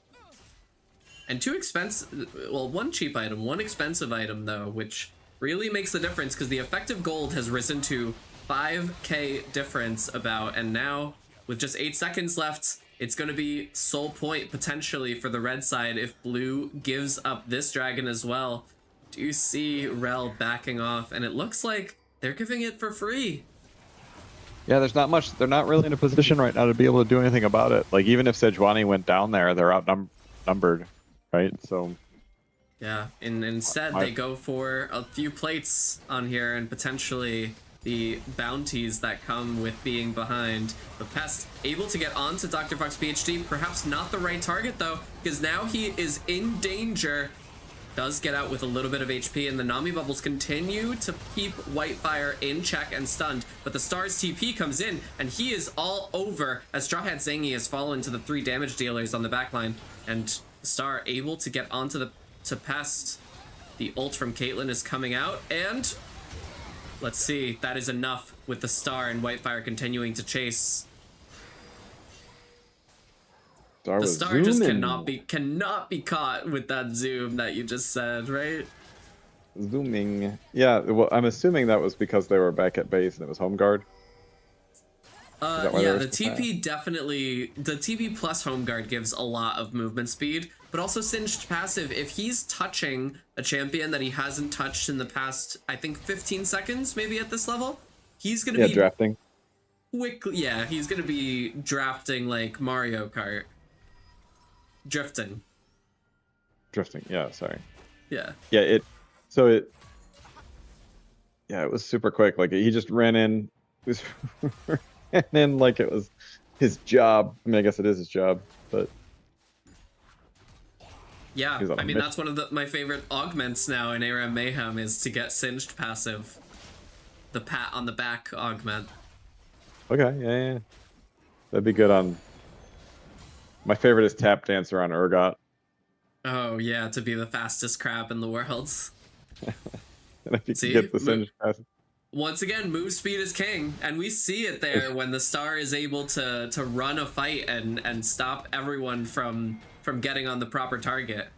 And 2 expensive, well, 1 cheap item, 1 expensive item though, which really makes the difference because the effective gold has risen to 5k difference about, and now with just 8 seconds left, it's going to be soul point potentially for the red side if blue gives up this dragon as well. Do you see Rel backing off? And it looks like they're giving it for free. Yeah, there's not much. They're not really in a position right now to be able to do anything about it. Like, even if Sejuani went down there, they're outnumbered, right? So, yeah, and instead they go for a few plates on here and potentially the bounties that come with being behind. The Pest able to get onto Dr. Fox PhD. Perhaps not the right target though, because now he is in danger. Does get out with a little bit of HP, and the Nami bubbles continue to keep Whitefire in check and stunned, but the Star's TP comes in, and he is all over as Straw Hat Zangy has fallen to the 3 damage dealers on the backline, and Star able to get onto the Pest. The ult from Caitlyn is coming out, and let's see, that is enough with the Star and Whitefire continuing to chase. The Star just cannot be caught with that zoom that you just said, right? Zooming. Yeah, well, I'm assuming that was because they were back at base and it was home guard. Yeah, the TP definitely, the TP plus home guard gives a lot of movement speed, but also Singed passive, if he's touching a champion that he hasn't touched in the past, I think 15 seconds maybe at this level, he's gonna be drafting. Quickly, yeah, he's gonna be drafting like Mario Kart. Drifting, yeah, sorry. Yeah, it was super quick. Like, he just ran in, like it was his job. I mean, I guess it is his job, but yeah, I mean, that's one of my favorite augments now in ARAM Mayhem is to get Singed passive, the pat on the back augment. Okay, yeah, that'd be good on. My favorite is Tap Dancer on Urgot. Oh yeah, to be the fastest crab in the world. And if you can get the Singed passive. Once again, move speed is king, and we see it there when the Star is able to run a fight and stop everyone from getting on the proper target.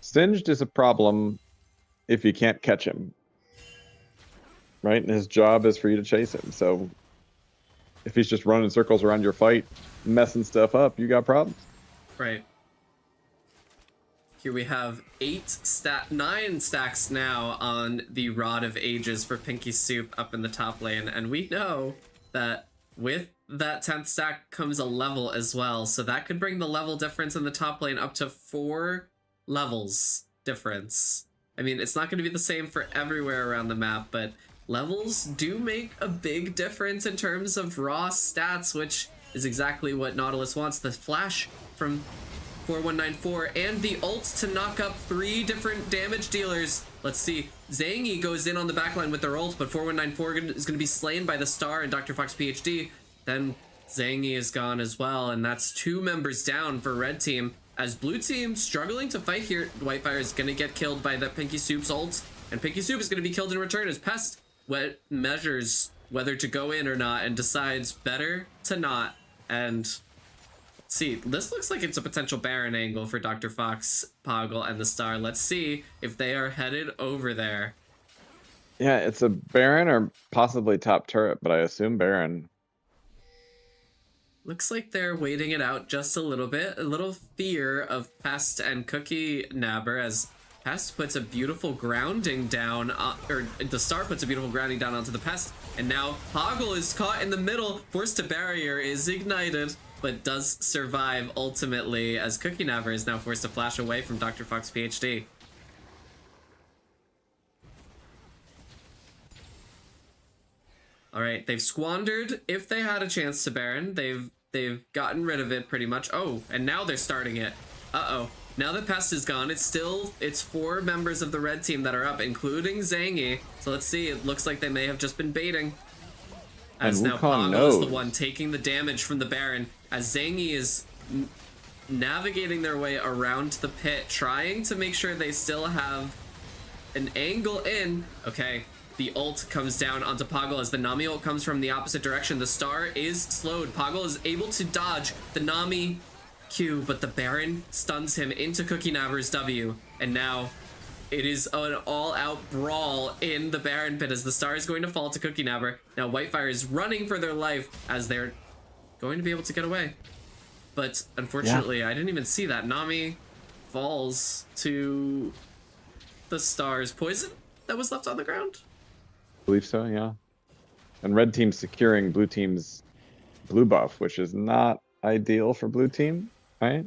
Singed is a problem if you can't catch him, right? And his job is for you to chase him. So if he's just running circles around your fight, messing stuff up, you got problems. Right. Here we have 9 stacks now on the Rod of Ages for Pinky Soup up in the top lane, and we know that with that 10th stack comes a level as well, so that could bring the level difference in the top lane up to 4 levels difference. I mean, it's not going to be the same for everywhere around the map, but levels do make a big difference in terms of raw stats, which is exactly what Nautilus wants. The flash from 4194 and the ult to knock up 3 different damage dealers. Let's see, Zangy goes in on the backline with their ult, but 4194 is going to be slain by the Star and Dr. Fox PhD. Then Zangy is gone as well, and that's 2 members down for red team. As blue team struggling to fight here, Whitefire is going to get killed by the Pinky Soup's ult, and Pinky Soup is going to be killed in return as Pest measures whether to go in or not and decides better to not. And see, this looks like it's a potential Baron angle for Dr. Fox, Poggle, and the Star. Let's see if they are headed over there. Yeah, it's a Baron or possibly top turret, but I assume Baron. Looks like they're waiting it out just a little bit. A little fear of Pest and Cookie Nabber as Pest puts a beautiful grounding down, or the Star puts a beautiful grounding down onto the Pest. And now Poggle is caught in the middle. Force to Barrier is ignited, but does survive ultimately as Cookie Nabber is now forced to flash away from Dr. Fox PhD. All right, they've squandered if they had a chance to Baron. They've gotten rid of it pretty much. Oh, and now they're starting it. Uh-oh. Now that Pest is gone, it's 4 members of the red team that are up, including Zangy. So let's see, it looks like they may have just been baiting. As And now Wukong Poggle is the knows. one taking the damage from the Baron, as Zangy is navigating their way around the pit, trying to make sure they still have an angle in. Okay, the ult comes down onto Poggle as the Nami ult comes from the opposite direction. The Star is slowed. Poggle is able to dodge the Nami Q, but the Baron stuns him into Cookie Nabber's W. And now it is an all-out brawl in the Baron pit as the Star is going to fall to Cookie Nabber. Now Whitefire is running for their life as they're going to be able to get away. But unfortunately, I didn't even see that. Nami falls to the Star's poison that was left on the ground. I believe so, yeah. And red team's securing blue team's blue buff, which is not ideal for blue team, right?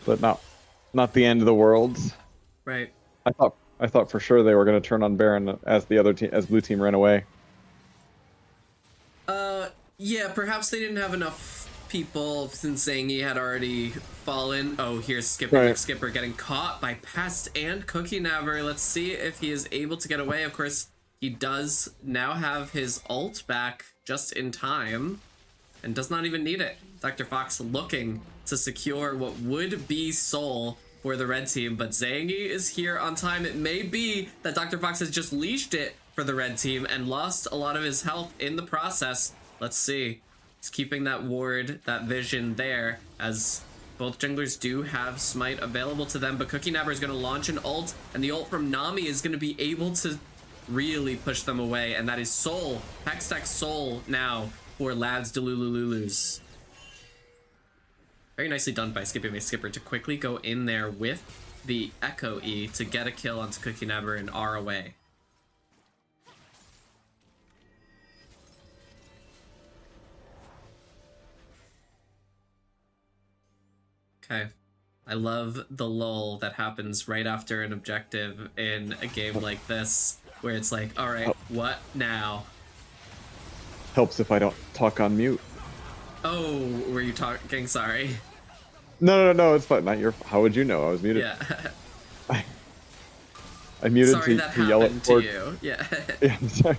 But not the end of the world. Right. I thought for sure they were going to turn on Baron as the other team, as blue team ran away. Yeah, perhaps they didn't have enough people since Zangy had already fallen. Oh, here's Skipper. Right. Skipper getting caught by Pest and Cookie Nabber. Let's see if he is able to get away. Of course, he does now have his ult back just in time and does not even need it. Dr. Fox looking to secure what would be Soul for the red team, but Zangy is here on time. It may be that Dr. Fox has just leashed it for the red team and lost a lot of his health in the process. Let's see. He's keeping that ward, that vision there, as both junglers do have smite available to them, but Cookie Nabber is going to launch an ult, and the ult from Nami is going to be able to really push them away, and that is Soul. Hextech Soul now for Lads Delulululus. Very nicely done by Skippy Skipper to quickly go in there with the Echo E to get a kill onto Cookie Nabber and R away. Okay. I love the lull that happens right after an objective in a game like this, where it's like, all right, what now? Helps if I don't talk on mute. Oh, were you talking? Sorry. No, it's fine. Not your. How would you know? I was muted. Yeah. I muted Sorry to, that to yell happened at to Cord. you. Yeah. Yeah, I'm sorry.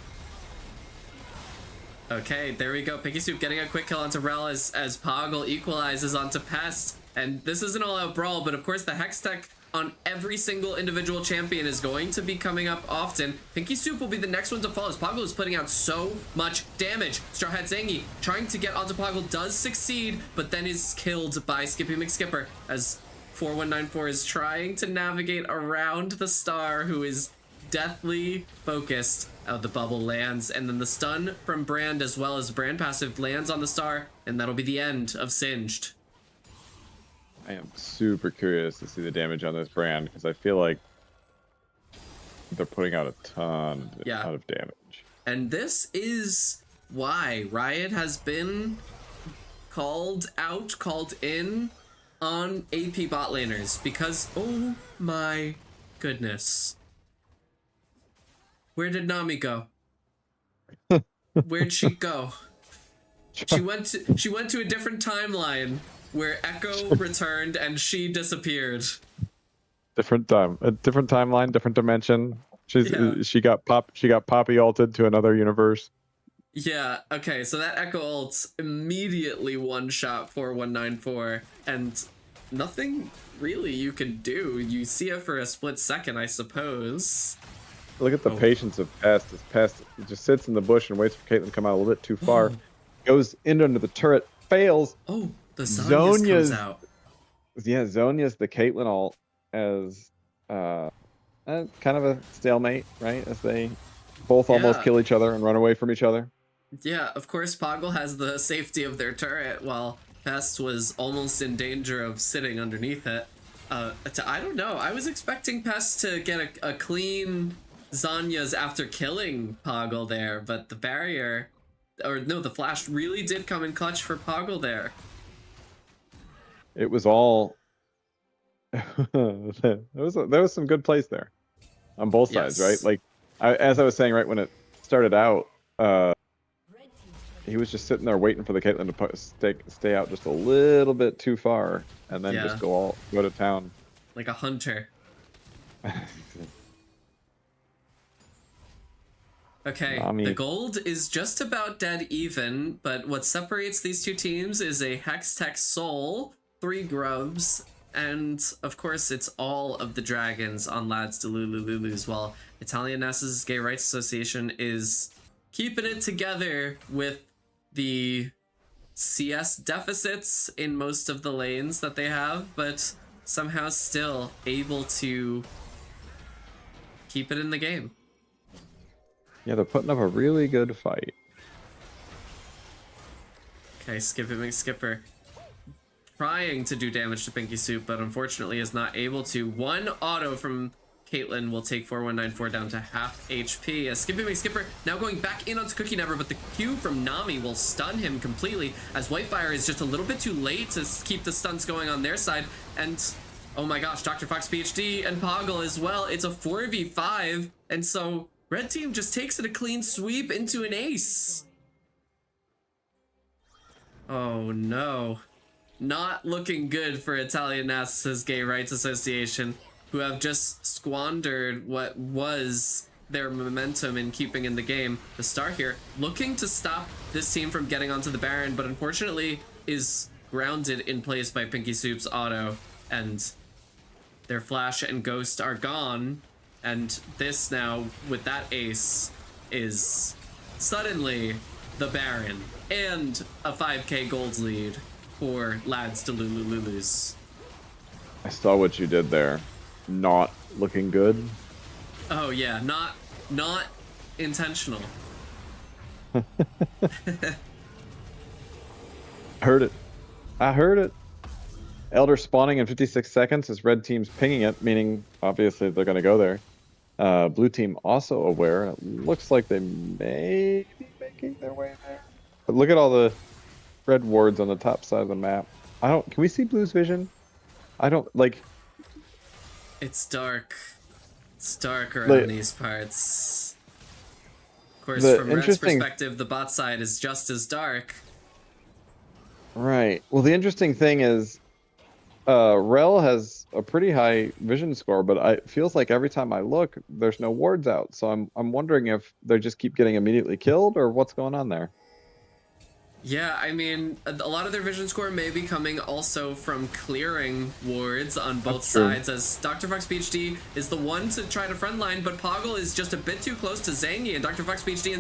Okay, there we go. Pinky Soup getting a quick kill onto Rel as Poggle equalizes onto Pest. And this is an all-out brawl, but of course the Hextech on every single individual champion is going to be coming up often. Pinky Soup will be the next one to fall as Poggle is putting out so much damage. Straw Hat Zangy trying to get onto Poggle does succeed, but then is killed by Skippy McSkipper as 4194 is trying to navigate around the Star, who is deathly focused. Oh, the bubble lands, and then the stun from Brand as well as Brand passive lands on the Star, and that'll be the end of Singed. I am super curious to see the damage on this Brand because I feel like they're putting out a ton of damage. And this is why Riot has been called in on AP bot laners, because oh my goodness. Where did Nami go? Where'd she go? She went to a different timeline where Echo returned and she disappeared. Different timeline, different dimension. She got Poppy ulted to another universe. Yeah, okay, so that Echo ult immediately one-shot 4194, and nothing really you can do. You see it for a split second, I suppose. Look at the patience of Pest. Pest just sits in the bush and waits for Caitlyn to come out a little bit too far. Goes in under the turret, fails. Oh, the Zhonya's comes Zonya's out. yeah, Zonya's the Caitlyn ult as kind of a stalemate, right? As they both almost Yeah. kill each other and run away from each other. Yeah, of course, Poggle has the safety of their turret, while Pest was almost in danger of sitting underneath it. I don't know. I was expecting Pest to get a clean Zanya's after killing Poggle there, but the barrier, or no, the flash really did come in clutch for Poggle there. It was all. there was some good plays there, on both sides, Yes. right? Like, as I was saying right when it started out, he was just sitting there waiting for the Caitlyn to stay out just a little bit too far, and then just go to town. Like a hunter. Okay, the gold is just about dead even, but what separates these two teams is a Hextech Soul, 3 Grubs, and of course it's all of the dragons on Lads Delulululus, while Italian NASA's Gay Rights Association is keeping it together with the CS deficits in most of the lanes that they have, but somehow still able to keep it in the game. Yeah, they're putting up a really good fight. Okay, Skip It McSkipper trying to do damage to Pinky Soup, but unfortunately is not able to. One auto from Caitlyn will take 4194 down to half HP. As Skip It McSkipper now going back in onto Cookie Never, but the Q from Nami will stun him completely, as Whitefire is just a little bit too late to keep the stuns going on their side. And oh my gosh, Dr. Fox PhD and Poggle as well. It's a 4v5, and so Red Team just takes it a clean sweep into an ace. Oh no. Not looking good for Italian NASA's Gay Rights Association, who have just squandered what was their momentum in keeping in the game. The Star here looking to stop this team from getting onto the Baron, but unfortunately is grounded in place by Pinky Soup's auto, and their Flash and Ghost are gone. And this now, with that ace, is suddenly the Baron and a 5k gold lead for Lads Delulululus. I saw what you did there. Not looking good. Oh yeah, not intentional. Heard it. I heard it. Elder spawning in 56 seconds as red team's pinging it, meaning obviously they're going to go there. Blue team also aware, and it looks like they may be making their way there. But look at all the red wards on the top side of the map. Can we see blue's vision? I don't, like... It's dark. It's dark around these parts. Of course, from Red's perspective, the bot side is just as dark. Right. Well, the interesting thing is, Rel has a pretty high vision score, but it feels like every time I look, there's no wards out. So I'm wondering if they just keep getting immediately killed, or what's going on there. Yeah, I mean, a lot of their vision score may be coming also from clearing wards on both sides, as Dr. Fox PhD is the one to try to frontline, but Poggle is just a bit too close to Zangy, and Dr. Fox PhD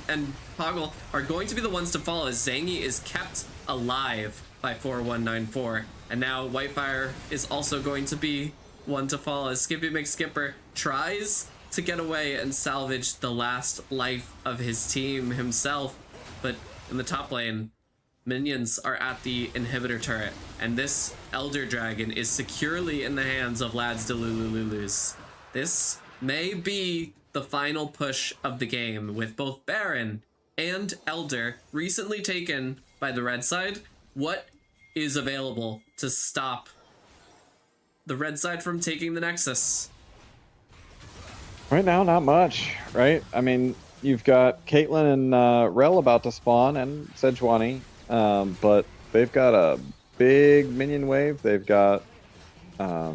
and Poggle are going to be the ones to fall, as Zangy is kept alive by 4194. And now Whitefire is also going to be one to fall, as Skippy McSkipper tries to get away and salvage the last life of his team himself. But in the top lane, minions are at the inhibitor turret, and this Elder Dragon is securely in the hands of Lads Delulululus. This may be the final push of the game, with both Baron and Elder recently taken by the red side. What is available to stop the red side from taking the Nexus? Right now, not much, right? I mean, you've got Caitlyn and Rel about to spawn, and Sejuani, but they've got a big minion wave. They've got Elder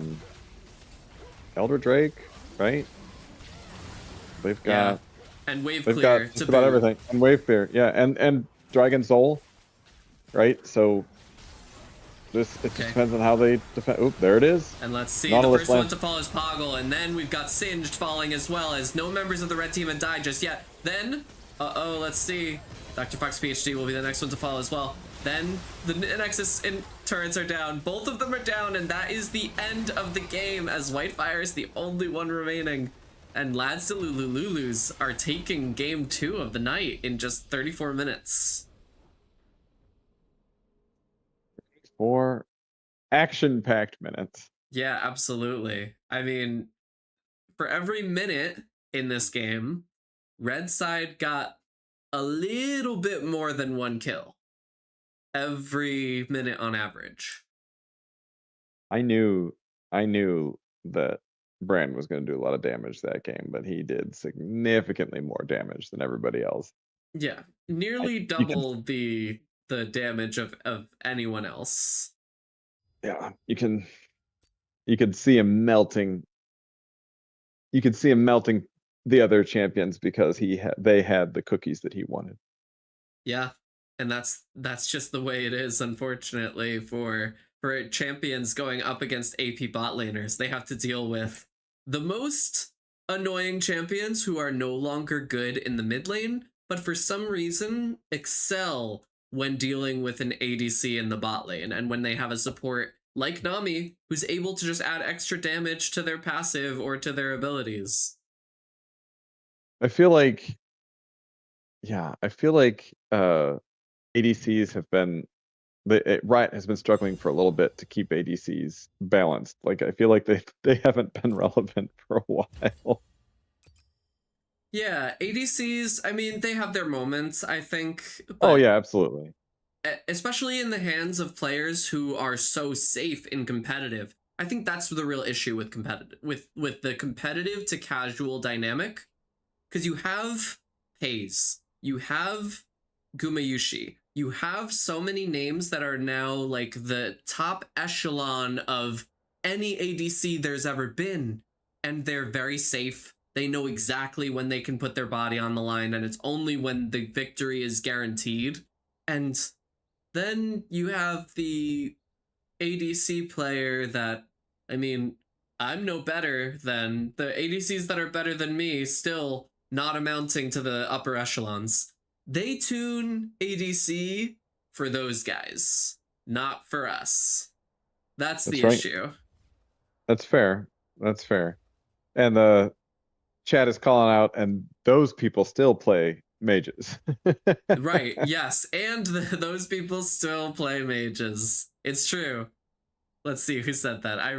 Drake, right? They've got and wave they've clear got just about everything, and wave clear, yeah, and Dragon Soul, right? So it just depends on how they defend. Oop, there it is. And let's see, Nautilus the first one to fall is Poggle, and then we've got Singed falling as well, as no members of the red team have died just yet. Then, let's see, Dr. Fox PhD will be the next one to fall as well. Then the Nexus turrets are down. Both of them are down, and that is the end of the game as Whitefire is the only one remaining. And Lads to Lulululus are taking game 2 of the night in just 34 minutes. 4 action-packed minutes. Yeah, absolutely. I mean, for every minute in this game, Red side got a little bit more than 1 kill every minute on average. I knew that Brand was going to do a lot of damage that game, but he did significantly more damage than everybody else. Yeah, nearly double the damage of anyone else. Yeah, you could see him melting. You could see him melting the other champions because they had the cookies that he wanted. Yeah, and that's just the way it is, unfortunately, for champions going up against AP bot laners. They have to deal with the most annoying champions who are no longer good in the mid lane, but for some reason excel when dealing with an ADC in the bot lane, and when they have a support like Nami who's able to just add extra damage to their passive or to their abilities. I feel like ADCs have been Riot has been struggling for a little bit to keep ADCs balanced. Like I feel like they haven't been relevant for a while. Yeah, ADCs, I mean, they have their moments, I think. Oh yeah, absolutely. Especially in the hands of players who are so safe in competitive. I think that's the real issue with competitive with the competitive to casual dynamic. Because you have Hayes, you have Gumayushi, you have so many names that are now like the top echelon of any ADC there's ever been, and they're very safe. They know exactly when they can put their body on the line, and it's only when the victory is guaranteed. And then you have the ADC player that, I mean, I'm no better than the ADCs that are better than me, still not amounting to the upper echelons. They tune ADC for those guys, not for us. That's the issue. That's fair. That's fair. And the chat is calling out, and those people still play mages. Right, yes, and those people still play mages. It's true. Let's see who said that. I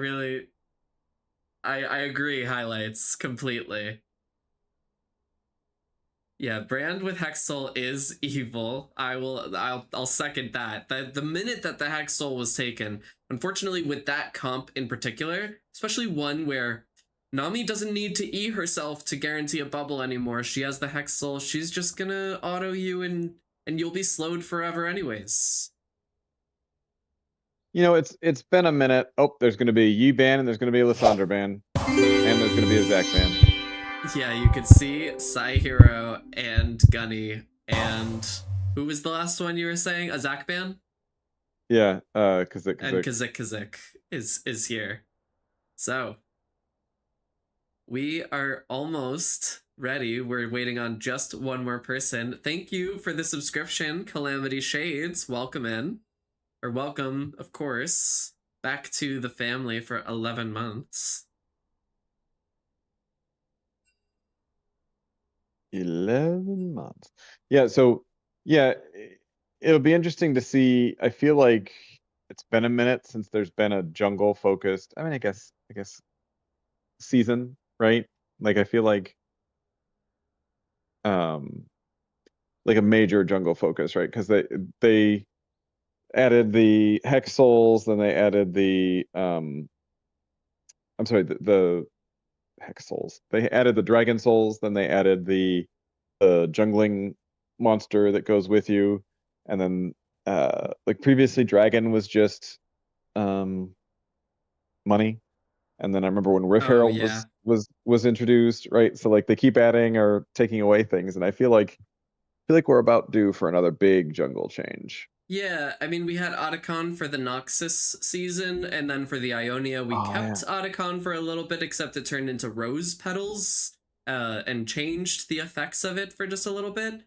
agree, highlights completely. Yeah, Brand with Hexal is evil. I'll second that. The minute that the Hexal was taken, unfortunately with that comp in particular, especially one where Nami doesn't need to E herself to guarantee a bubble anymore. She has the Hexal. She's just gonna auto you and you'll be slowed forever anyways. You know, it's been a minute. Oh, there's gonna be a Yi ban and there's gonna be a Lissandra ban. And there's gonna be a Zac ban. Yeah, you could see Psy Hero and Gunny, and who was the last one you were saying? A Zac ban? Yeah, Kazik. And Kazik is here. So we are almost ready. We're waiting on just one more person. Thank you for the subscription, Calamity Shades. Welcome in. Or welcome, of course, back to the family for 11 months. 11 months. Yeah, so yeah, it'll be interesting to see. I feel like it's been a minute since there's been a jungle focused. I mean, I guess season, right? Like I feel like a major jungle focus, right? Because they added the Hex Souls, then they added the I'm sorry, the Hex Souls. They added the Dragon Souls, then they added the jungling monster that goes with you, and then like previously Dragon was just money, and then I remember when Rift Herald yeah. was introduced, right? So like they keep adding or taking away things, and I feel like we're about due for another big jungle change. Yeah, I mean, we had Otacon for the Noxus season, and then for the Ionia, we kept Otacon for a little bit, except it turned into rose petals, and changed the effects of it for just a little bit.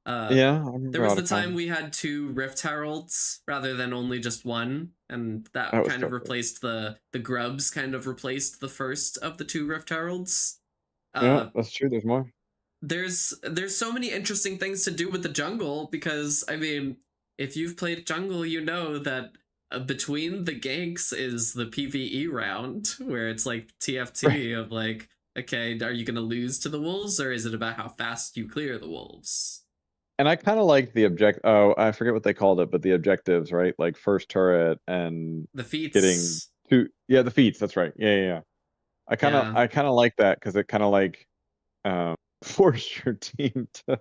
Yeah, I remember There was the Otacon. time we had 2 Rift Heralds rather than only just one, and that That was kind of so cool. replaced the grubs. Kind of replaced the first of the 2 Rift Heralds. Yeah, that's true. There's more. There's so many interesting things to do with the jungle because I mean, if you've played jungle, you know that between the ganks is the PvE round where it's like TFT of like, okay, are you gonna lose to the wolves or is it about how fast you clear the wolves? And I kind of like the Oh, I forget what they called it, but the objectives, right? Like first turret and The getting feats, to yeah, the feats. That's right. Yeah, yeah, yeah. yeah. I kind of like that because it kind of like um, forced your team to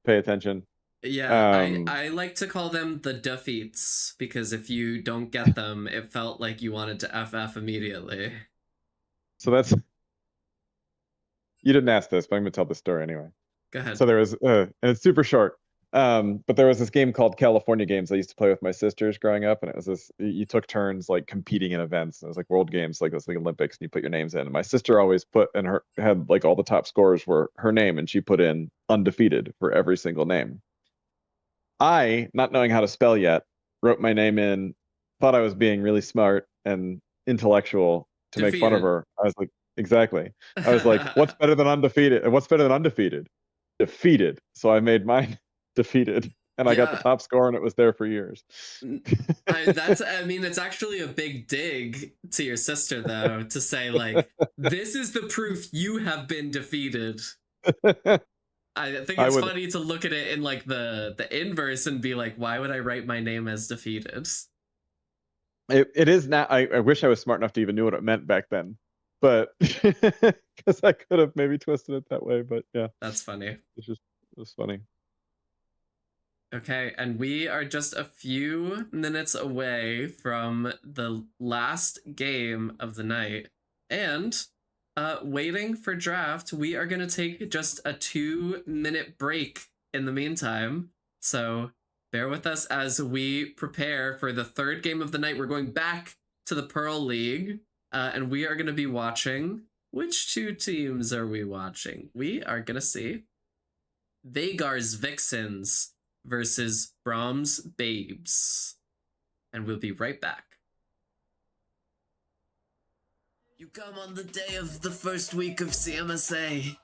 pay attention. Yeah, Um, I like to call them the defeats because if you don't get them, it felt like you wanted to FF immediately. so that's you didn't ask this, but I'm gonna tell the story anyway. Go ahead. So there was, and it's super short. But there was this game called California Games I used to play with my sisters growing up, and it was this. You took turns like competing in events. It was like World Games, like it was like Olympics, and you put your names in. And my sister always put, and her had like all the top scores were her name, and she put in undefeated for every single name. I, not knowing how to spell yet, wrote my name in, thought I was being really smart and intellectual to make fun of Defeated. her. I was like, exactly. I was like, what's better than undefeated? And what's better than undefeated? Defeated. So I made mine defeated. And I got the Yeah. top score and it was there for years. I mean, it's actually a big dig to your sister, though, to say, like, this is the proof you have been defeated. I think I it's would funny to look at it in, like, the inverse and be like, why would I write my name as defeated? it is now I wish I was smart enough to even knew what it meant back then. But because I could have maybe twisted it that way, but yeah. That's funny. It was funny. Okay, and we are just a few minutes away from the last game of the night. And waiting for draft, we are going to take just a 2-minute break in the meantime. So bear with us as we prepare for the 3rd game of the night. We're going back to the Pearl League, and we are going to be watching. Which 2 teams are we watching? We are going to see Vagar's Vixens versus Brahms Babes. And we'll be right back. You come on the day of the first week of CMSA.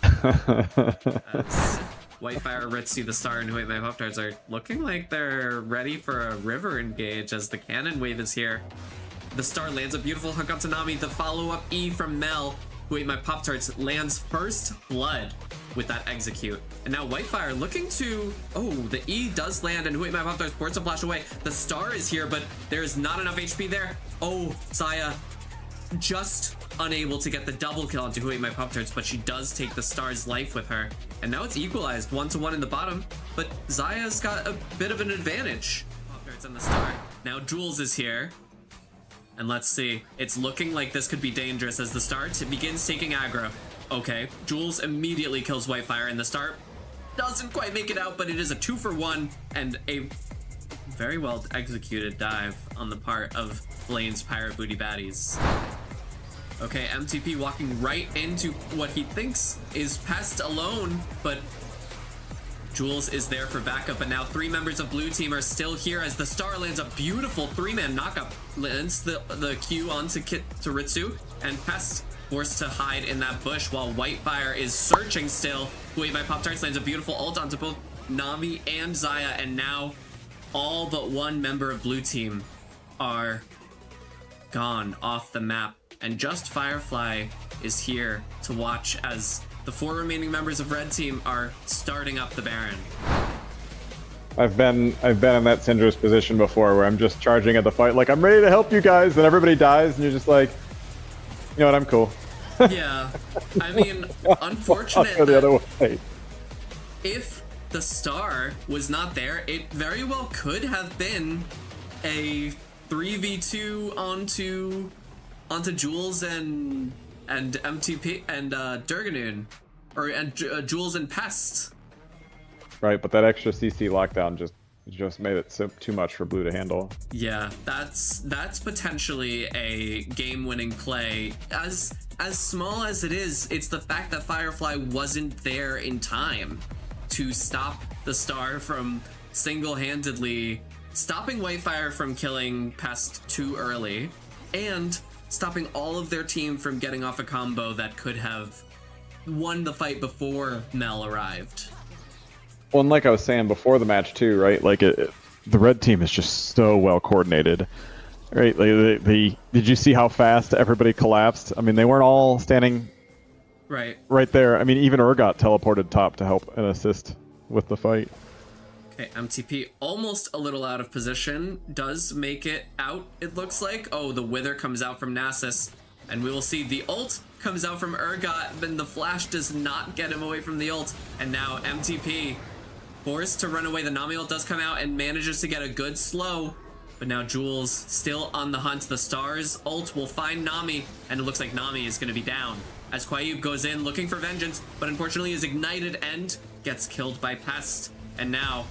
As Whitefire, Ritzy, the Star, and Wait My Pop-Tarts are looking like they're ready for a river engage as the cannon wave is here. The Star lands a beautiful hook on Tanami. The follow-up E from Mel, Wait My Pop-Tarts, lands first blood with that execute. And now Whitefire looking to... Oh, the E does land and Wait My Pop-Tarts ports a flash away. The Star is here, but there's not enough HP there. Oh, Zaya just unable to get the double kill onto Wait My Pop-Tarts, but she does take the Star's life with her. And now it's equalized 1-1 in the bottom, but Zaya's got a bit of an advantage. Pop-Tarts and the Star. Now Jules is here. And let's see. It's looking like this could be dangerous as the Star begins taking aggro. Okay, Jules immediately kills Whitefire, and the Star doesn't quite make it out, but it is a 2-for-1 and a very well executed dive on the part of Blaine's Pirate Booty Baddies. Okay, MTP walking right into what he thinks is Pest alone, but Jules is there for backup, and now 3 members of Blue Team are still here as the Star lands a beautiful 3-man knockup, lands the Q onto Ritsu, and Pest forced to hide in that bush while Whitefire is searching still. Wait My Pop-Tarts lands a beautiful ult onto both Nami and Zaya, and now all but 1 member of Blue Team are gone off the map, and just Firefly is here to watch as the 4 remaining members of Red Team are starting up the Baron. I've been in that Syndra's position before where I'm just charging at the fight like I'm ready to help you guys, and everybody dies and you're just like, you know what, I'm cool. Yeah, I mean, unfortunate I'll go the other way. If the Star was not there, it very well could have been a 3v2 onto Jules and MTP and Durganoon, or Jules and Pest. Right, but that extra CC lockdown just made it too much for Blue to handle. Yeah, that's potentially a game-winning play. As small as it is, it's the fact that Firefly wasn't there in time to stop the Star from single-handedly stopping Whitefire from killing Pest too early and stopping all of their team from getting off a combo that could have won the fight before Mel arrived. Well, and like I was saying before the match too, right? Like the red team is just so well coordinated, right? Like did you see how fast everybody collapsed? I mean, they weren't all standing right there. I mean, even Urgot teleported top to help and assist with the fight. Okay, MTP almost a little out of position, does make it out, it looks like. Oh, the Wither comes out from Nasus, and we will see the ult comes out from Urgot, but the flash does not get him away from the ult. And now MTP forced to run away. The Nami ult does come out and manages to get a good slow, but now Jules still on the hunt. The Stars ult will find Nami, and it looks like Nami is going to be down as Quaib goes in looking for vengeance, but unfortunately is ignited and gets killed by Pest. And now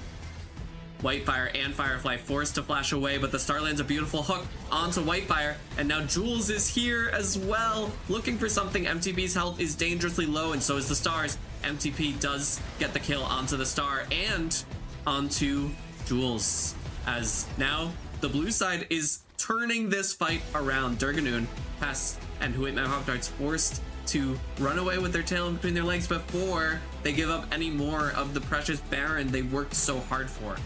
Whitefire and Firefly forced to flash away, but the Star lands a beautiful hook onto Whitefire, and now Jules is here as well, looking for something. MTP's health is dangerously low, and so is the Stars. MTP does get the kill onto the Star and onto Jules, as now the blue side is turning this fight around. Durganoon, Pest, and Who Ate My Pop-Tarts forced to run away with their tail in between their legs before they give up any more of the precious Baron they worked so hard for.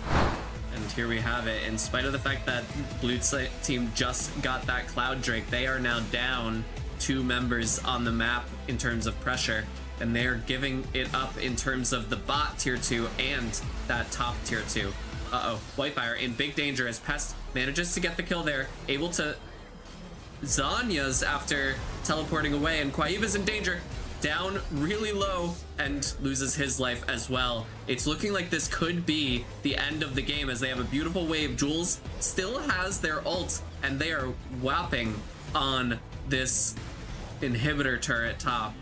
And here we have it. In spite of the fact that blue team just got that Cloud Drake, they are now down 2 members on the map in terms of pressure, and they're giving it up in terms of the bot tier 2 and that top tier 2. Whitefire in big danger as Pest manages to get the kill there, able to Zanya's after teleporting away, and Quaib is in danger, down really low, and loses his life as well. It's looking like this could be the end of the game as they have a beautiful wave. Jules still has their ult, and they are whopping on this inhibitor turret top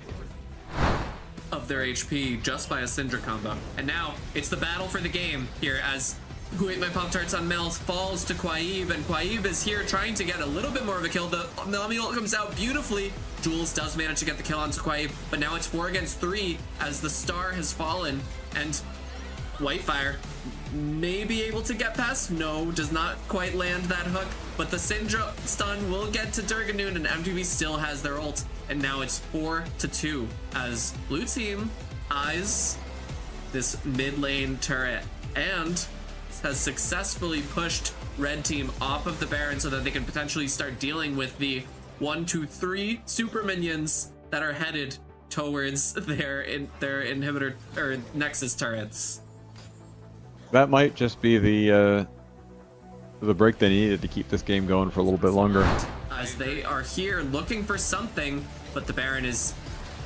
of their HP just by a Syndra combo. And now it's the battle for the game here as Who Ate My Pop-Tarts on Mel falls to Quaib, and Quaib is here trying to get a little bit more of a kill. The Nami ult comes out beautifully. Jules does manage to get the kill onto Quaib, but now it's 4 against 3 as the Star has fallen, and Whitefire may be able to get past. No, does not quite land that hook, but the Syndra stun will get to Durganoon, and MTV still has their ult, and now it's 4-2 as blue team eyes this mid lane turret and has successfully pushed red team off of the Baron so that they can potentially start dealing with the 1, 2, 3 super minions that are headed towards their inhibitor or Nexus turrets. That might just be the break they needed to keep this game going for a little bit longer. As they are here looking for something, but the Baron is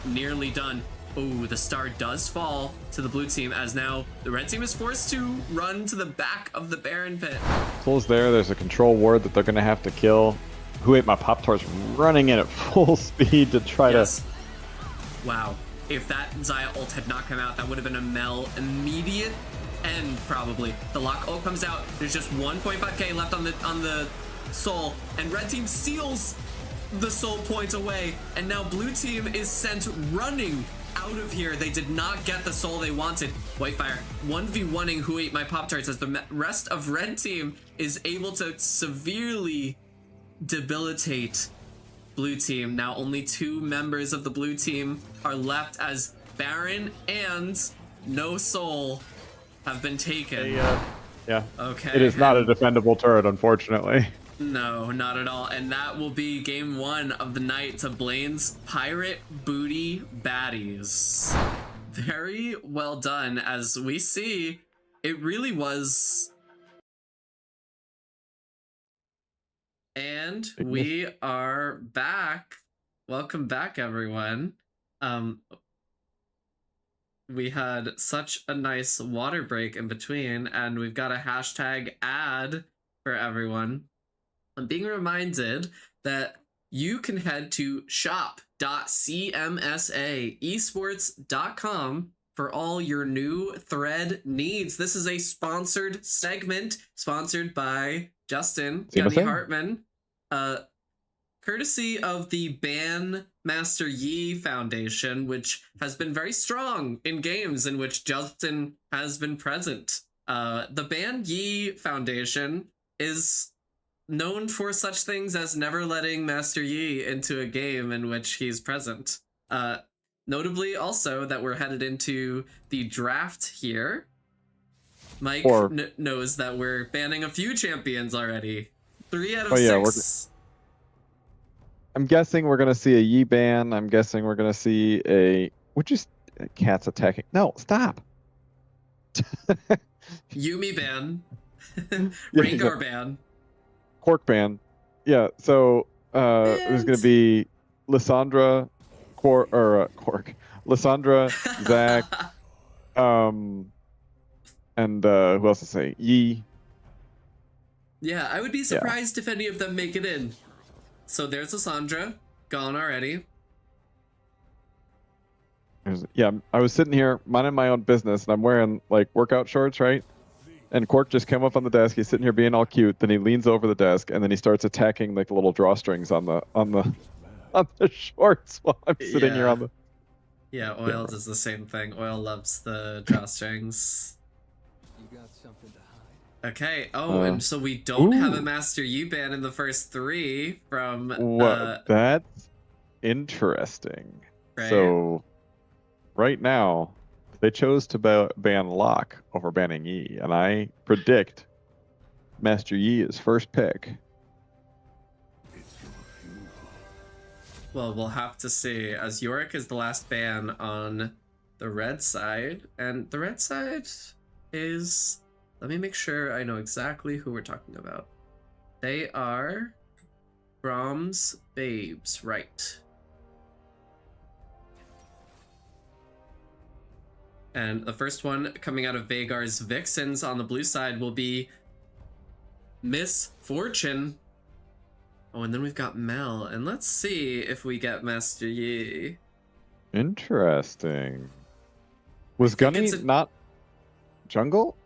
nearly done. Ooh, the Star does fall to the blue team as now the red team is forced to run to the back of the Baron pit. Soul's there's a control ward that they're going to have to kill. Who Ate My Pop-Tarts running in at full speed to try to... Wow. If that Xayah ult had not come out, that would have been a Mel immediate end, probably. The Lock ult comes out. There's just 1.5k left on the Soul, and red team steals the Soul points away, and now blue team is sent running out of here. They did not get the Soul they wanted. Whitefire 1v1ing Who Ate My Pop-Tarts as the rest of red team is able to severely debilitate blue team. Now only 2 members of the blue team are left as Baron and no Soul have been taken. Yeah. Okay. It is not a defendable turret, unfortunately. No, not at all. And that will be game 1 of the night to Blaine's Pirate Booty Baddies. Very well done. As we see, it really was. And we are back. Welcome back, everyone. We had such a nice water break in between, and we've got a hashtag ad for everyone. I'm being reminded that you can head to shop.cmsaesports.com for all your new thread needs. This is a sponsored segment, sponsored by Justin Gunny CMSA? Hartman, courtesy of the Ban Master Yi Foundation, which has been very strong in games in which Justin has been present. The band Yi Foundation is known for such things as never letting Master Yi into a game in which he's present. Notably, also, that we're headed into the draft here. Mike knows that we're banning a few champions already. 3 out of 6. I'm guessing we're gonna see a Yi ban. I'm guessing we're gonna see a. Would you? Cats attacking? No, stop. Yumi ban. Rengar ban. Cork ban. Yeah. So there's gonna be Lissandra, Cork, Lissandra, Zach, and who else to say? Yi. Yeah, I would be surprised if any of them make it in. So there's Lissandra, gone already. Yeah, I was sitting here minding my own business, and I'm wearing like workout shorts, right? And Cork just came up on the desk. He's sitting here being all cute. Then he leans over the desk, and then he starts attacking like the little drawstrings on the shorts while I'm sitting here on the. Yeah, Oil does the same thing. Oil loves the drawstrings. You got something to hide. Okay. Oh, and so we don't have a Master Yi ban in the first 3 from. That's interesting. Right. So, right now, they chose to ban Locke over banning Yi, and I predict Master Yi is first pick. Well, we'll have to see, as Yorick is the last ban on the red side, and the red side is. Let me make sure I know exactly who we're talking about. They are Brahms Babes, right? And the first one coming out of Vagar's Vixens on the blue side will be Miss Fortune. Oh, and then we've got Mel. And let's see if we get Master Yi. Interesting. Was Gunny not jungle?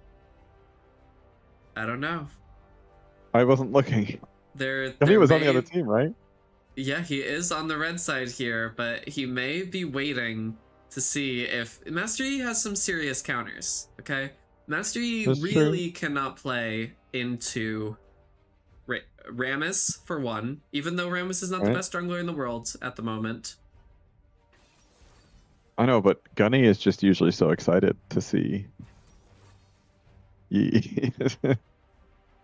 I don't know. I wasn't looking. Gunny was on the other team, right? Yeah, he is on the red side here, but he may be waiting to see if Master Yi has some serious counters. Okay, Master Yi really cannot play into Rammus for one, even though Rammus is not the best jungler in the world at the moment. I know, but Gunny is just usually so excited to see Yi.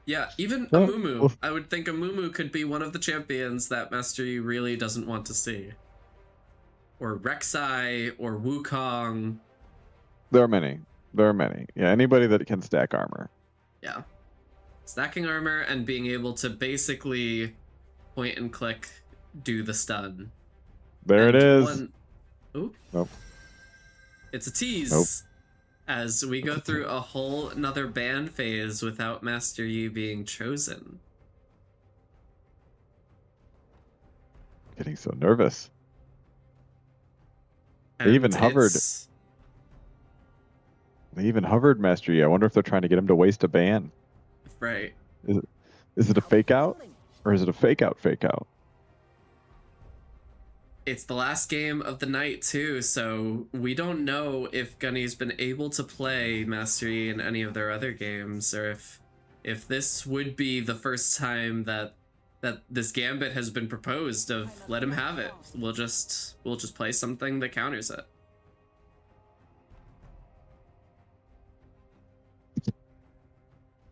Yeah, even Amumu. I would think Amumu could be one of the champions that Master Yi really doesn't want to see. Or Rek'Sai, or Wukong. There are many. Yeah, anybody that can stack armor. Yeah. Stacking armor and being able to basically point and click, do the stun. There it is. Oop. Nope. It's a tease. Nope. As we go through a whole another ban phase without Master Yi being chosen. Getting so nervous. And they even hovered Master Yi. I wonder if they're trying to get him to waste a ban. Right. Is it a fake out? Or is it a fake out? It's the last game of the night too, so we don't know if Gunny's been able to play Master Yi in any of their other games, or if this would be the first time that this gambit has been proposed of let him have it. We'll just play something that counters it.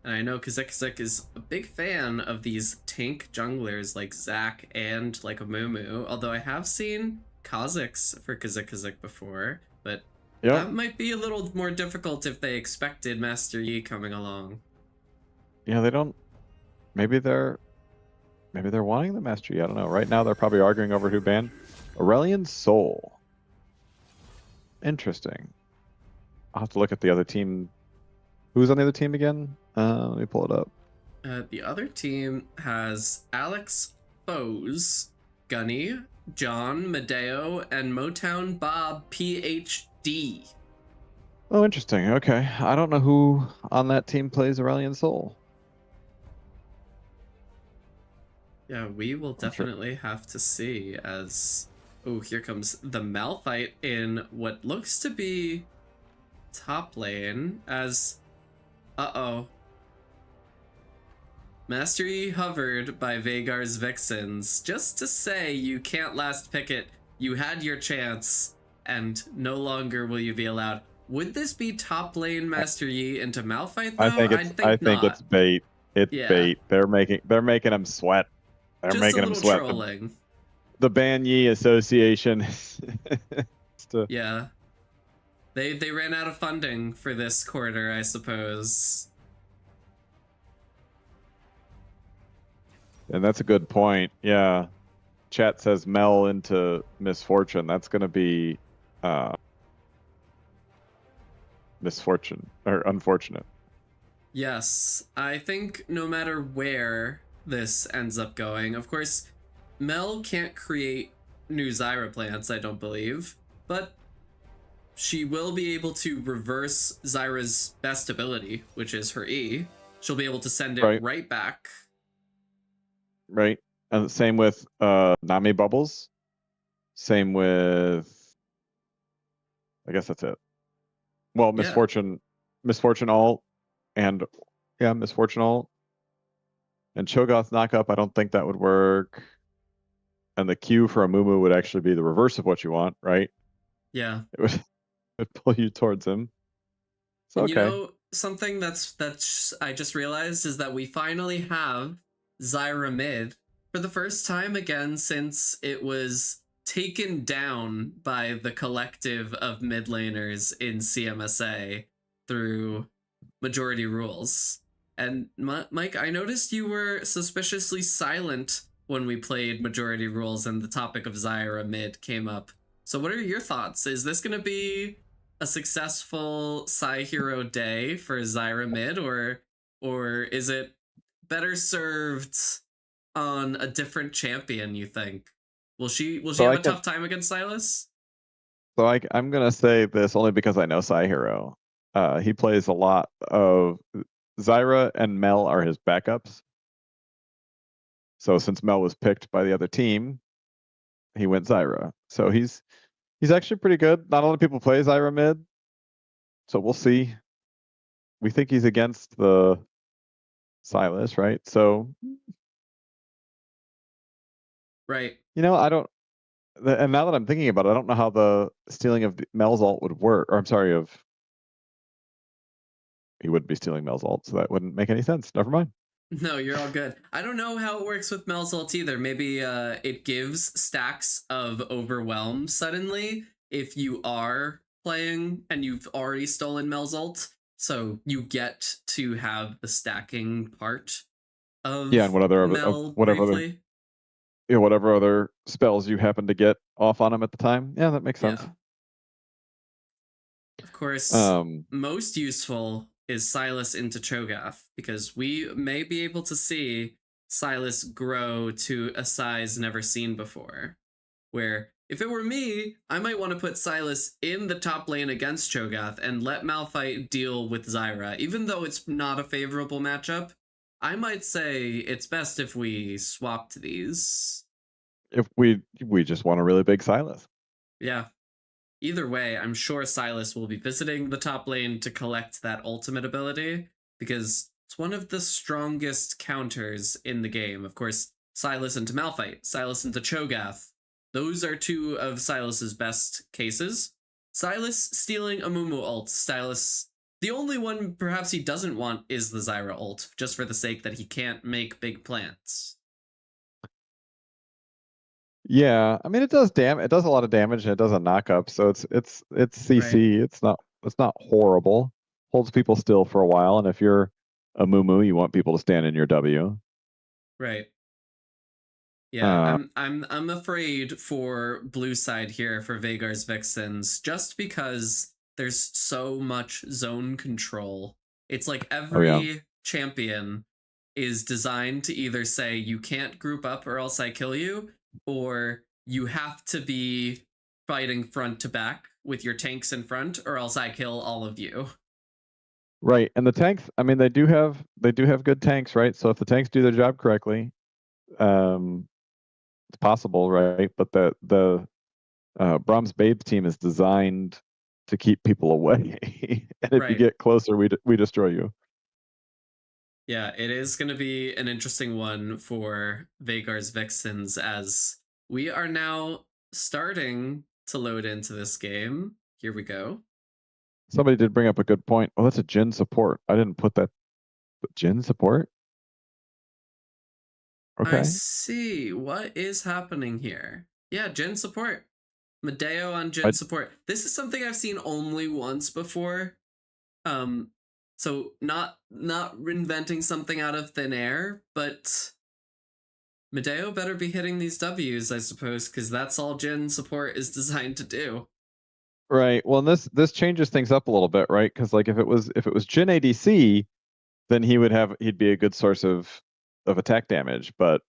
And I know Kazik is a big fan of these tank junglers like Zac and like Amumu, although I have seen Kha'Zix for Kazik before, but that might be a little more difficult if they expected Master Yi coming along. Yeah, they don't. Maybe they're wanting the Master Yi. I don't know. Right now they're probably arguing over who banned Aurelion Sol. Interesting. I'll have to look at the other team. Who's on the other team again? Let me pull it up. The other team has Alex Bose, Gunny, John, Medeo, and Motown Bob PhD. Oh, interesting. Okay. I don't know who on that team plays Aurelion Sol. Yeah, we will definitely have to see, as Oh, here comes the Malphite in what looks to be top lane as... Uh-oh. Mastery hovered by Vagar's Vixens, just to say you can't last pick it. You had your chance, and no longer will you be allowed. Would this be top lane Master Yi into Malphite though? I I'd think it's not. bait. It's Yeah, bait. They're making him sweat. They're just a making him little sweat. trolling. The Ban Yi Association. Yeah, they ran out of funding for this quarter, I suppose. And that's a good point. Yeah. Chat says Mel into Misfortune. That's going to be misfortune or unfortunate. Yes, I think no matter where this ends up going, of course, Mel can't create new Zyra plants, I don't believe, but she will be able to reverse Zyra's best ability, which is her E. She'll be able to send it right back. Right. And same with Nami Bubbles. Same with, I guess that's it. Well, Misfortune Alt, and yeah, Misfortune Alt. And Cho'Gath knockup, I don't think that would work. And the Q for a Mumu would actually be the reverse of what you want, right? Yeah. It would pull you towards him. So, and okay. you know, something that's I just realized is that we finally have Zyra mid for the first time again since it was taken down by the collective of mid laners in CMSA through majority rules. And Mike, I noticed you were suspiciously silent when we played majority rules and the topic of Zyra mid came up. So what are your thoughts? Is this going to be a successful Psy Hero day for Zyra mid, or is it better served on a different champion, you think? Will she have a tough time against Silas? So I'm gonna say this only because I know Psy Hero. He plays a lot of Zyra, and Mel are his backups. So since Mel was picked by the other team, he went Zyra. So he's actually pretty good. Not a lot of people play Zyra mid, so we'll see. We think he's against the Silas, right? So, right. You know, I don't. And now that I'm thinking about it, I don't know how the stealing of Mel's ult would work. Or I'm sorry, he wouldn't be stealing Mel's ult, so that wouldn't make any sense. Never mind. No, you're all good. I don't know how it works with Mel's ult either. Maybe it gives stacks of overwhelm suddenly if you are playing and you've already stolen Mel's ult. So you get to have the stacking part of and whatever briefly. Whatever other spells you happen to get off on him at the time. Yeah, that makes sense. Of course, most useful is Silas into Cho'Gath, because we may be able to see Silas grow to a size never seen before. Where, if it were me, I might want to put Silas in the top lane against Cho'Gath and let Malphite deal with Zyra. Even though it's not a favorable matchup, I might say it's best if we swapped these. If we just want a really big Silas. Yeah. Either way, I'm sure Silas will be visiting the top lane to collect that ultimate ability, because it's one of the strongest counters in the game. Of course, Silas into Malphite, Silas into Cho'Gath. Those are two of Silas's best cases. Silas stealing a Mumu ult. Silas, the only one perhaps he doesn't want is the Zyra ult, just for the sake that he can't make big plants. Yeah, I mean it does It does a lot of damage, and it does a knockup. So it's CC. Right. It's not horrible. Holds people still for a while, and if you're a Mumu, you want people to stand in your W. Right. Yeah, I'm afraid for blue side here for Vagar's Vixens, just because there's so much zone control. It's like every champion is designed to either say you can't group up or else I kill you, or you have to be fighting front to back with your tanks in front or else I kill all of you. Right, and the tanks, I mean, they do have good tanks, right? So if the tanks do their job correctly, it's possible, right? But the Brahms Babe's team is designed to keep people away, and if you Right. get closer, we destroy you. Yeah, it is going to be an interesting one for Vagar's Vixens as we are now starting to load into this game. Here we go. Somebody did bring up a good point. Oh, that's a Jin support. I didn't put that. Jin support? I Okay. see. What is happening here? Yeah, Jin support. Medeo on Jin I, support. This is something I've seen only once before. So not reinventing something out of thin air, but Medeo better be hitting these W's, I suppose, because that's all Jin support is designed to do. right. Well, and this changes things up a little bit, right? Because like if it was Jin ADC, then he'd be a good source of attack damage. But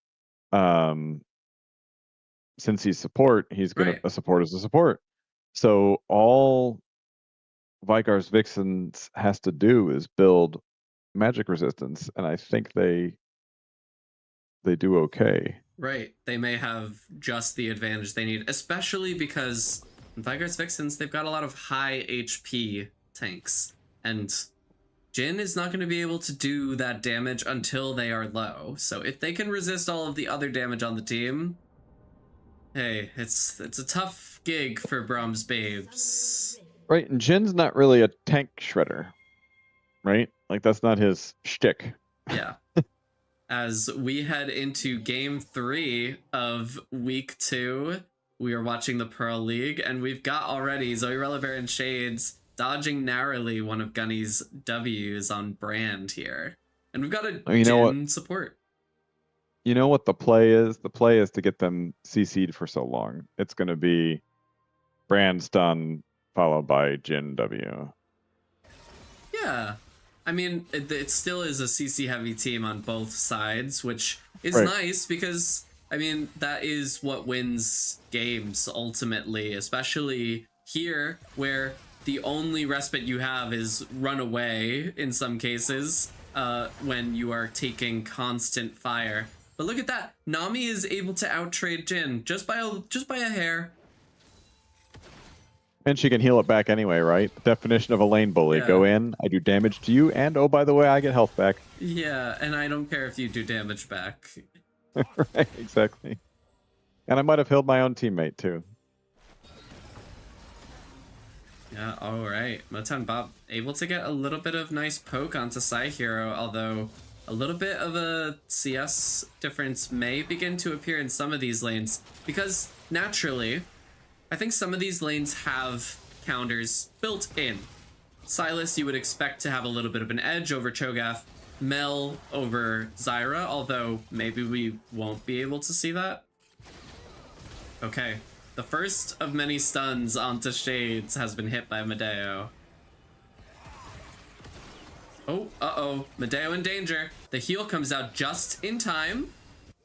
since he's support, he's gonna Right. a support is a support. So all Vikar's Vixens has to do is build magic resistance, and I think they do okay. Right. They may have just the advantage they need, especially because in Vigar's Vixens, they've got a lot of high HP tanks. And Jin is not going to be able to do that damage until they are low. So if they can resist all of the other damage on the team, hey, it's a tough gig for Brahms Babes. Right, and Jin's not really a tank shredder, right? Like that's not his shtick. Yeah. As we head into game 3 of week 2, we are watching the Pearl League, and we've got already Zoe Reliver and Shades dodging narrowly one of Gunny's W's on Brand here. And we've got a Jin support. You know what the play is? The play is to get them CC'd for so long. It's going to be Brand stun followed by Jin W. Yeah. I mean, it still is a CC heavy team on both sides, which is Right. nice because, I mean, that is what wins games ultimately, especially here where the only respite you have is run away in some cases when you are taking constant fire. But look at that. Nami is able to outtrade Jin just by a hair. And she can heal it back anyway, right? The definition of a lane bully. Yeah. Go in, I do damage to you, and oh, by the way, I get health back. Yeah, and I don't care if you do damage back. Right, exactly. And I might have healed my own teammate, too. Yeah, alright. Motown Bob able to get a little bit of nice poke onto Psy Hero, although a little bit of a CS difference may begin to appear in some of these lanes, because naturally, I think some of these lanes have counters built in. Silas, you would expect to have a little bit of an edge over Cho'Gath, Mel over Zyra, although maybe we won't be able to see that. Okay, the first of many stuns onto Shades has been hit by Medeo. Oh, uh-oh, Medeo in danger. The heal comes out just in time,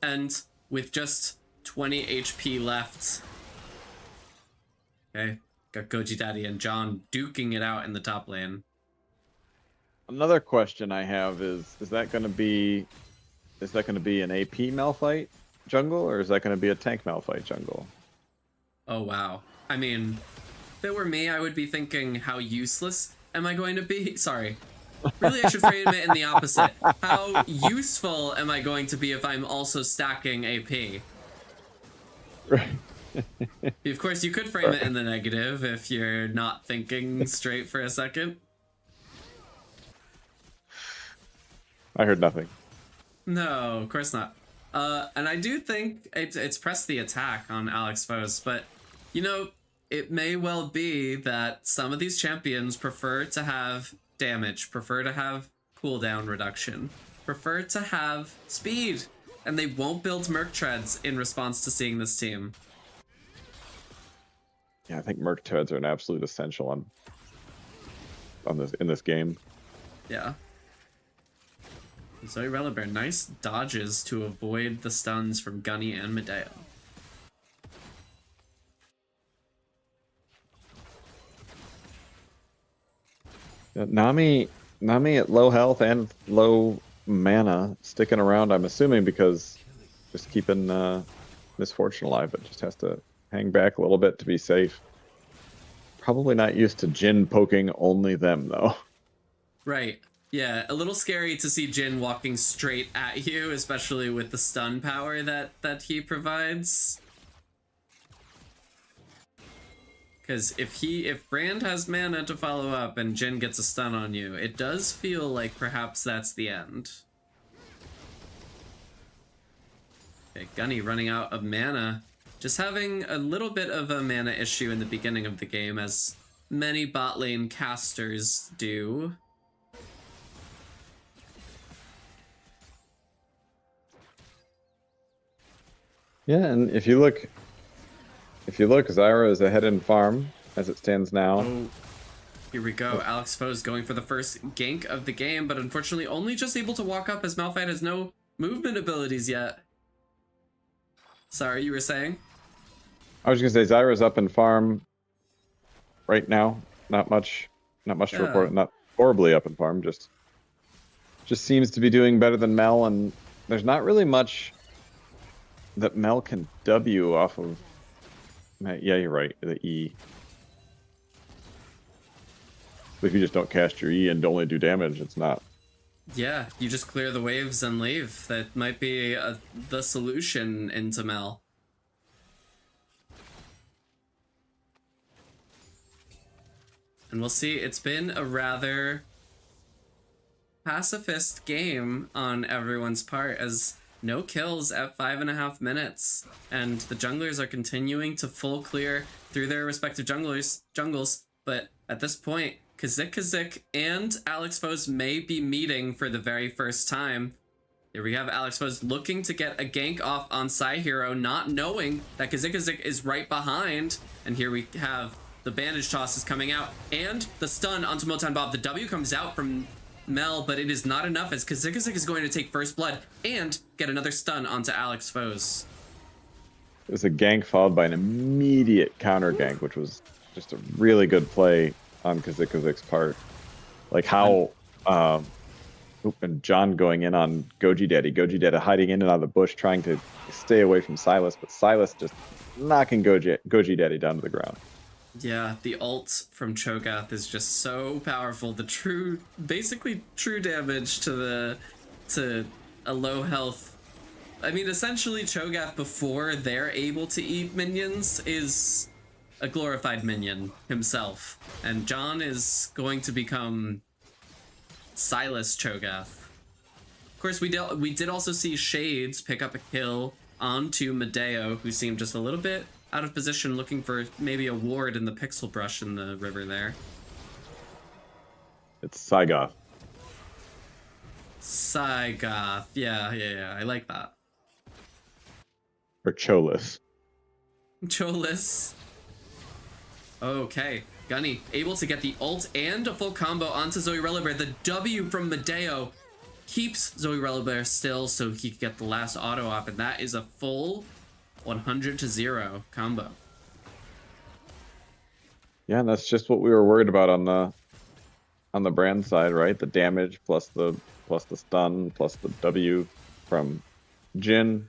and with just 20 HP left. Okay, got Goji Daddy and John duking it out in the top lane. Another question I have is that going to be an AP Malphite jungle, or is that going to be a tank Malphite jungle? Oh, wow. I mean, if it were me, I would be thinking, how useless am I going to be? Sorry. Really, I should frame it in the opposite. How useful am I going to be if I'm also stacking AP? Right. Of course, you could frame it in the negative if you're not thinking straight for a second. I heard nothing. No, of course not. And I do think it's pressed the attack on Alex Foes, but, you know, it may well be that some of these champions prefer to have damage, prefer to have cooldown reduction, prefer to have speed, and they won't build Merc Treads in response to seeing this team. Yeah, I think Merc Treads are an absolute essential in this game. Yeah. Zoe Reliber, nice dodges to avoid the stuns from Gunny and Medeo. Nami at low health and low mana, sticking around, I'm assuming, because just keeping Misfortune alive, but just has to hang back a little bit to be safe. Probably not used to Jin poking only them though. Right. Yeah, a little scary to see Jin walking straight at you, especially with the stun power that he provides. Because if Brand has mana to follow up and Jin gets a stun on you, it does feel like perhaps that's the end. Okay, Gunny running out of mana. Just having a little bit of a mana issue in the beginning of the game, as many bot lane casters do. Yeah, and if you look, Zyra is ahead in farm as it stands now. Oh, here we go. Alex Foe's going for the first gank of the game, but unfortunately only just able to walk up as Malphite has no movement abilities yet. Sorry, you were saying? I was gonna say Zyra's up in farm right now. Not much to report. Not horribly up in farm. Just seems to be doing better than Mel, and there's not really much that Mel can W off of. Yeah, you're right. The E. But if you just don't cast your E and only do damage, it's not. Yeah, you just clear the waves and leave. That might be the solution into Mel. And we'll see. It's been a rather pacifist game on everyone's part, as no kills at 5.5 minutes, and the junglers are continuing to full clear through their respective jungles. But at this point, Kazik and Alex Foes may be meeting for the very first time. Here we have Alex Foes looking to get a gank off on Psy Hero, not knowing that Kazik is right behind. And here we have the bandage toss is coming out, and the stun onto Motan Bob. The W comes out from Mel, but it is not enough, as Kazik is going to take first blood and get another stun onto Alex Foes. It was a gank followed by an immediate counter gank, which was just a really good play on Kazik's part. Like how and John going in on Goji Daddy hiding in and out of the bush, trying to stay away from Silas, but Silas just knocking Goji Daddy down to the ground. Yeah, the ult from Cho'Gath is just so powerful. The basically true damage to a low health. I mean, essentially Cho'Gath before they're able to eat minions is a glorified minion himself, and John is going to become Silas Cho'Gath. Of course, we did also see Shades pick up a kill onto Medeo, who seemed just a little bit out of position, looking for maybe a ward in the pixel brush in the river there. It's Saigoth. Saigoth. Yeah. I like that. Or Cholis. Cholis. Okay. Gunny able to get the ult and a full combo onto Zoe Relibear. The W from Medeo keeps Zoe Relibear still so he can get the last auto op, and that is a full 100-0 combo. Yeah, and that's just what we were worried about on the brand side, right? The damage plus the stun plus the W from Jin.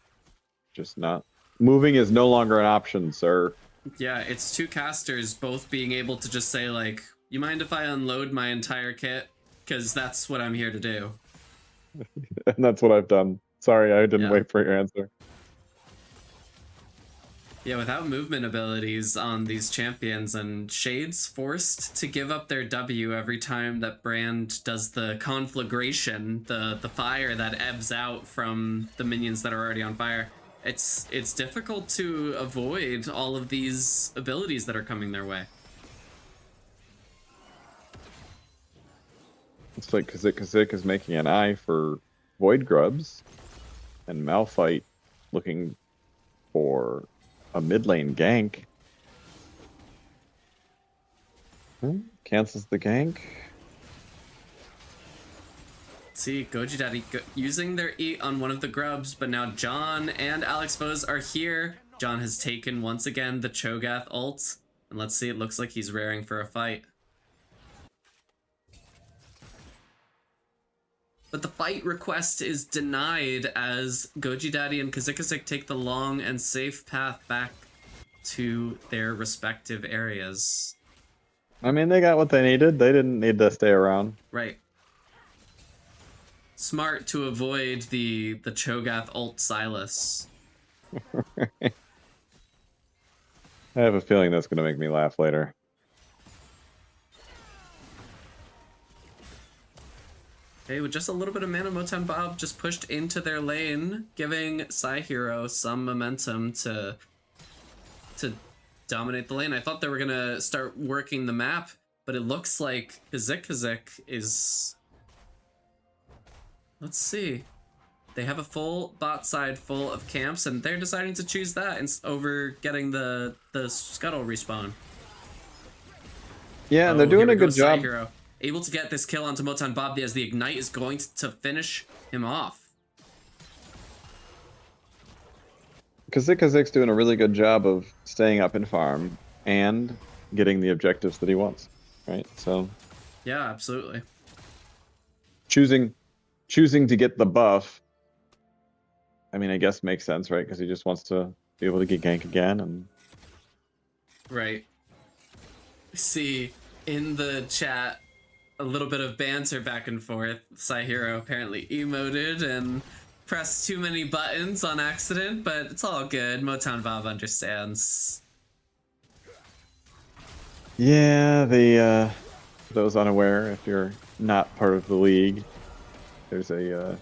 Just not moving is no longer an option, sir. Yeah, it's two casters both being able to just say, like, you mind if I unload my entire kit? Because that's what I'm here to do. And that's what I've done. Sorry, I didn't wait for your answer. Yeah, without movement abilities on these champions, and Shades forced to give up their W every time that Brand does the conflagration, the fire that ebbs out from the minions that are already on fire. It's difficult to avoid all of these abilities that are coming their way. It's like Kazik is making an eye for Void Grubs, and Malphite looking for a mid lane gank. Cancels the gank. See, Goji Daddy using their E on one of the grubs, but now John and Alex Foes are here. John has taken once again the Cho'Gath ult, and let's see, it looks like he's raring for a fight. But the fight request is denied as Goji Daddy and Kazik take the long and safe path back to their respective areas. I mean, they got what they needed. They didn't need to stay around. Right. Smart to avoid the Cho'Gath ult Silas. I have a feeling that's going to make me laugh later. Okay, with just a little bit of mana, Motown Bob just pushed into their lane, giving Psy Hero some momentum to dominate the lane. I thought they were gonna start working the map, but it looks like Kazik is... Let's see. They have a full bot side full of camps, and they're deciding to choose that over getting the Scuttle respawn. Yeah, and they're doing a good job. Hero, able to get this kill onto Motan Bob as the Ignite is going to finish him off. Kazik's doing a really good job of staying up in farm and getting the objectives that he wants, right? So yeah, absolutely. Choosing to get the buff, I mean, I guess makes sense, right? Because he just wants to be able to get gank again. And right. See in the chat a little bit of banter back and forth. Psy Hero apparently emoted and pressed too many buttons on accident, but it's all good. Motown Bob understands. yeah, those unaware, if you're not part of the league, there's a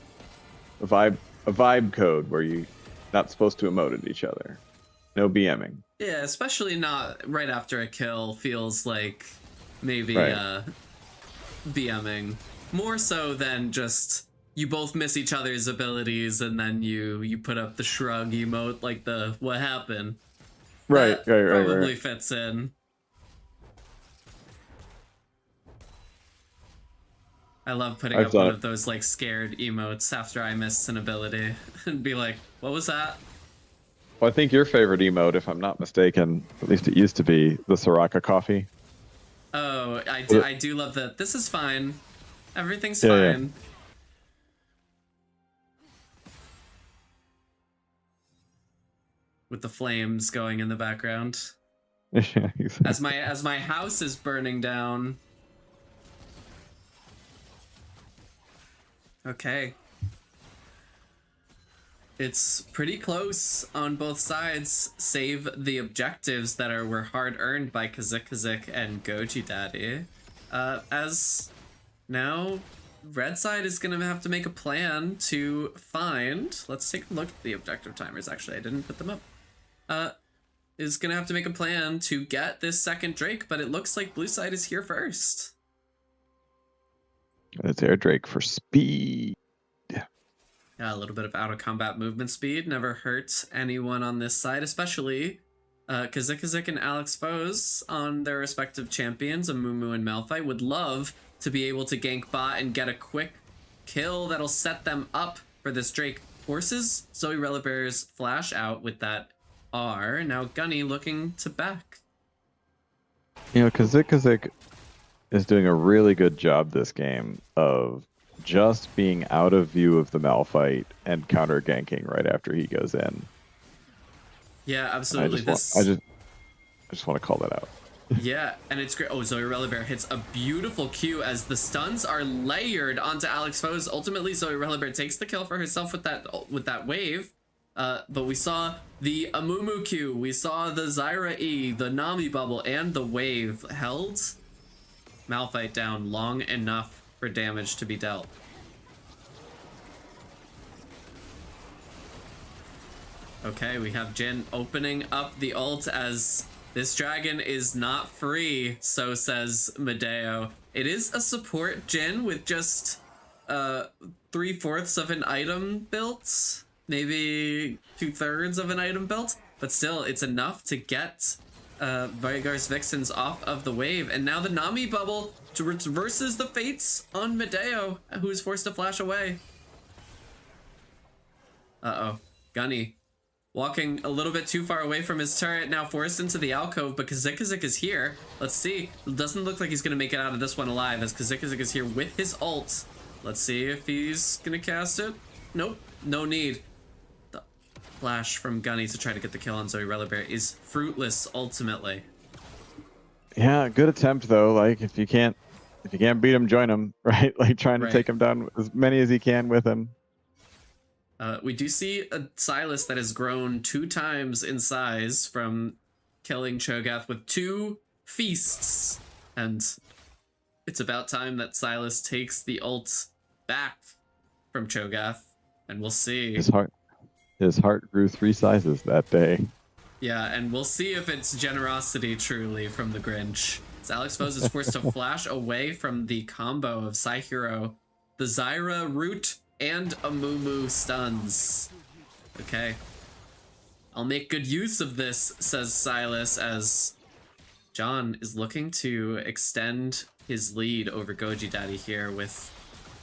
vibe code where you're not supposed to emote at each other. No BMing. Yeah, especially not right after a kill. Feels like maybe Right. BMing. More so than just you both miss each other's abilities and then you put up the shrug emote, like the what happened. Right, That right. probably fits in. I love putting I've up done one it. of those like scared emotes after I missed an ability and be like, what was that? Well, I think your favorite emote, if I'm not mistaken, at least it used to be the Soraka coffee. Oh, I do love that. This is fine. Everything's Yeah. fine. With the flames going in the background. Yeah, exactly. As my house is burning down. Okay. It's pretty close on both sides, save the objectives that were hard earned by Kazik and Goji Daddy. As now, red side is gonna have to make a plan to find. Let's take a look at the objective timers. Actually, I didn't put them up. Is gonna have to make a plan to get this second Drake, but it looks like blue side is here first. It's Air Drake for speed. Yeah, a little bit of out of combat movement speed never hurts anyone on this side, especially Kazik and Alex Foes on their respective champions, Amumu and Malphite, would love to be able to gank bot and get a quick kill that'll set them up for this Drake. Forces Zoe Relibear's flash out with that R. Now Gunny looking to back. You know, Kazik is doing a really good job this game of just being out of view of the Malphite and counter ganking right after he goes in. Yeah, absolutely. I just want to call that out. Yeah, and it's great. Oh, Zoe Relibear hits a beautiful Q as the stuns are layered onto Alex Foes. Ultimately, Zoe Relibear takes the kill for herself with that wave. But we saw the Amumu Q, we saw the Zyra E, the Nami bubble, and the wave held Malphite down long enough for damage to be dealt. Okay, we have Jin opening up the ult as this dragon is not free, so says Medeo. It is a support Jin with just 3/4 of an item built, maybe 2/3 of an item built, but still it's enough to get Veigar's Vixens off of the wave, and now the Nami bubble reverses the fates on Medeo, who is forced to flash away. Uh-oh. Gunny walking a little bit too far away from his turret, now forced into the alcove, but Kazik is here. Let's see. It doesn't look like he's gonna make it out of this one alive, as Kazik is here with his ult. Let's see if he's gonna cast it. Nope, no need. The flash from Gunny to try to get the kill on Zoe Relibear is fruitless ultimately. Yeah, good attempt though. Like if you can't beat him, join him, right? Like trying to Right. take him down as many as he can with him. We do see a Silas that has grown 2 times in size from killing Cho'Gath with 2 feasts, and it's about time that Silas takes the ult back from Cho'Gath, and we'll see. His heart grew 3 sizes that day. Yeah, and we'll see if it's generosity truly from the Grinch. As Alex Foes is forced to flash away from the combo of Psyhero, the Zyra root, and a Mumu stuns. Okay. I'll make good use of this, says Silas, as John is looking to extend his lead over Goji Daddy here with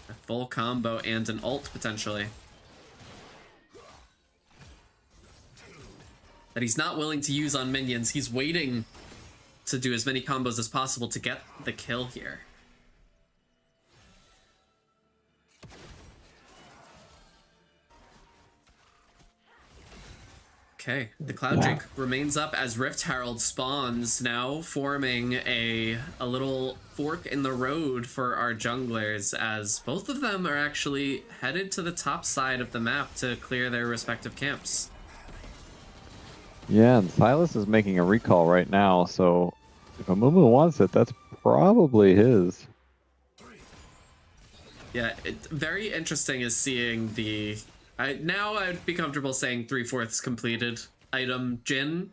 a full combo and an ult potentially. That he's not willing to use on minions. He's waiting to do as many combos as possible to get the kill here. Okay, the Cloud Drake remains up as Rift Herald spawns, now forming a little fork in the road for our junglers, as both of them are actually headed to the top side of the map to clear their respective camps. Yeah, and Silas is making a recall right now, so if Amumu wants it, that's probably his. Yeah, very interesting is seeing the... now I'd be comfortable saying 3/4 completed item Jhin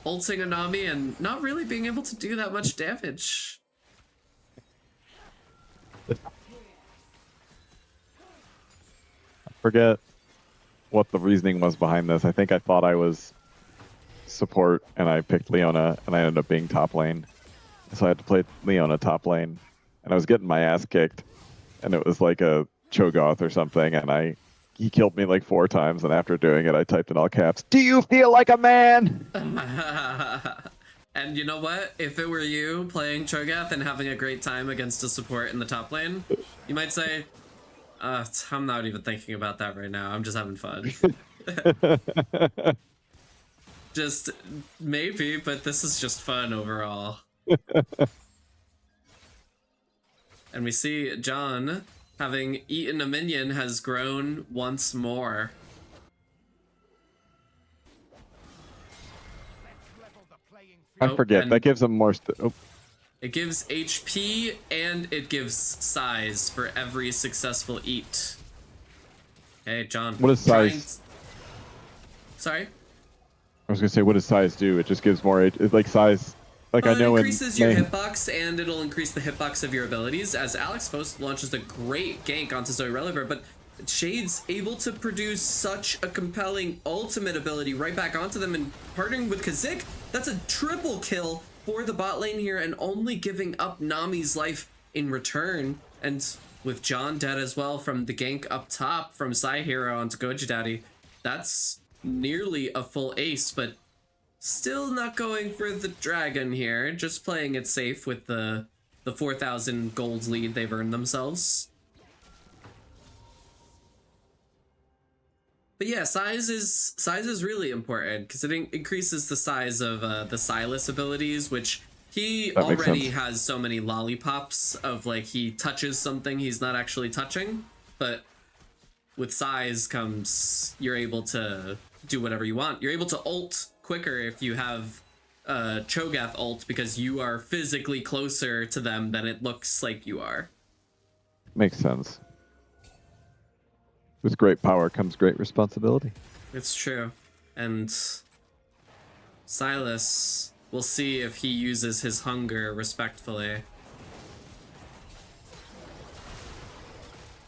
ulting Anami and not really being able to do that much damage. I forget what the reasoning was behind this. I think I thought I was support and I picked Leona and I ended up being top lane. So I had to play Leona top lane and I was getting my ass kicked and it was like a Cho'Gath or something and he killed me like 4 times and after doing it I typed in all caps, "Do you feel like a man?" And you know what? If it were you playing Cho'Gath and having a great time against a support in the top lane, you might say, I'm not even thinking about that right now. I'm just having fun. Just maybe, but this is just fun overall. And we see John, having eaten a minion, has grown once more. I forget. That gives him more. It gives HP and it gives size for every successful eat. Hey, John. What is size? Sorry? I was gonna say, what does size do? It just gives more. It's like size. Like I know it increases your hitbox and it'll increase the hitbox of your abilities. As Alex Post launches a great gank onto Zoe Relibear, but Shade's able to produce such a compelling ultimate ability right back onto them, and partnering with Kha'Zix, that's a triple kill for the bot lane here, and only giving up Nami's life in return. And with John dead as well from the gank up top from Psyhero onto Goji Daddy, that's nearly a full ace, but still not going for the dragon here, just playing it safe with the 4,000 gold lead they've earned themselves. But yeah, size is really important because it increases the size of the Silas abilities, which he already has so many lollipops of, like, he touches something he's not actually touching, but with size comes you're able to do whatever you want. You're able to ult quicker if you have Cho'Gath ult because you are physically closer to them than it looks like you are. Makes sense. With great power comes great responsibility. It's true. And Silas, we'll see if he uses his hunger respectfully.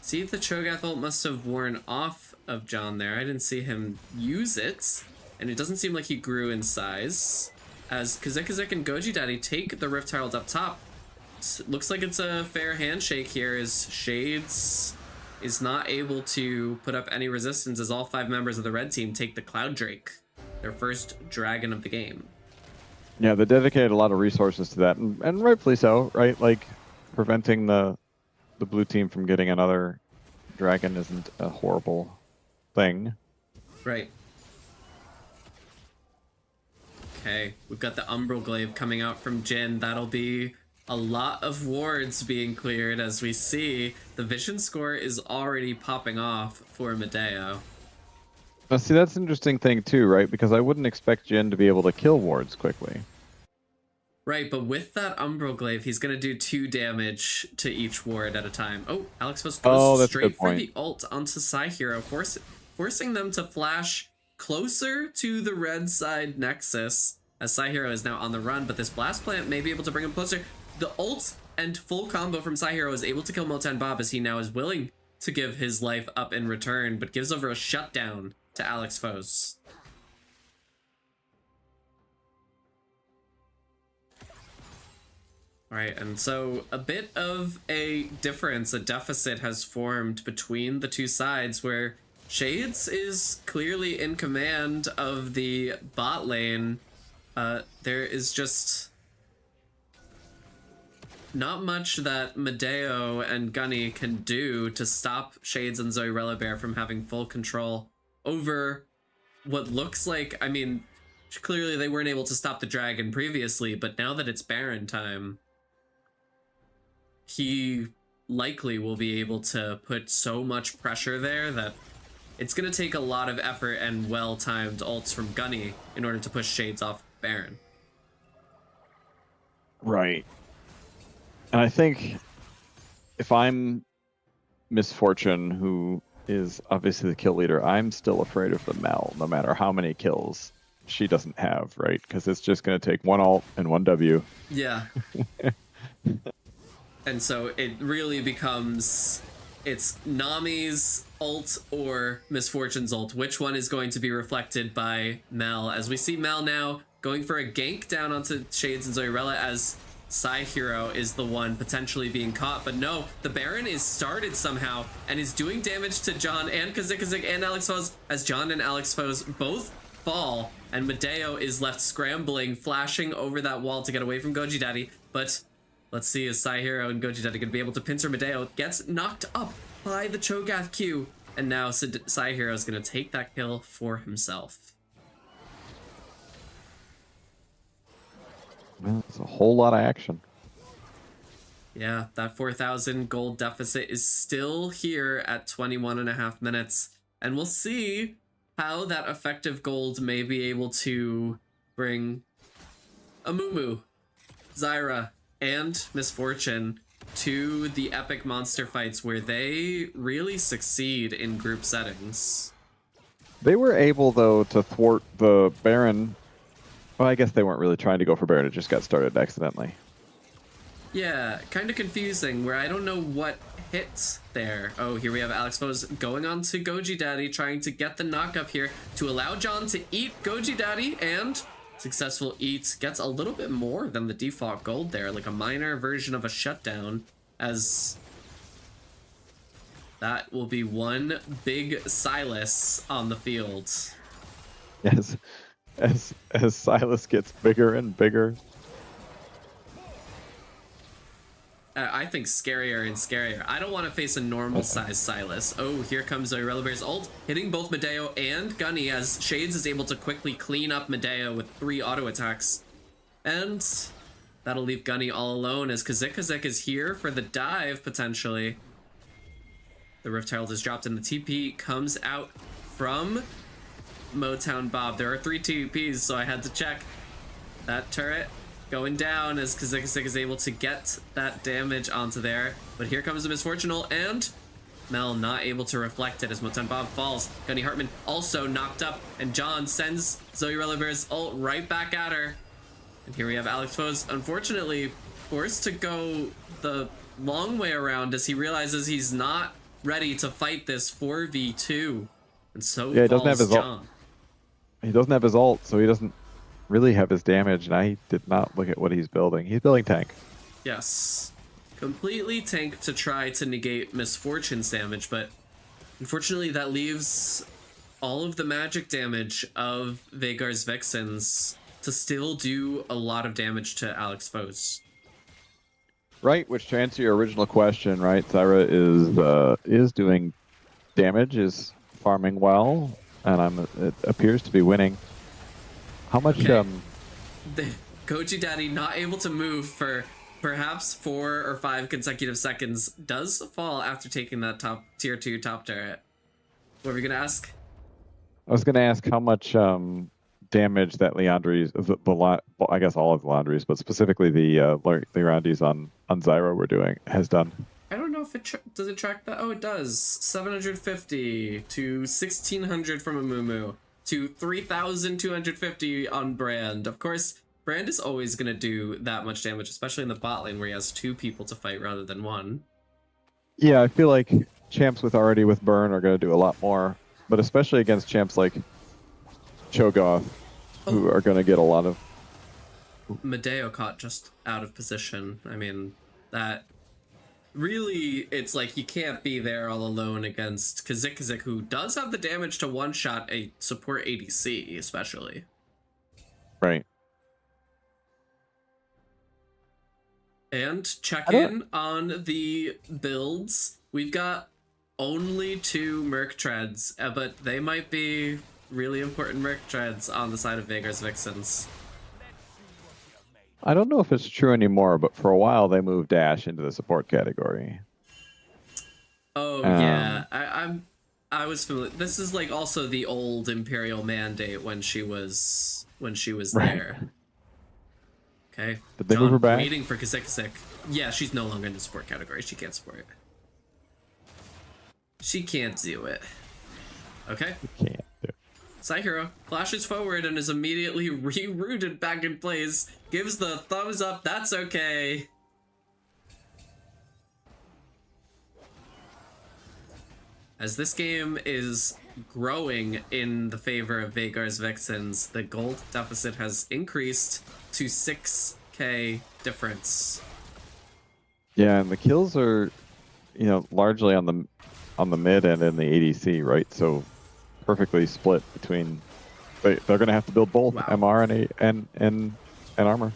See if the Cho'Gath ult must have worn off of John there. I didn't see him use it. And it doesn't seem like he grew in size. As Kha'Zix and Goji Daddy take the Rift Herald up top. Looks like it's a fair handshake here as Shades is not able to put up any resistance as all 5 members of the red team take the Cloud Drake, their first dragon of the game. Yeah, they dedicated a lot of resources to that, and rightfully so, right? Like, preventing the blue team from getting another dragon isn't a horrible thing. Right. Okay, we've got the Umbral Glaive coming out from Jin. That'll be a lot of wards being cleared as we see the vision score is already popping off for Medeo. Now, see, that's an interesting thing too, right? Because I wouldn't expect Jin to be able to kill wards quickly. Right, but with that Umbral Glaive, he's going to do 2 damage to each ward at a time. Oh, Alex goes that's a straight good for point. the ult onto Psy Hero, forcing them to flash closer to the red side Nexus, as Psy Hero is now on the run, but this Blast Plant may be able to bring him closer. The ult and full combo from Psy Hero is able to kill Motan Bob, as he now is willing to give his life up in return, but gives over a shutdown to Alex Foes. Alright, and so a bit of a difference, a deficit has formed between the two sides, where Shades is clearly in command of the bot lane. There is just not much that Medeo and Gunny can do to stop Shades and Zoe Relibear from having full control over what looks like, I mean, clearly they weren't able to stop the dragon previously, but now that it's Baron time, he likely will be able to put so much pressure there that it's going to take a lot of effort and well-timed ults from Gunny in order to push Shades off Baron. Right. And I think if I'm Misfortune, who is obviously the kill leader, I'm still afraid of the Mel, no matter how many kills she doesn't have, right? Because it's just going to take 1 ult and 1 W. Yeah. And so it really becomes, it's Nami's ult or Misfortune's ult. Which one is going to be reflected by Mel? As we see Mel now going for a gank down onto Shades and Zoirella, as Psy Hero is the one potentially being caught. But no, the Baron is started somehow and is doing damage to John and Kazik and Alex Foes, as John and Alex Foes both fall. And Medeo is left scrambling, flashing over that wall to get away from Goji Daddy. But let's see, is Psy Hero and Goji Daddy going to be able to pincer Medeo? Gets knocked up by the Cho'Gath Q. And now Psy Hero is going to take that kill for himself. Well, it's a whole lot of action. Yeah, that 4,000 gold deficit is still here at 21.5 minutes. And we'll see how that effective gold may be able to bring Amumu, Zyra, and Misfortune to the epic monster fights where they really succeed in group settings. They were able, though, to thwart the Baron. Well, I guess they weren't really trying to go for Baron. It just got started accidentally. Yeah, kind of confusing, where I don't know what hit there. Oh, here we have Alex Foes going on to Goji Daddy, trying to get the knock up here to allow John to eat Goji Daddy, and successful eat gets a little bit more than the default gold there, like a minor version of a shutdown, as that will be one big Silas on the field. Yes. As Silas gets bigger and bigger. I think scarier and scarier. I don't want to face a normal size Silas. Oh, here comes Relibear's ult, hitting both Medeo and Gunny, as Shades is able to quickly clean up Medeo with 3 auto attacks. And that'll leave Gunny all alone, as Kazik is here for the dive, potentially. The Rift Herald is dropped and the TP comes out from Motown Bob. There are 3 TPs, so I had to check. That turret going down as Kazik is able to get that damage onto there. But here comes the Misfortunal, and Mel not able to reflect it as Motown Bob falls. Gunny Hartman also knocked up, and John sends Zoe Relibear's ult right back at her. And here we have Alex Foes, unfortunately forced to go the long way around as he realizes he's not ready to fight this 4v2. And so yeah, he doesn't have falls his John. ult. He doesn't have his ult, so he doesn't really have his damage, and I did not look at what he's building. He's building tank. Yes. Completely tank to try to negate Misfortune's damage, but unfortunately that leaves all of the magic damage of Vhagar's Vixens to still do a lot of damage to Alex Foes. Right, which to answer your original question, right, Zyra is doing damage, is farming well, and it appears to be winning. How much Okay. the Goji Daddy, not able to move for perhaps 4 or 5 consecutive seconds, does fall after taking that top tier 2 top turret. What were we gonna ask? I was going to ask how much damage that Leandri's, well, I guess all of the Leandri's, but specifically the Leandri's on Zyra were doing, has done. I don't know if it does it track that. Oh, it does. 750 to 1600 from Amumu to 3250 on Brand. Of course, Brand is always going to do that much damage, especially in the bot lane where he has 2 people to fight rather than 1. Yeah, I feel like champs with burn are going to do a lot more, but especially against champs like Cho'Gath, who are going to get a lot of. Medeo caught just out of position. I mean, that really, it's like you can't be there all alone against Kazik, who does have the damage to one-shot a support ADC, especially. Right. And check in on the builds. We've got only 2 Merc Treads, but they might be really important Merc Treads on the side of Veigar's Vixens. I don't know if it's true anymore, but for a while they moved Dash into the support category. Oh yeah, I was familiar. This is like also the old Imperial mandate when she was there. Okay. Did they move her back? Waiting for Kazik. Yeah, she's no longer in the support category. She can't support it. She can't do it. Okay. Can't do it. Psyhero flashes forward and is immediately rerouted back in place. Gives the thumbs up. That's okay. As this game is growing in the favor of Veigar's Vixens, the gold deficit has increased to 6k difference. Yeah, and the kills are, largely on the mid and in the ADC, right? So perfectly split between. They're going to have to build both MR and armor.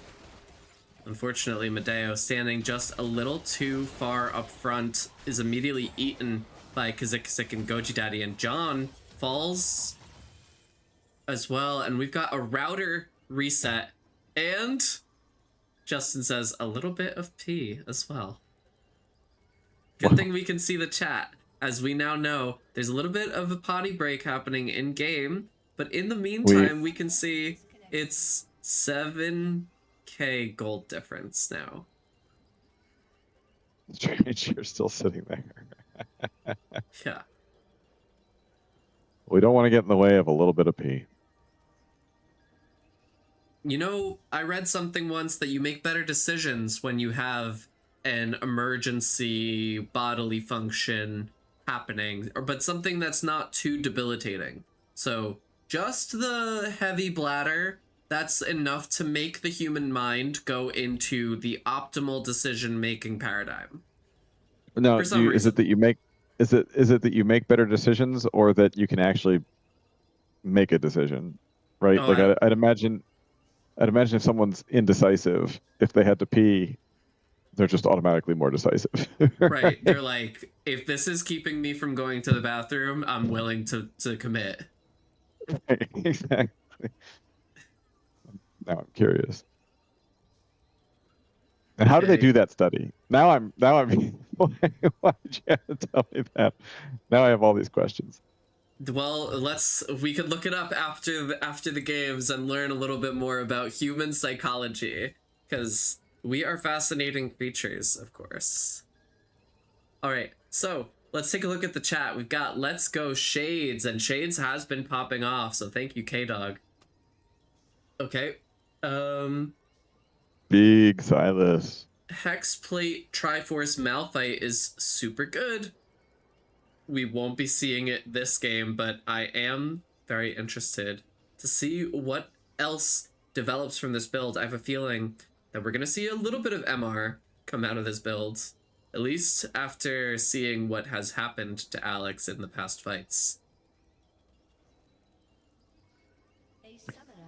Unfortunately, Medeo, standing just a little too far up front, is immediately eaten by Kazik and Goji Daddy, and John falls as well, and we've got a router reset, and Justin says a little bit of pee as well. Good thing we can see the chat, as we now know there's a little bit of a potty break happening in game, but in the meantime we can see it's 7k gold difference now. Strange, you're still sitting there. Yeah. We don't want to get in the way of a little bit of pee. I read something once that you make better decisions when you have an emergency bodily function happening, but something that's not too debilitating. So just the heavy bladder, that's enough to make the human mind go into the optimal decision-making paradigm. No, is it that you make that you make better decisions, or that you can actually make a decision, right? I'd imagine if someone's indecisive, if they had to pee, they're just automatically more decisive. Right. They're like, if this is keeping me from going to the bathroom, I'm willing to commit. Right, exactly. Now I'm curious. And how do they do that study? Now I'm why did you have to tell me that? Now I have all these questions. Well, we could look it up after the games and learn a little bit more about human psychology, because we are fascinating creatures, of course. All right, so let's take a look at the chat. We've got Let's Go Shades, and Shades has been popping off, so thank you, K-Dog. Okay. Big Silas. Hexplate Triforce Malphite is super good. We won't be seeing it this game, but I am very interested to see what else develops from this build. I have a feeling that we're going to see a little bit of MR come out of this build, at least after seeing what has happened to Alex in the past fights.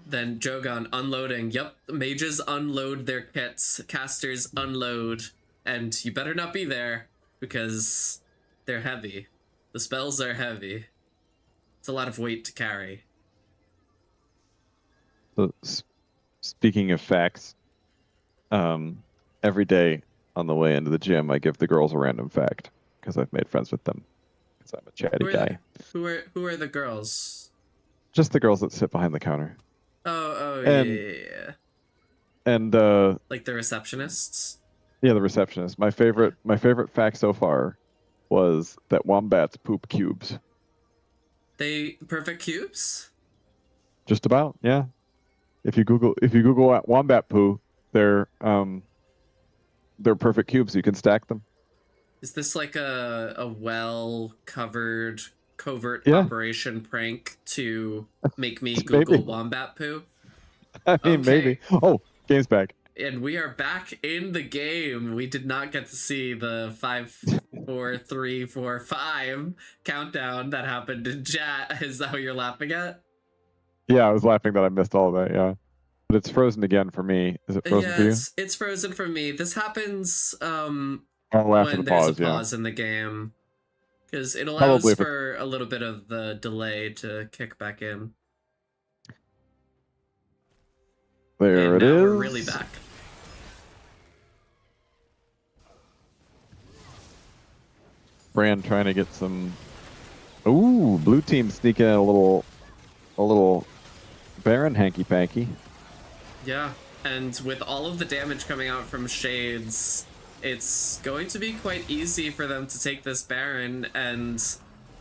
Then Jogon unloading. Yep, mages unload their kits, casters unload, and you better not be there because they're heavy. The spells are heavy. It's a lot of weight to carry. speaking of facts, every day on the way into the gym, I give the girls a random fact because I've made friends with them. Because I'm a chatty guy. Who are the girls? Just the girls that sit behind the counter. Oh, And- yeah. And Like the receptionists? yeah, the receptionist. My favorite fact so far was that wombats poop cubes. They perfect cubes? Just about, yeah. If you Google wombat poo, they're perfect cubes. You can stack them. Is this like a well-covered covert Yeah. operation prank to make me Maybe. Google wombat poo? I mean, Okay. maybe. Oh, game's back. And we are back in the game. We did not get to see the 5, 4, 3, 4, 5 countdown that happened in chat. Is that what you're laughing at? Yeah, I was laughing that I missed all of that. Yeah, but it's frozen again for me. Is it frozen for you? It's frozen for me. This happens Oh, after when the there's pause, a pause in the game. Because it allows Probably if it- for a little bit of the delay to kick back in. There And it now is. we're really back. Brand trying to get some. Ooh, blue team sneaking in a little Baron hanky panky. Yeah, and with all of the damage coming out from Shades, it's going to be quite easy for them to take this Baron and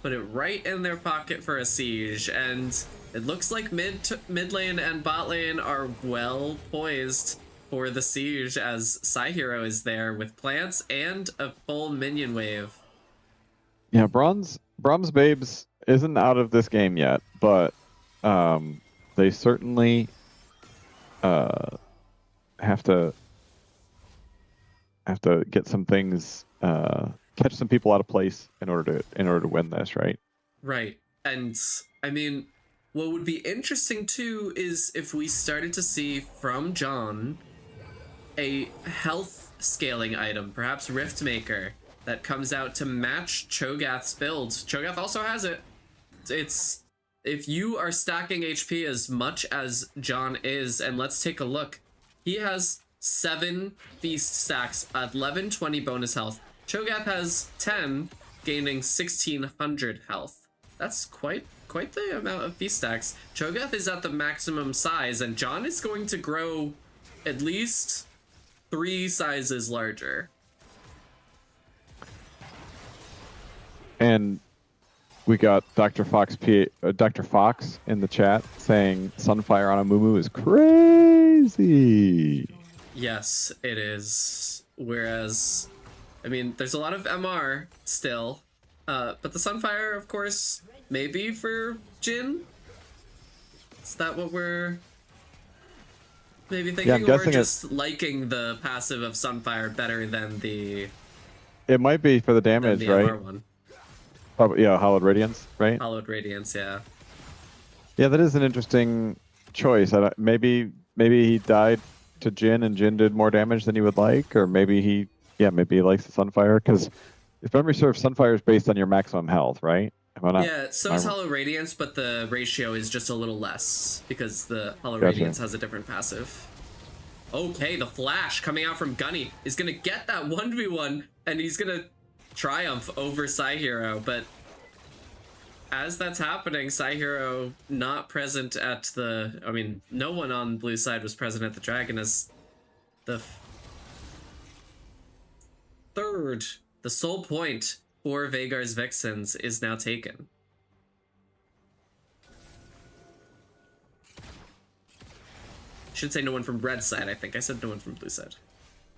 put it right in their pocket for a siege. And it looks like mid lane and bot lane are well poised for the siege as Psyhero is there with plants and a full minion wave. Yeah, Brahms Babes isn't out of this game yet, but they certainly have to get some things, catch some people out of place in order to win this, right? Right. And I mean, what would be interesting too is if we started to see from John a health scaling item, perhaps Riftmaker, that comes out to match Cho'Gath's builds. Cho'Gath also has it. It's if you are stacking HP as much as John is, and let's take a look. He has 7 feast stacks, 1120 bonus health. Cho'Gath has 10, gaining 1600 health. That's quite the amount of feast stacks. Cho'Gath is at the maximum size, and John is going to grow at least 3 sizes larger. And we got Dr. Fox in the chat saying Sunfire on a Mumu is crazy. Yes, it is. Whereas, I mean, there's a lot of MR still, but the Sunfire, of course, maybe for Jhin? Is that what we're maybe thinking? Yeah, I'm guessing or just liking the passive of Sunfire better than the It might be for the damage, right? MR one? Probably, yeah, Hallowed Radiance, right? Hallowed Radiance, yeah. Yeah, that is an interesting choice. Maybe he died to Jhin and Jhin did more damage than he would like, or maybe he likes the Sunfire, because if memory serves, Sunfire is based on your maximum health, right? Am I not? Yeah, so is Hollow Radiance, but the ratio is just a little less because the Hollow Gotcha. Radiance has a different passive. Okay, the flash coming out from Gunny is gonna get that 1v1 and he's gonna triumph over Psyhero, but as that's happening, Psyhero not present at the... I mean, no one on blue side was present at the dragon as the the sole point for Veigar's Vixens is now taken. Should say no one from red side, I think. I said no one from blue side.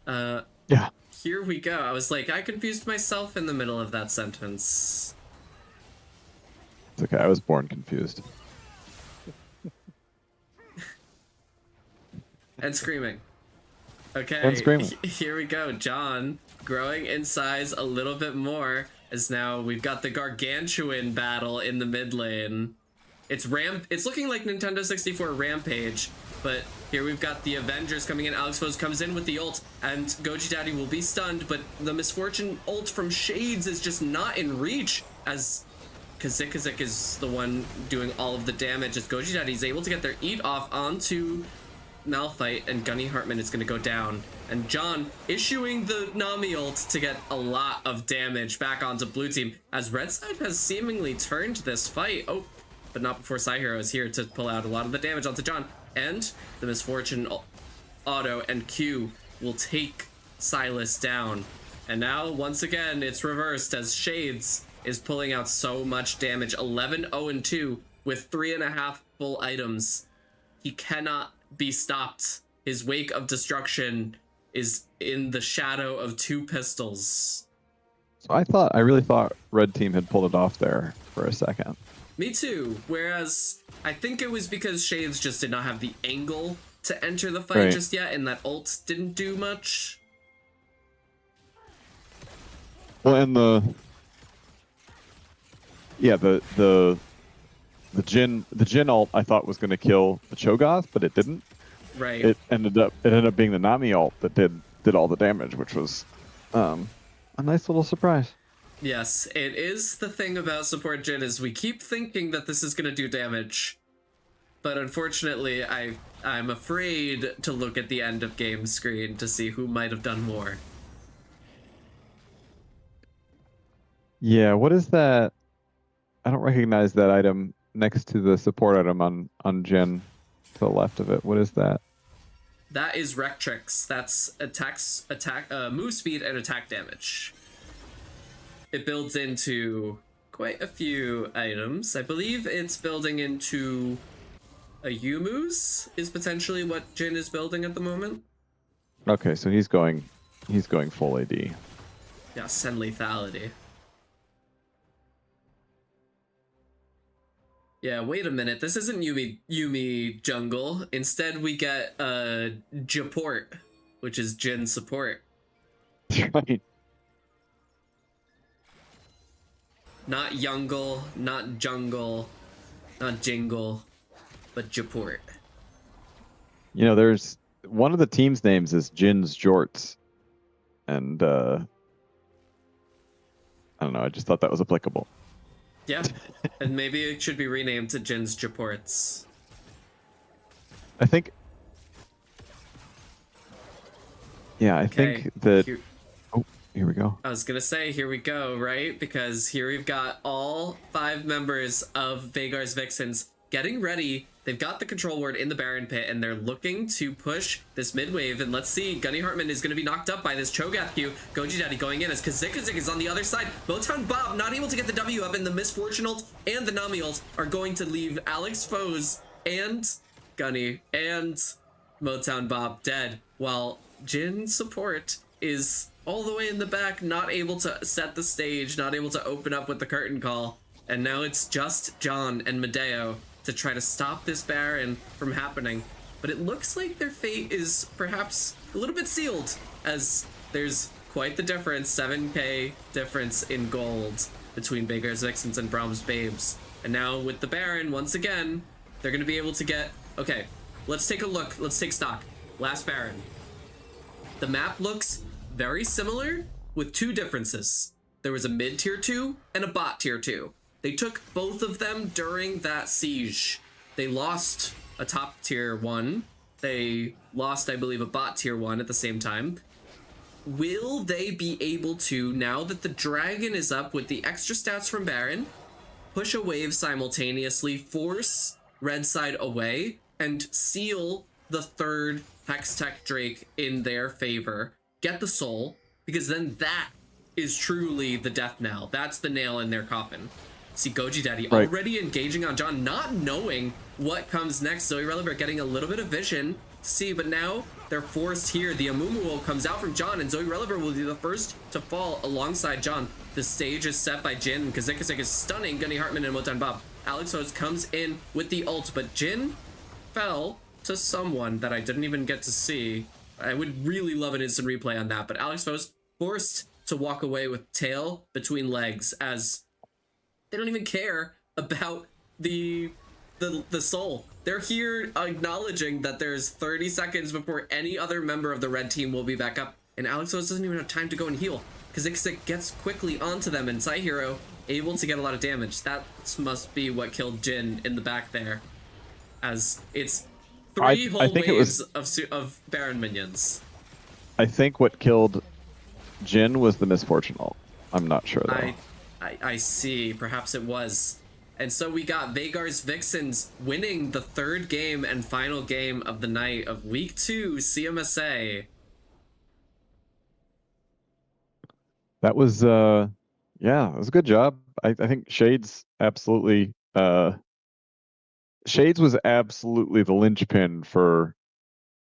Yeah. Here we go. I was like, I confused myself in the middle of that sentence. It's okay. I was born confused. And screaming. Okay. And screaming. Here we go. John growing in size a little bit more as now we've got the gargantuan battle in the mid lane. It's looking like Nintendo 64 Rampage, but here we've got the Avengers coming in. Alex Foes comes in with the ult, and Goji Daddy will be stunned, but the Misfortune ult from Shades is just not in reach as Kazik is the one doing all of the damage as Goji Daddy is able to get their eat off onto Malphite, and Gunny Hartman is going to go down. And John issuing the Nami ult to get a lot of damage back onto blue team, as red side has seemingly turned this fight. Oh, but not before Psyhero is here to pull out a lot of the damage onto John. And the Misfortune auto and Q will take Silas down. And now, once again, it's reversed as Shades is pulling out so much damage. 11-0-2 with 3.5 full items. He cannot be stopped. His wake of destruction is in the shadow of 2 pistols. So I really thought red team had pulled it off there for a second. Me too. Whereas I think it was because Shades just did not have the angle to enter the fight Right. just yet, and that ult didn't do much. Well, and the Jin ult I thought was going to kill the Cho'Gath, but it didn't. Right. It ended up being the Nami ult that did all the damage, which was a nice little surprise. Yes, it is the thing about support Jin is we keep thinking that this is going to do damage. But unfortunately, I'm afraid to look at the end of game screen to see who might have done more. Yeah, what is that? I don't recognize that item next to the support item on Jin to the left of it. What is that? That is Rectrix. That's move speed and attack damage. It builds into quite a few items. I believe it's building into a Yumu's is potentially what Jin is building at the moment. Okay, so he's going full AD. Yes, and lethality. Yeah, wait a minute. This isn't Yumi jungle. Instead, we get Japort, which is Jin support. Right. Not Youngle, not Jungle, not Jingle, but Japort. You know, there's one of the team's names is Jin's Jorts, and I don't know. I just thought that was applicable. Yeah, and maybe it should be renamed to Jin's Jaports. I think. Yeah, I think that. Oh, here we go. I was gonna say, here we go, right? Because here we've got all 5 members of Vhagar's Vixens getting ready. They've got the control ward in the Baron pit, and they're looking to push this mid wave. And let's see, Gunny Hartman is going to be knocked up by this Cho'Gath Q. Goji Daddy going in as Kazikazik is on the other side. Motown Bob not able to get the W up, and the Misfortune ult and the Nami ult are going to leave Alex Foes and Gunny and Motown Bob dead, while Jin support is all the way in the back, not able to set the stage, not able to open up with the curtain call. And now it's just John and Medeo to try to stop this Baron from happening. But it looks like their fate is perhaps a little bit sealed, as there's quite the difference, 7k difference in gold between Vhagar's Vixens and Brahm's Babes. And now with the Baron, once again, they're going to be able to get... Okay, let's take a look. Let's take stock. Last Baron. The map looks very similar with 2 differences. There was a mid tier 2 and a bot tier 2. They took both of them during that siege. They lost a top tier 1. They lost, I believe, a bot tier 1 at the same time. Will they be able to, now that the dragon is up with the extra stats from Baron, push a wave simultaneously, force red side away, and seal the 3rd Hextech Drake in their favor? Get the soul, because then that is truly the death knell. That's the nail in their coffin. See Goji Daddy already engaging on John, not knowing what comes next. Zoe Reliver getting a little bit of vision to see, but now they're forced here. The Amumu comes out from John, and Zoe Reliver will be the first to fall alongside John. The stage is set by Jin, and Kazikazik is stunning Gunny Hartman and Motan Bob. Alex Hose comes in with the ult, but Jin fell to someone that I didn't even get to see. I would really love an instant replay on that, but Alex Hose forced to walk away with tail between legs, as they don't even care about the soul. They're here acknowledging that there's 30 seconds before any other member of the red team will be back up, and Alex Rose doesn't even have time to go and heal. Kazikazik gets quickly onto them, and Psyhero able to get a lot of damage. That must be what killed Jin in the back there, as it's Three I whole think it waves was. of Baron minions. I think what killed Jin was the misfortune ult. I'm not sure though. I see. Perhaps it was. And so we got Veigar's Vixens winning the third game and final game of the night of week 2 CMSA. That was yeah, it was a good job. I think Shades absolutely Shades was absolutely the linchpin for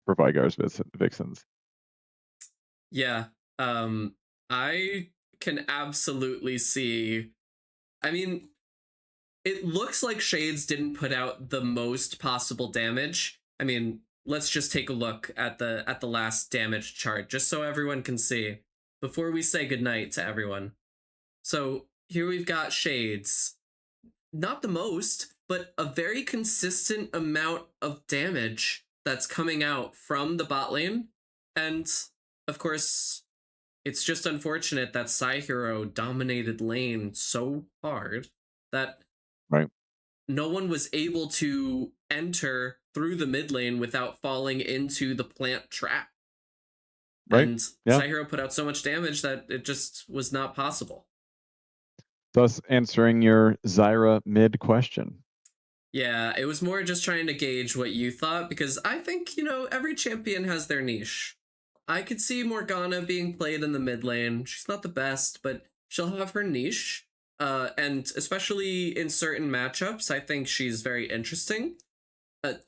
Vygar's Vixens. Yeah. I can absolutely see. I mean, it looks like Shades didn't put out the most possible damage. I mean, let's just take a look at the last damage chart just so everyone can see before we say goodnight to everyone. So here we've got Shades. Not the most, but a very consistent amount of damage that's coming out from the bot lane. And of course, it's just unfortunate that Hero dominated lane so hard that Right. no one was able to enter through the mid lane without falling into the plant trap. Right. And Yeah. Hero put out so much damage that it just was not possible. Thus answering your Zyra mid question. Yeah, it was more just trying to gauge what you thought, because I think, you know, every champion has their niche. I could see Morgana being played in the mid lane. She's not the best, but she'll have her niche. And especially in certain matchups, I think she's very interesting.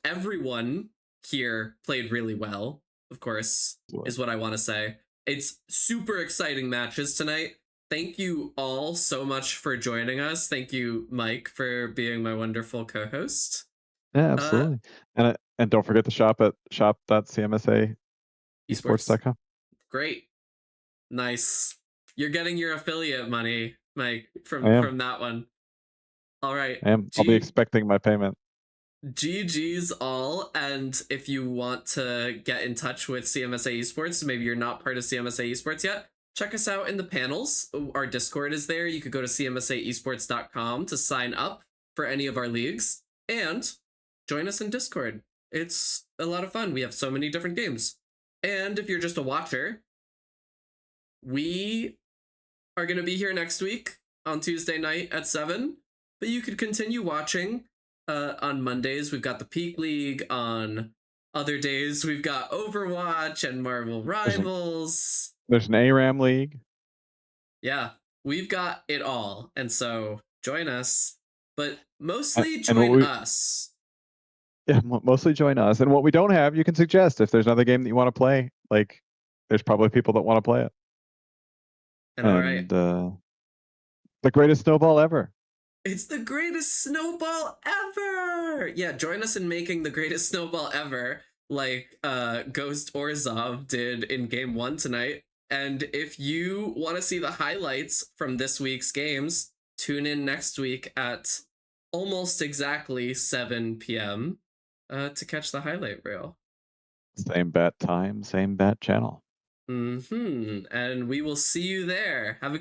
Everyone here played really well, of course, is what I want to say. It's super exciting matches tonight. Thank you all so much for joining us. Thank you, Mike, for being my wonderful co-host. Yeah, absolutely. And don't forget to shop at shop.cmsa Esports. esports.com. Great. Nice. You're getting your affiliate money, Mike, from that one. All right. I'll be expecting my payment. GG's all, and if you want to get in touch with CMSA Esports, maybe you're not part of CMSA Esports yet, check us out in the panels. Our Discord is there. You could go to cmsaesports.com to sign up for any of our leagues and join us in Discord. It's a lot of fun. We have so many different games. And if you're just a watcher, we are going to be here next week on Tuesday night at 7, but you could continue watching. On Mondays, we've got the Peak League. On other days, we've got Overwatch and Marvel Rivals. There's an ARAM league. Yeah, we've got it all. And so join us, but mostly join us. Yeah, mostly join us. And what we don't have, you can suggest. If there's another game that you want to play, like, there's probably people that want to play it. And all right. The greatest snowball ever. It's the greatest snowball ever! Yeah, join us in making the greatest snowball ever, like Ghost Orzhov did in Game 1 tonight. And if you want to see the highlights from this week's games, tune in next week at almost exactly 7 p.m. To catch the highlight reel. Same bat time, same bat channel. And we will see you there. Have a good